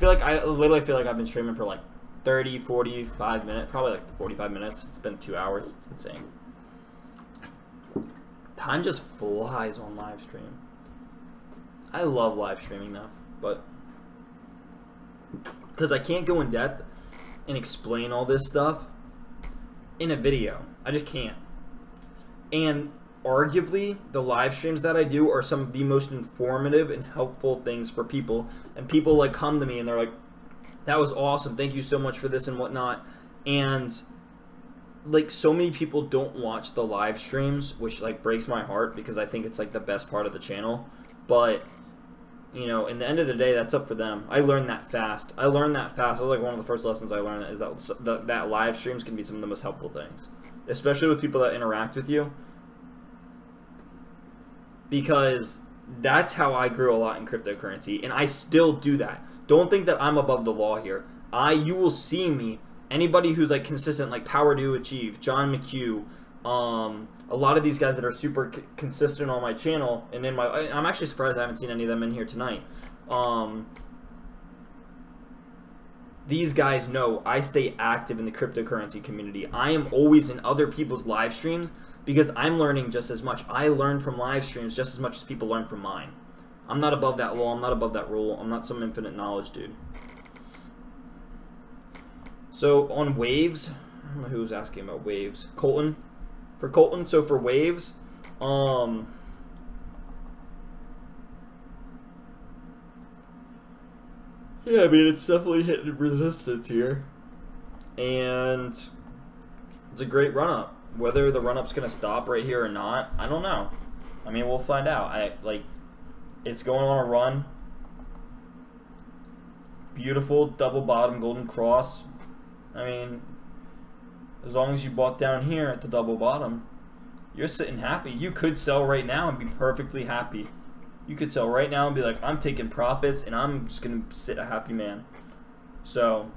literally feel like I've been streaming for like 30, 45 minutes, probably like 45 minutes. It's been 2 hours. It's insane. Time just flies on live stream. I love live streaming now, but because I can't go in depth and explain all this stuff in a video. I just can't. And arguably, the live streams that I do are some of the most informative and helpful things for people. And people like come to me and they're like, that was awesome, thank you so much for this and whatnot. And like, so many people don't watch the live streams, which like breaks my heart because I think it's like the best part of the channel. But you know, in the end of the day, that's up for them. I learned that fast. That was like one of the first lessons I learned, is that live streams can be some of the most helpful things, especially with people that interact with you. Because that's how I grew a lot in cryptocurrency, and I still do that. Don't think that I'm above the law here. You will see me, anybody who's like consistent, like Power to Achieve, John McHugh, a lot of these guys that are super consistent on my channel, and I'm actually surprised I haven't seen any of them in here tonight. These guys know I stay active in the cryptocurrency community. I am always in other people's live streams because I'm learning just as much. I learn from live streams just as much as people learn from mine. I'm not above that law. I'm not above that rule. I'm not some infinite knowledge dude. So on waves, I don't know who was asking about waves. Colton. For Colton, so for waves, yeah, I mean, it's definitely hitting resistance here, and it's a great run-up. Whether the run-up's going to stop right here or not, I don't know. I mean, we'll find out. It's going on a run. Beautiful double bottom golden cross. I mean, as long as you bought down here at the double bottom, you're sitting happy. You could sell right now and be perfectly happy. You could sell right now and be like, I'm taking profits and I'm just going to sit a happy man. So,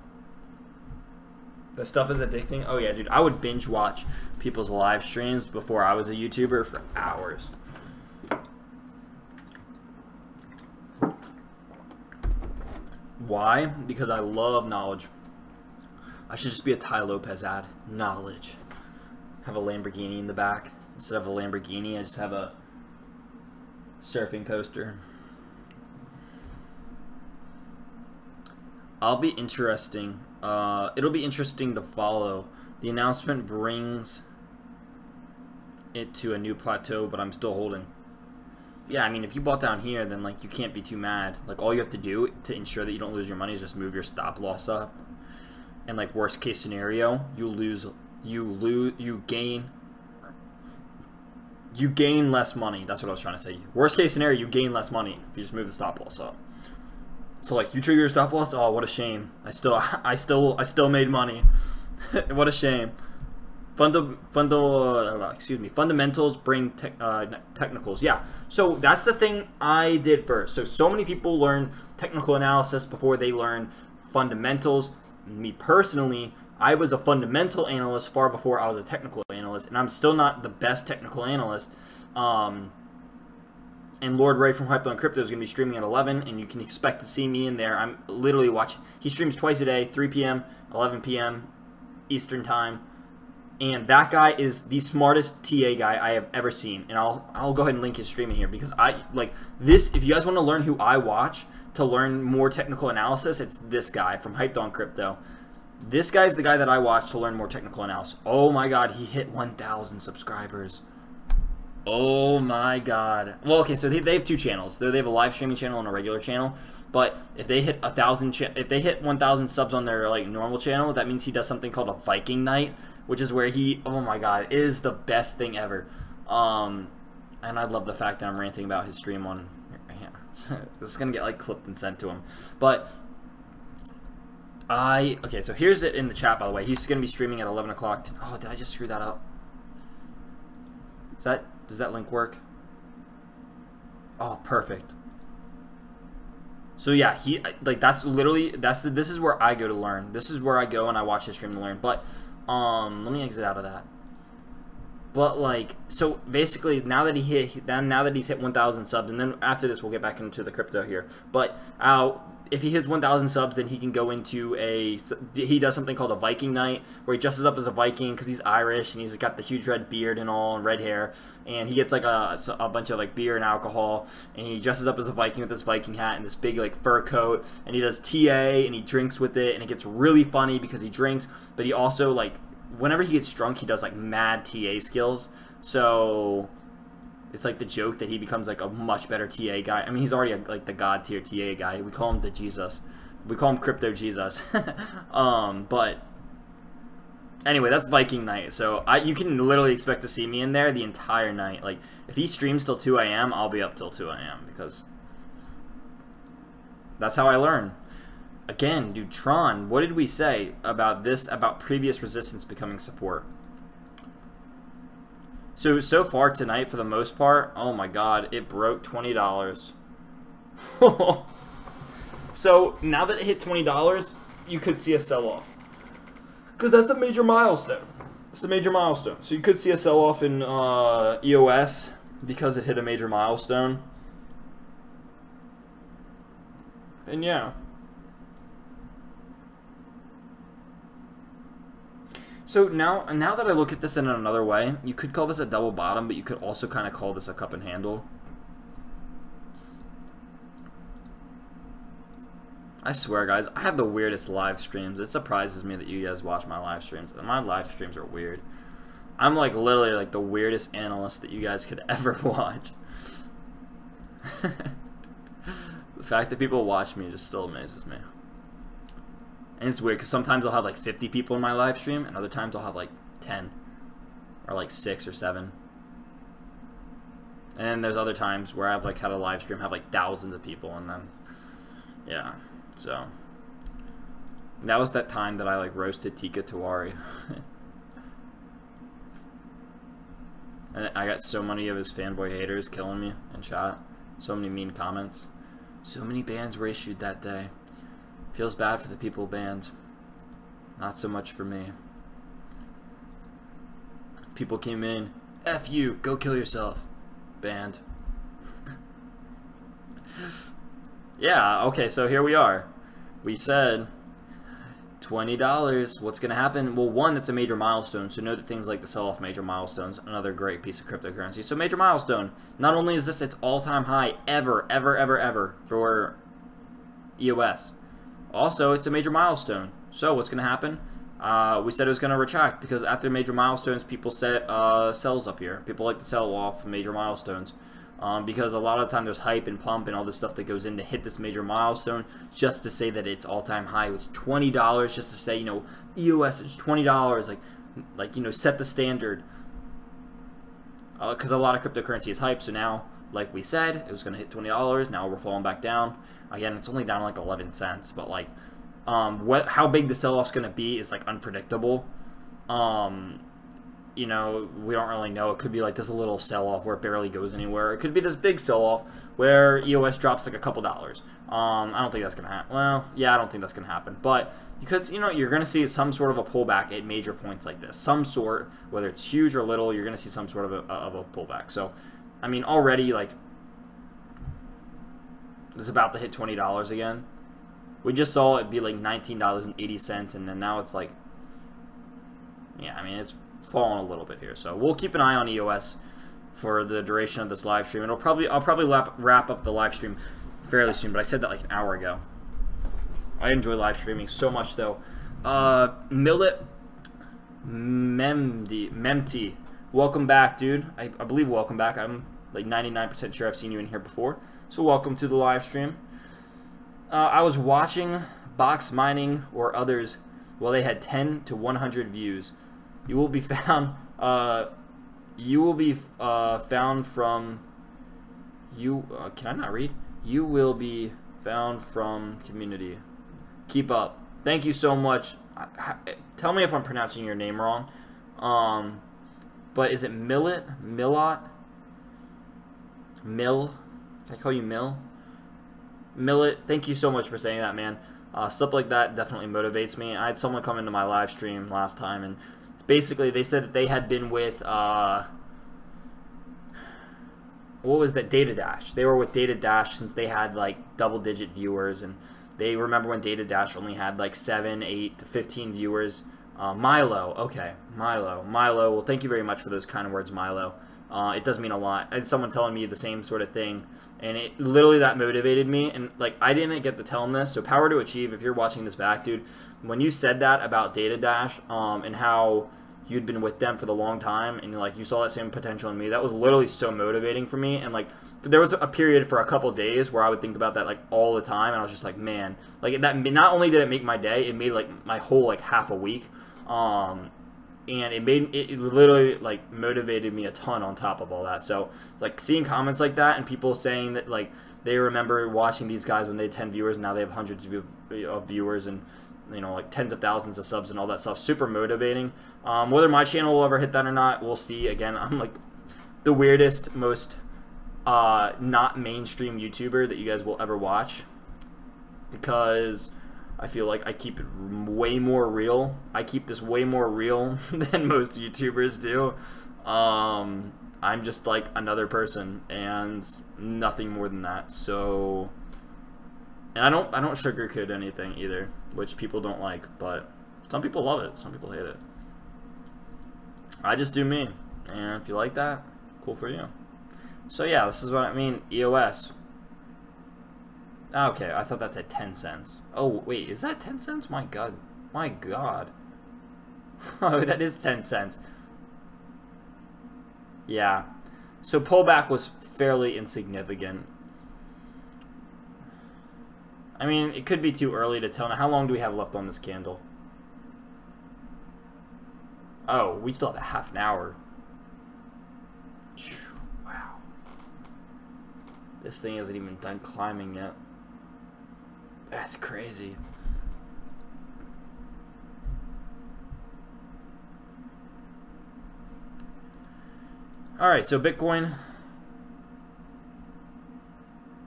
the stuff is addicting. Oh yeah, dude, I would binge watch people's live streams before I was a YouTuber for hours. Why? Because I love knowledge. I should just be a Ty Lopez ad. Knowledge. Have a Lamborghini in the back. Instead of a Lamborghini, I just have a surfing poster. It'll be interesting to follow. The announcement brings it to a new plateau, but I'm still holding. Yeah, I mean, if you bought down here, then like you can't be too mad. Like, all you have to do to ensure that you don't lose your money is just move your stop loss up. And like, worst case scenario, you gain less money. That's what I was trying to say. Worst case scenario, you gain less money if you just move the stop loss up. So like, you trigger your stop loss. Oh, what a shame. I still made money. What a shame. Fundamentals bring technicals. Yeah. So that's the thing I did first. So many people learn technical analysis before they learn fundamentals. Me personally, I was a fundamental analyst far before I was a technical analyst, and I'm still not the best technical analyst. And Lord Ray from Hype on Crypto is going to be streaming at 11, and you can expect to see me in there. I'm literally watching. He streams twice a day, 3 p.m., 11 p.m. Eastern Time. And that guy is the smartest TA guy I have ever seen. And I'll go ahead and link his stream in here, because I like this. If you guys want to learn who I watch, to learn more technical analysis, it's this guy from Hyped on Crypto. This guy's the guy that I watch to learn more technical analysis. Oh my god, he hit 1,000 subscribers. Oh my god. Well, okay, so they have two channels. They have a live streaming channel and a regular channel. But if they hit 1,000 subs on their like normal channel, that means he does something called a Viking night, which is where he, oh my god, it is the best thing ever. And I love the fact that I'm ranting about his stream on. Yeah, this is gonna get like clipped and sent to him. But okay, so here's it in the chat, by the way. He's gonna be streaming at 11 o'clock. Oh, did I just screw that up? Does that link work? Oh, perfect. So yeah, that's literally this is where I go to learn. This is where I go and I watch his stream to learn. But let me exit out of that. But like, so basically now that he's hit 1,000 subs, and then after this we'll get back into the crypto here. But if he hits 1,000 subs, then he can go into he does something called a Viking night, where he dresses up as a Viking because he's Irish and he's got the huge red beard and all and red hair, and he gets like a bunch of like beer and alcohol, and he dresses up as a Viking with this Viking hat and this big like fur coat, and he does TA and he drinks with it, and it gets really funny because he drinks, but he also like whenever he gets drunk he does like mad TA skills, so it's like the joke that he becomes like a much better TA guy. I mean, he's already like the god tier TA guy. We call him the Jesus. We call him Crypto Jesus. But anyway, that's Viking night. So you can literally expect to see me in there the entire night. Like if he streams till 2 a.m., I'll be up till 2 a.m. because that's how I learn. Again, dude, Tron, what did we say about this, about previous resistance becoming support? So far tonight, for the most part, oh my god, it broke $20. So now that it hit $20, you could see a sell-off. Because that's a major milestone. It's a major milestone. So you could see a sell-off in EOS because it hit a major milestone. And yeah. So now that I look at this in another way, you could call this a double bottom, but you could also kind of call this a cup and handle. I swear, guys, I have the weirdest live streams. It surprises me that you guys watch my live streams. My live streams are weird. I'm like literally like the weirdest analyst that you guys could ever watch. The fact that people watch me just still amazes me. And it's weird because sometimes I'll have like 50 people in my live stream, and other times I'll have like 10 or like 6 or 7. And then there's other times where I've like had a live stream have like thousands of people, and then yeah, so that was that time that I like roasted Tika Tawari. And I got so many of his fanboy haters killing me in chat. So many mean comments. So many bans were issued that day. Feels bad for the people banned. Not so much for me. People came in. F you, go kill yourself. Banned. Yeah, okay, so here we are. We said $20. What's going to happen? Well, one, it's a major milestone, so know that things like the sell-off major milestones, another great piece of cryptocurrency. So major milestone. Not only is this its all-time high ever for EOS, also it's a major milestone. So what's going to happen? We said it was going to retract because after major milestones, people set sells up here. People like to sell off major milestones. Because a lot of the time there's hype and pump and all this stuff that goes in to hit this major milestone just to say that it's all-time high was $20, just to say, you know, EOS is $20, like you know, set the standard. Because a lot of cryptocurrency is hype, so now, like we said, it was going to hit $20. Now we're falling back down. Again, it's only down like 11 cents, but like, how big the sell-off's going to be is like unpredictable. You know, we don't really know. It could be like this little sell-off where it barely goes anywhere. It could be this big sell-off where EOS drops like a couple dollars. I don't think that's going to happen. Well, yeah, I don't think that's going to happen. But because, you know, you're going to see some sort of a pullback at major points like this. Some sort, whether it's huge or little, you're going to see some sort of a pullback. So, I mean, already, like, it's about to hit $20 again. We just saw it be like $19.80, and then now it's like, yeah, I mean, it's fallen a little bit here, so we'll keep an eye on EOS for the duration of this live stream. I'll probably wrap up the live stream fairly soon, but I said that like an hour ago. I enjoy live streaming so much, though. Millet Memti, welcome back, dude. I believe welcome back. I'm like 99% sure I've seen you in here before. So welcome to the live stream. I was watching Box Mining or others. Well, they had 10 to 100 views. You will be found. Found from. Can I not read? You will be found from community. Keep up. Thank you so much. Tell me if I'm pronouncing your name wrong. But is it Millet? Millot? Mill? Can I call you Mill? Millet, thank you so much for saying that, man. Stuff like that definitely motivates me. I had someone come into my live stream last time, and basically they said that they had been with, what was that, Data Dash. They were with Data Dash since they had like double-digit viewers, and they remember when Data Dash only had like 7, 8 to 15 viewers. Milo, okay, Milo. Well, thank you very much for those kind of words, Milo. It does mean a lot. I had someone telling me the same sort of thing, and it literally that motivated me. And like, I didn't get to tell him this, so power to achieve. If you're watching this back, dude, when you said that about Data Dash, and how you'd been with them for the long time, and like you saw that same potential in me, that was literally so motivating for me. And like, there was a period for a couple days where I would think about that like all the time, and I was just like, man, like that. Not only did it make my day, it made like my whole like half a week. And it literally like motivated me a ton on top of all that. So like seeing comments like that and people saying that like they remember watching these guys when they had 10 viewers, and now they have hundreds of viewers and, you know, like tens of thousands of subs and all that stuff, super motivating. Whether my channel will ever hit that or not, we'll see. Again, I'm like the weirdest, most not mainstream YouTuber that you guys will ever watch, because I feel like I keep it way more real. I keep this way more real than most YouTubers do. I'm just like another person and nothing more than that. So, and I don't sugarcoat anything either, which people don't like, but some people love it, some people hate it. I just do me, and if you like that, cool for you. So yeah, this is what I mean. EOS. Okay, I thought that's at 10 cents. Oh, wait, is that 10 cents? My God. My God. Oh, that is 10 cents. Yeah. So pullback was fairly insignificant. I mean, it could be too early to tell. Now, how long do we have left on this candle? Oh, we still have a half an hour. Wow. This thing isn't even done climbing yet. That's crazy. Alright, so Bitcoin.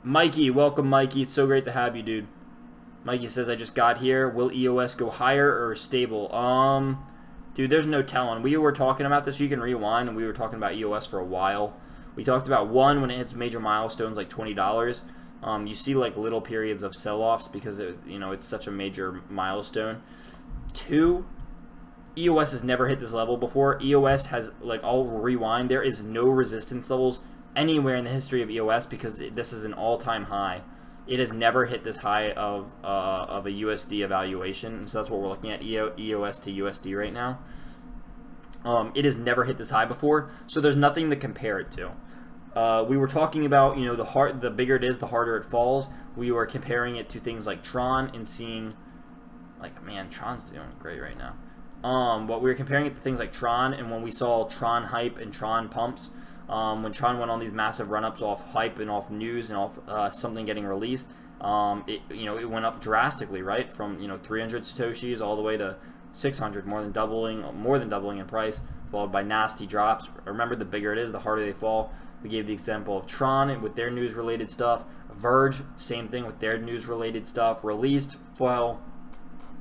Mikey, welcome Mikey. It's so great to have you, dude. Mikey says, I just got here. Will EOS go higher or stable? Dude, there's no telling. We were talking about this. You can rewind, and we were talking about EOS for a while. We talked about one, when it hits major milestones like $20. You see like little periods of sell-offs because it's such a major milestone. 2, EOS has never hit this level before. EOS has, like, I'll rewind. There is no resistance levels anywhere in the history of EOS because this is an all-time high. It has never hit this high of a USD evaluation, and so that's what we're looking at, EOS to USD right now. It has never hit this high before, so there's nothing to compare it to. We were talking about, the bigger it is, the harder it falls. We were comparing it to things like Tron and seeing, like, man, Tron's doing great right now. But we were comparing it to things like Tron, and when we saw Tron hype and Tron pumps, when Tron went on these massive run-ups off hype and off news and off something getting released, it went up drastically, right? From 300 satoshis all the way to 600, more than doubling in price, followed by nasty drops. Remember, the bigger it is, the harder they fall. We gave the example of Tron with their news-related stuff. Verge, same thing with their news-related stuff. Released, well,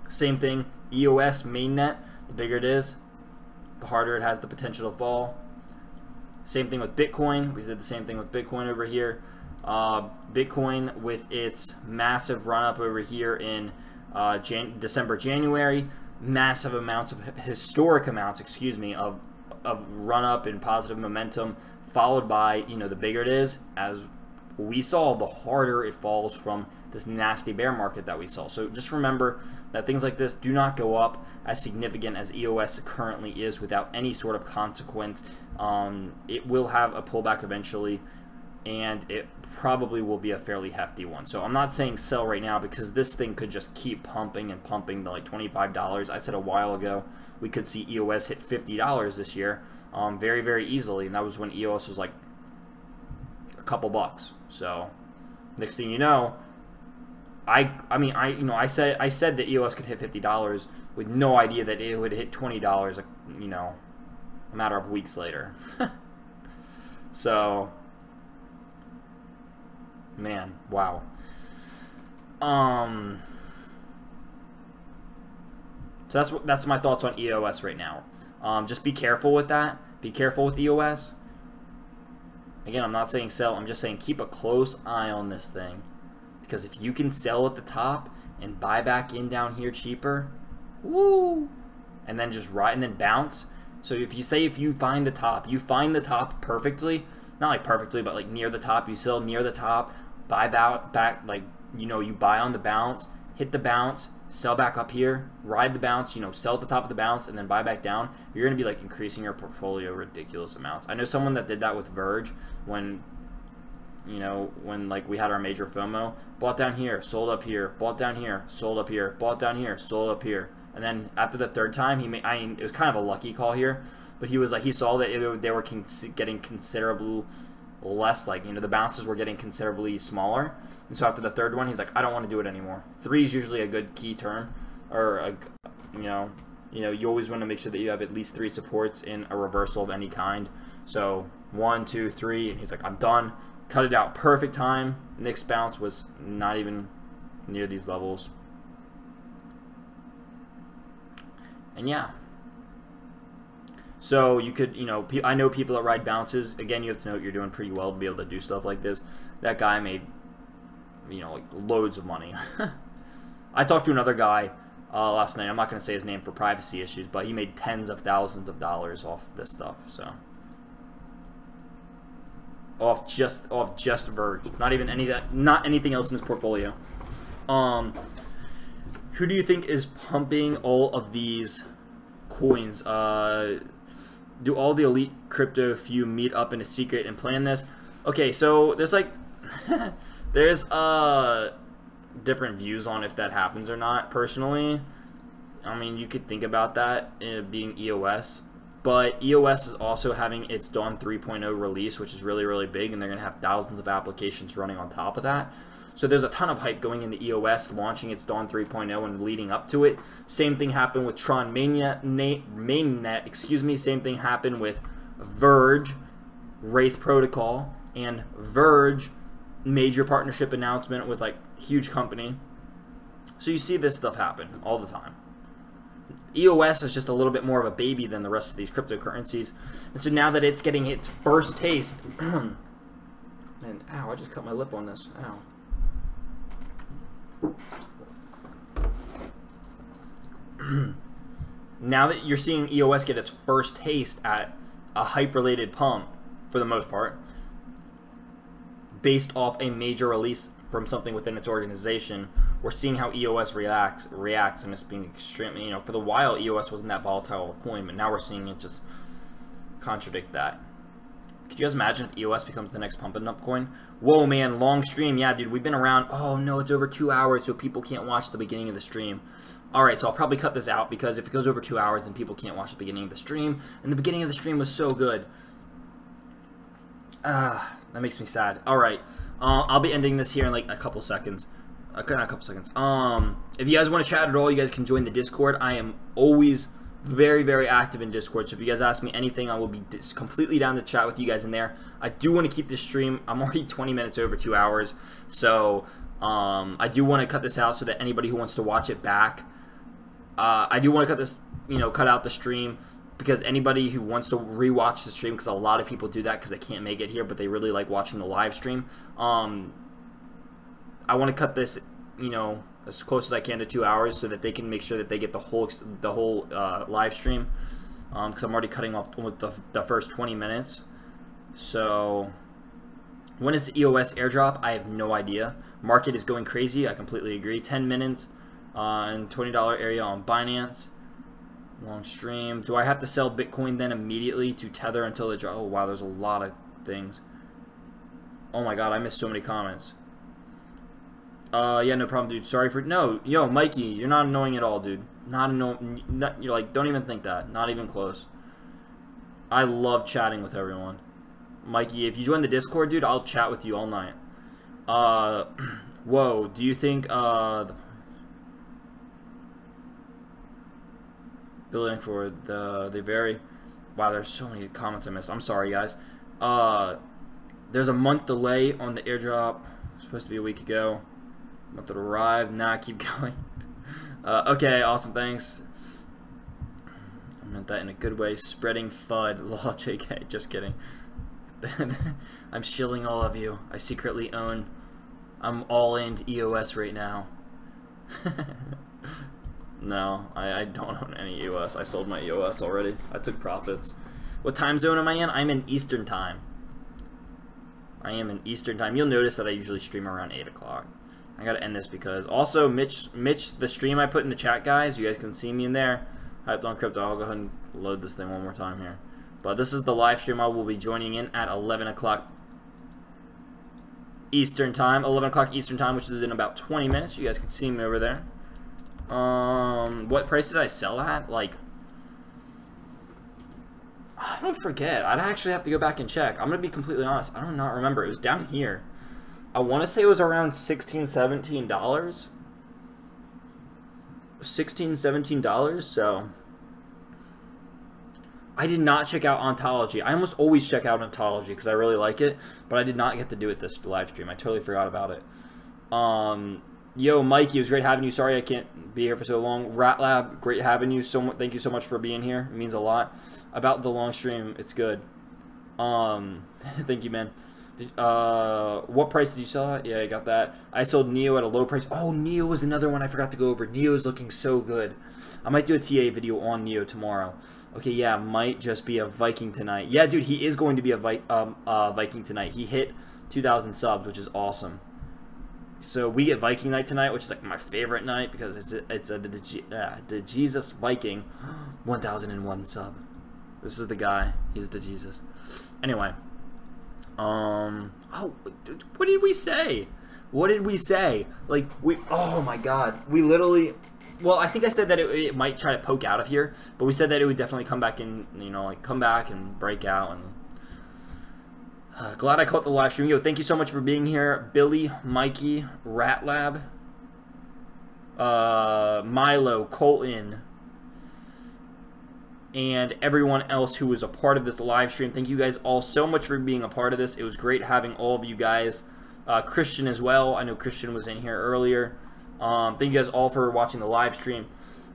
same thing. EOS, mainnet, the bigger it is, the harder it has the potential to fall. Same thing with Bitcoin. We did the same thing with Bitcoin over here. Bitcoin with its massive run-up over here in December, January. Massive amounts of, historic amounts, excuse me, of run-up and positive momentum, followed by, the bigger it is, as we saw, the harder it falls from this nasty bear market that we saw. So just remember that things like this do not go up as significant as EOS currently is without any sort of consequence. It will have a pullback eventually, and it probably will be a fairly hefty one. So I'm not saying sell right now, because this thing could just keep pumping and pumping to like $25. I said a while ago we could see EOS hit $50 this year very, very easily, and that was when EOS was like a couple bucks. So next thing you know, I said that EOS could hit $50 with no idea that it would hit $20, like, you know, a matter of weeks later. So, man, wow. So that's my thoughts on EOS right now. Just be careful with that. Be careful with EOS. Again, I'm not saying sell. I'm just saying keep a close eye on this thing, because if you can sell at the top and buy back in down here cheaper, woo, and then just ride and then bounce. So if you find the top, you find the top perfectly, not like perfectly, but like near the top, you sell near the top, buy back, like, you know, you buy on the bounce, hit the bounce, sell back up here, ride the bounce, you know, sell at the top of the bounce, and then buy back down. You're going to be like increasing your portfolio ridiculous amounts. I know someone that did that with Verge when, you know, when like we had our major FOMO. Bought down here, sold up here, bought down here, sold up here, bought down here, sold up here. And then after the third time, it was kind of a lucky call here, but he was like, he saw that they were getting considerably less, like, you know, the bounces were getting considerably smaller. And so after the third one, he's like, I don't want to do it anymore. 3 is usually a good key term, or you always want to make sure that you have at least 3 supports in a reversal of any kind. So 1, 2, 3, and he's like, I'm done. Cut it out. Perfect time. Next bounce was not even near these levels. And yeah. So you could, you know, I know people that ride bounces. Again, you have to know you're doing pretty well to be able to do stuff like this. That guy made, you know, like loads of money. I talked to another guy last night. I'm not going to say his name for privacy issues, but he made tens of thousands of dollars off this stuff. So off just Verge, not even not anything else in his portfolio. Who do you think is pumping all of these coins? Do all the elite crypto few meet up in a secret and plan this? Okay, so there's like there's different views on if that happens or not. Personally, I mean, you could think about that being EOS, but EOS is also having its Dawn 3.0 release, which is really, really big, and they're gonna have thousands of applications running on top of that. So there's a ton of hype going into EOS launching its Dawn 3.0 and leading up to it. Same thing happened with Tron mainnet, excuse me. Same thing happened with Verge, Wraith Protocol, and Verge major partnership announcement with like huge company. So you see this stuff happen all the time. EOS is just a little bit more of a baby than the rest of these cryptocurrencies. And so now that it's getting its first taste, and ow, I just cut my lip on this. Ow. Now that you're seeing EOS get its first taste at a hype-related pump, for the most part, based off a major release from something within its organization, we're seeing how EOS reacts, and it's being extremely, you know, for the while EOS wasn't that volatile a coin, but now we're seeing it just contradict that. Could you guys imagine if EOS becomes the next pumping up coin? Whoa, man, long stream. Yeah, dude, we've been around. Oh, no, it's over 2 hours, so people can't watch the beginning of the stream. All right, so I'll probably cut this out, because if it goes over 2 hours, then people can't watch the beginning of the stream. And the beginning of the stream was so good. That makes me sad. All right, I'll be ending this here in like a couple seconds. Not a couple seconds. If you guys want to chat at all, you guys can join the Discord. I am always very, very active in Discord, so if you guys ask me anything, I will be completely down to chat with you guys in there. I do want to keep this stream, I'm already 20 minutes over 2 hours, so I do want to cut this out so that anybody who wants to watch it back, I do want to cut this, you know, cut out the stream, because anybody who wants to rewatch the stream, because a lot of people do that because they can't make it here, but they really like watching the live stream. I want to cut this, you know, as close as I can to 2 hours, so that they can make sure that they get the whole live stream, because I'm already cutting off with the first 20 minutes. So When is the EOS airdrop? I have no idea. Market is going crazy. I completely agree. 10 minutes and $20 area on Binance. Long stream. Do I have to sell Bitcoin then immediately to tether until the drop? Oh, wow, there's a lot of things. Oh, my God, I missed so many comments. Yeah, no problem, dude. Sorry for... No, yo, Mikey, you're not annoying at all, dude. Not annoying. You're like, don't even think that. Not even close. I love chatting with everyone. Mikey, if you join the Discord, dude, I'll chat with you all night. Whoa, do you think, building for they vary. Wow, there's so many comments I missed. I'm sorry, guys. There's a month delay on the airdrop. It's supposed to be a week ago. Month it arrived. Nah, keep going. Okay, awesome, thanks. I meant that in a good way. Spreading FUD. Lol, JK. Just kidding. I'm shilling all of you. I secretly own. I'm all into EOS right now. No, I don't own any EOS. I sold my EOS already. I took profits. What time zone am I in? I'm in Eastern time. I am in Eastern time. You'll notice that I usually stream around 8 o'clock. I gotta end this because also Mitch, the stream I put in the chat, guys, you guys can see me in there. Hyped on Crypto. I'll go ahead and load this thing one more time here. But this is the live stream I will be joining in at 11 o'clock Eastern time. 11 o'clock Eastern time, which is in about 20 minutes. You guys can see me over there. What price did I sell at? Like, I don't forget. I'd actually have to go back and check. I'm gonna be completely honest. I do not remember. It was down here. I want to say it was around $16, $17. $16, $17. So I did not check out Ontology. I almost always check out Ontology because I really like it, but I did not get to do it this live stream. I totally forgot about it. Yo, Mikey, it was great having you. Sorry I can't be here for so long. RatLab, great having you. Thank you so much for being here. It means a lot. About the long stream, it's good. Thank you, man. What price did you sell at? Yeah, I got that. I sold Neo at a low price. Oh, Neo was another one I forgot to go over. Neo is looking so good. I might do a TA video on Neo tomorrow. Okay, yeah, might just be a Viking tonight. Yeah, dude, he is going to be a Viking tonight. He hit 2,000 subs, which is awesome. So we get Viking night tonight, which is like my favorite night because it's the Jesus Viking, 1,001 sub. This is the guy. He's the Jesus. Anyway. Oh, what did we say? What did we say? Like, oh my God. We literally, well, I think I said that it might try to poke out of here, but we said that it would definitely come back in, you know, like come back and break out. And glad I caught the live stream. Yo, thank you so much for being here. Billy, Mikey, RatLab, Milo, Colton, and everyone else who was a part of this live stream. Thank you guys all so much for being a part of this. It was great having all of you guys. Christian as well. I know Christian was in here earlier. Thank you guys all for watching the live stream.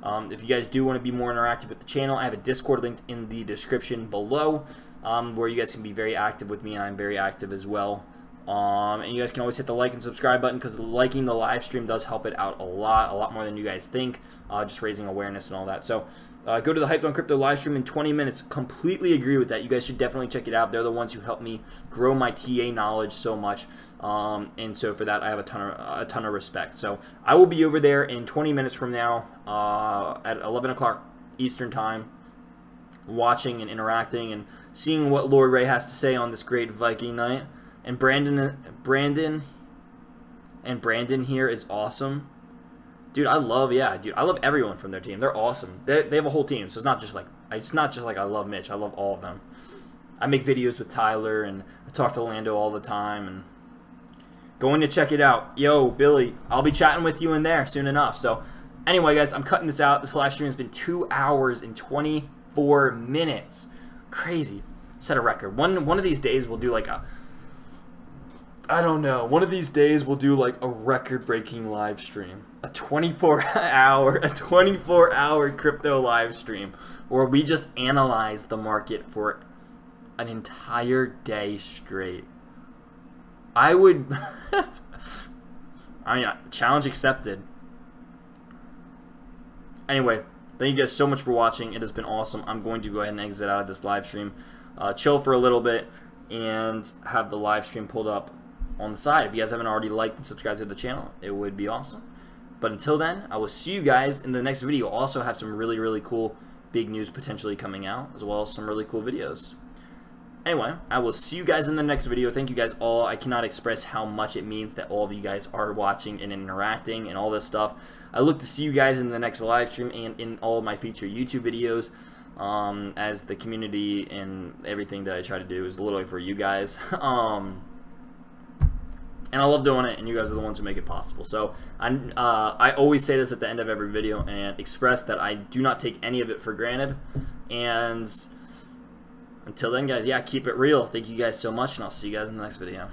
If you guys do want to be more interactive with the channel, I have a Discord linked in the description below, where you guys can be very active with me, and I'm very active as well. And you guys can always hit the like and subscribe button because liking the live stream does help it out a lot more than you guys think, just raising awareness and all that. So go to the Hyped on Crypto live stream in 20 minutes. Completely agree with that. You guys should definitely check it out. They're the ones who helped me grow my TA knowledge so much. And so for that, I have a ton of respect. So I will be over there in 20 minutes from now at 11 o'clock Eastern time, watching and interacting and seeing what Lord Ray has to say on this great Viking night. And Brandon here is awesome. Dude, I love everyone from their team. They're awesome. They have a whole team, so it's not just like I love Mitch. I love all of them. I make videos with Tyler, and I talk to Lando all the time, and going to check it out. Yo, Billy, I'll be chatting with you in there soon enough. So anyway, guys, I'm cutting this out. This live stream has been 2 hours and 24 minutes. Crazy. Set a record. One of these days we'll do like a, I don't know. One of these days we'll do like a record-breaking live stream. A 24-hour crypto live stream where we just analyze the market for an entire day straight. I would I mean, challenge accepted. Anyway, thank you guys so much for watching. It has been awesome. I'm going to go ahead and exit out of this live stream. Chill for a little bit. and have the live stream pulled up on the side. If you guys haven't already liked and subscribed to the channel, it would be awesome. But until then, I will see you guys in the next video. I'll also have some really, really cool big news potentially coming out, as well as some really cool videos. Anyway, I will see you guys in the next video. Thank you guys all. I cannot express how much it means that all of you guys are watching and interacting and all this stuff. I look to see you guys in the next live stream and in all of my future YouTube videos, as the community and everything that I try to do is literally for you guys. And I love doing it, and you guys are the ones who make it possible. So I always say this at the end of every video and express that I do not take any of it for granted. And until then, guys, yeah, keep it real. Thank you guys so much, and I'll see you guys in the next video.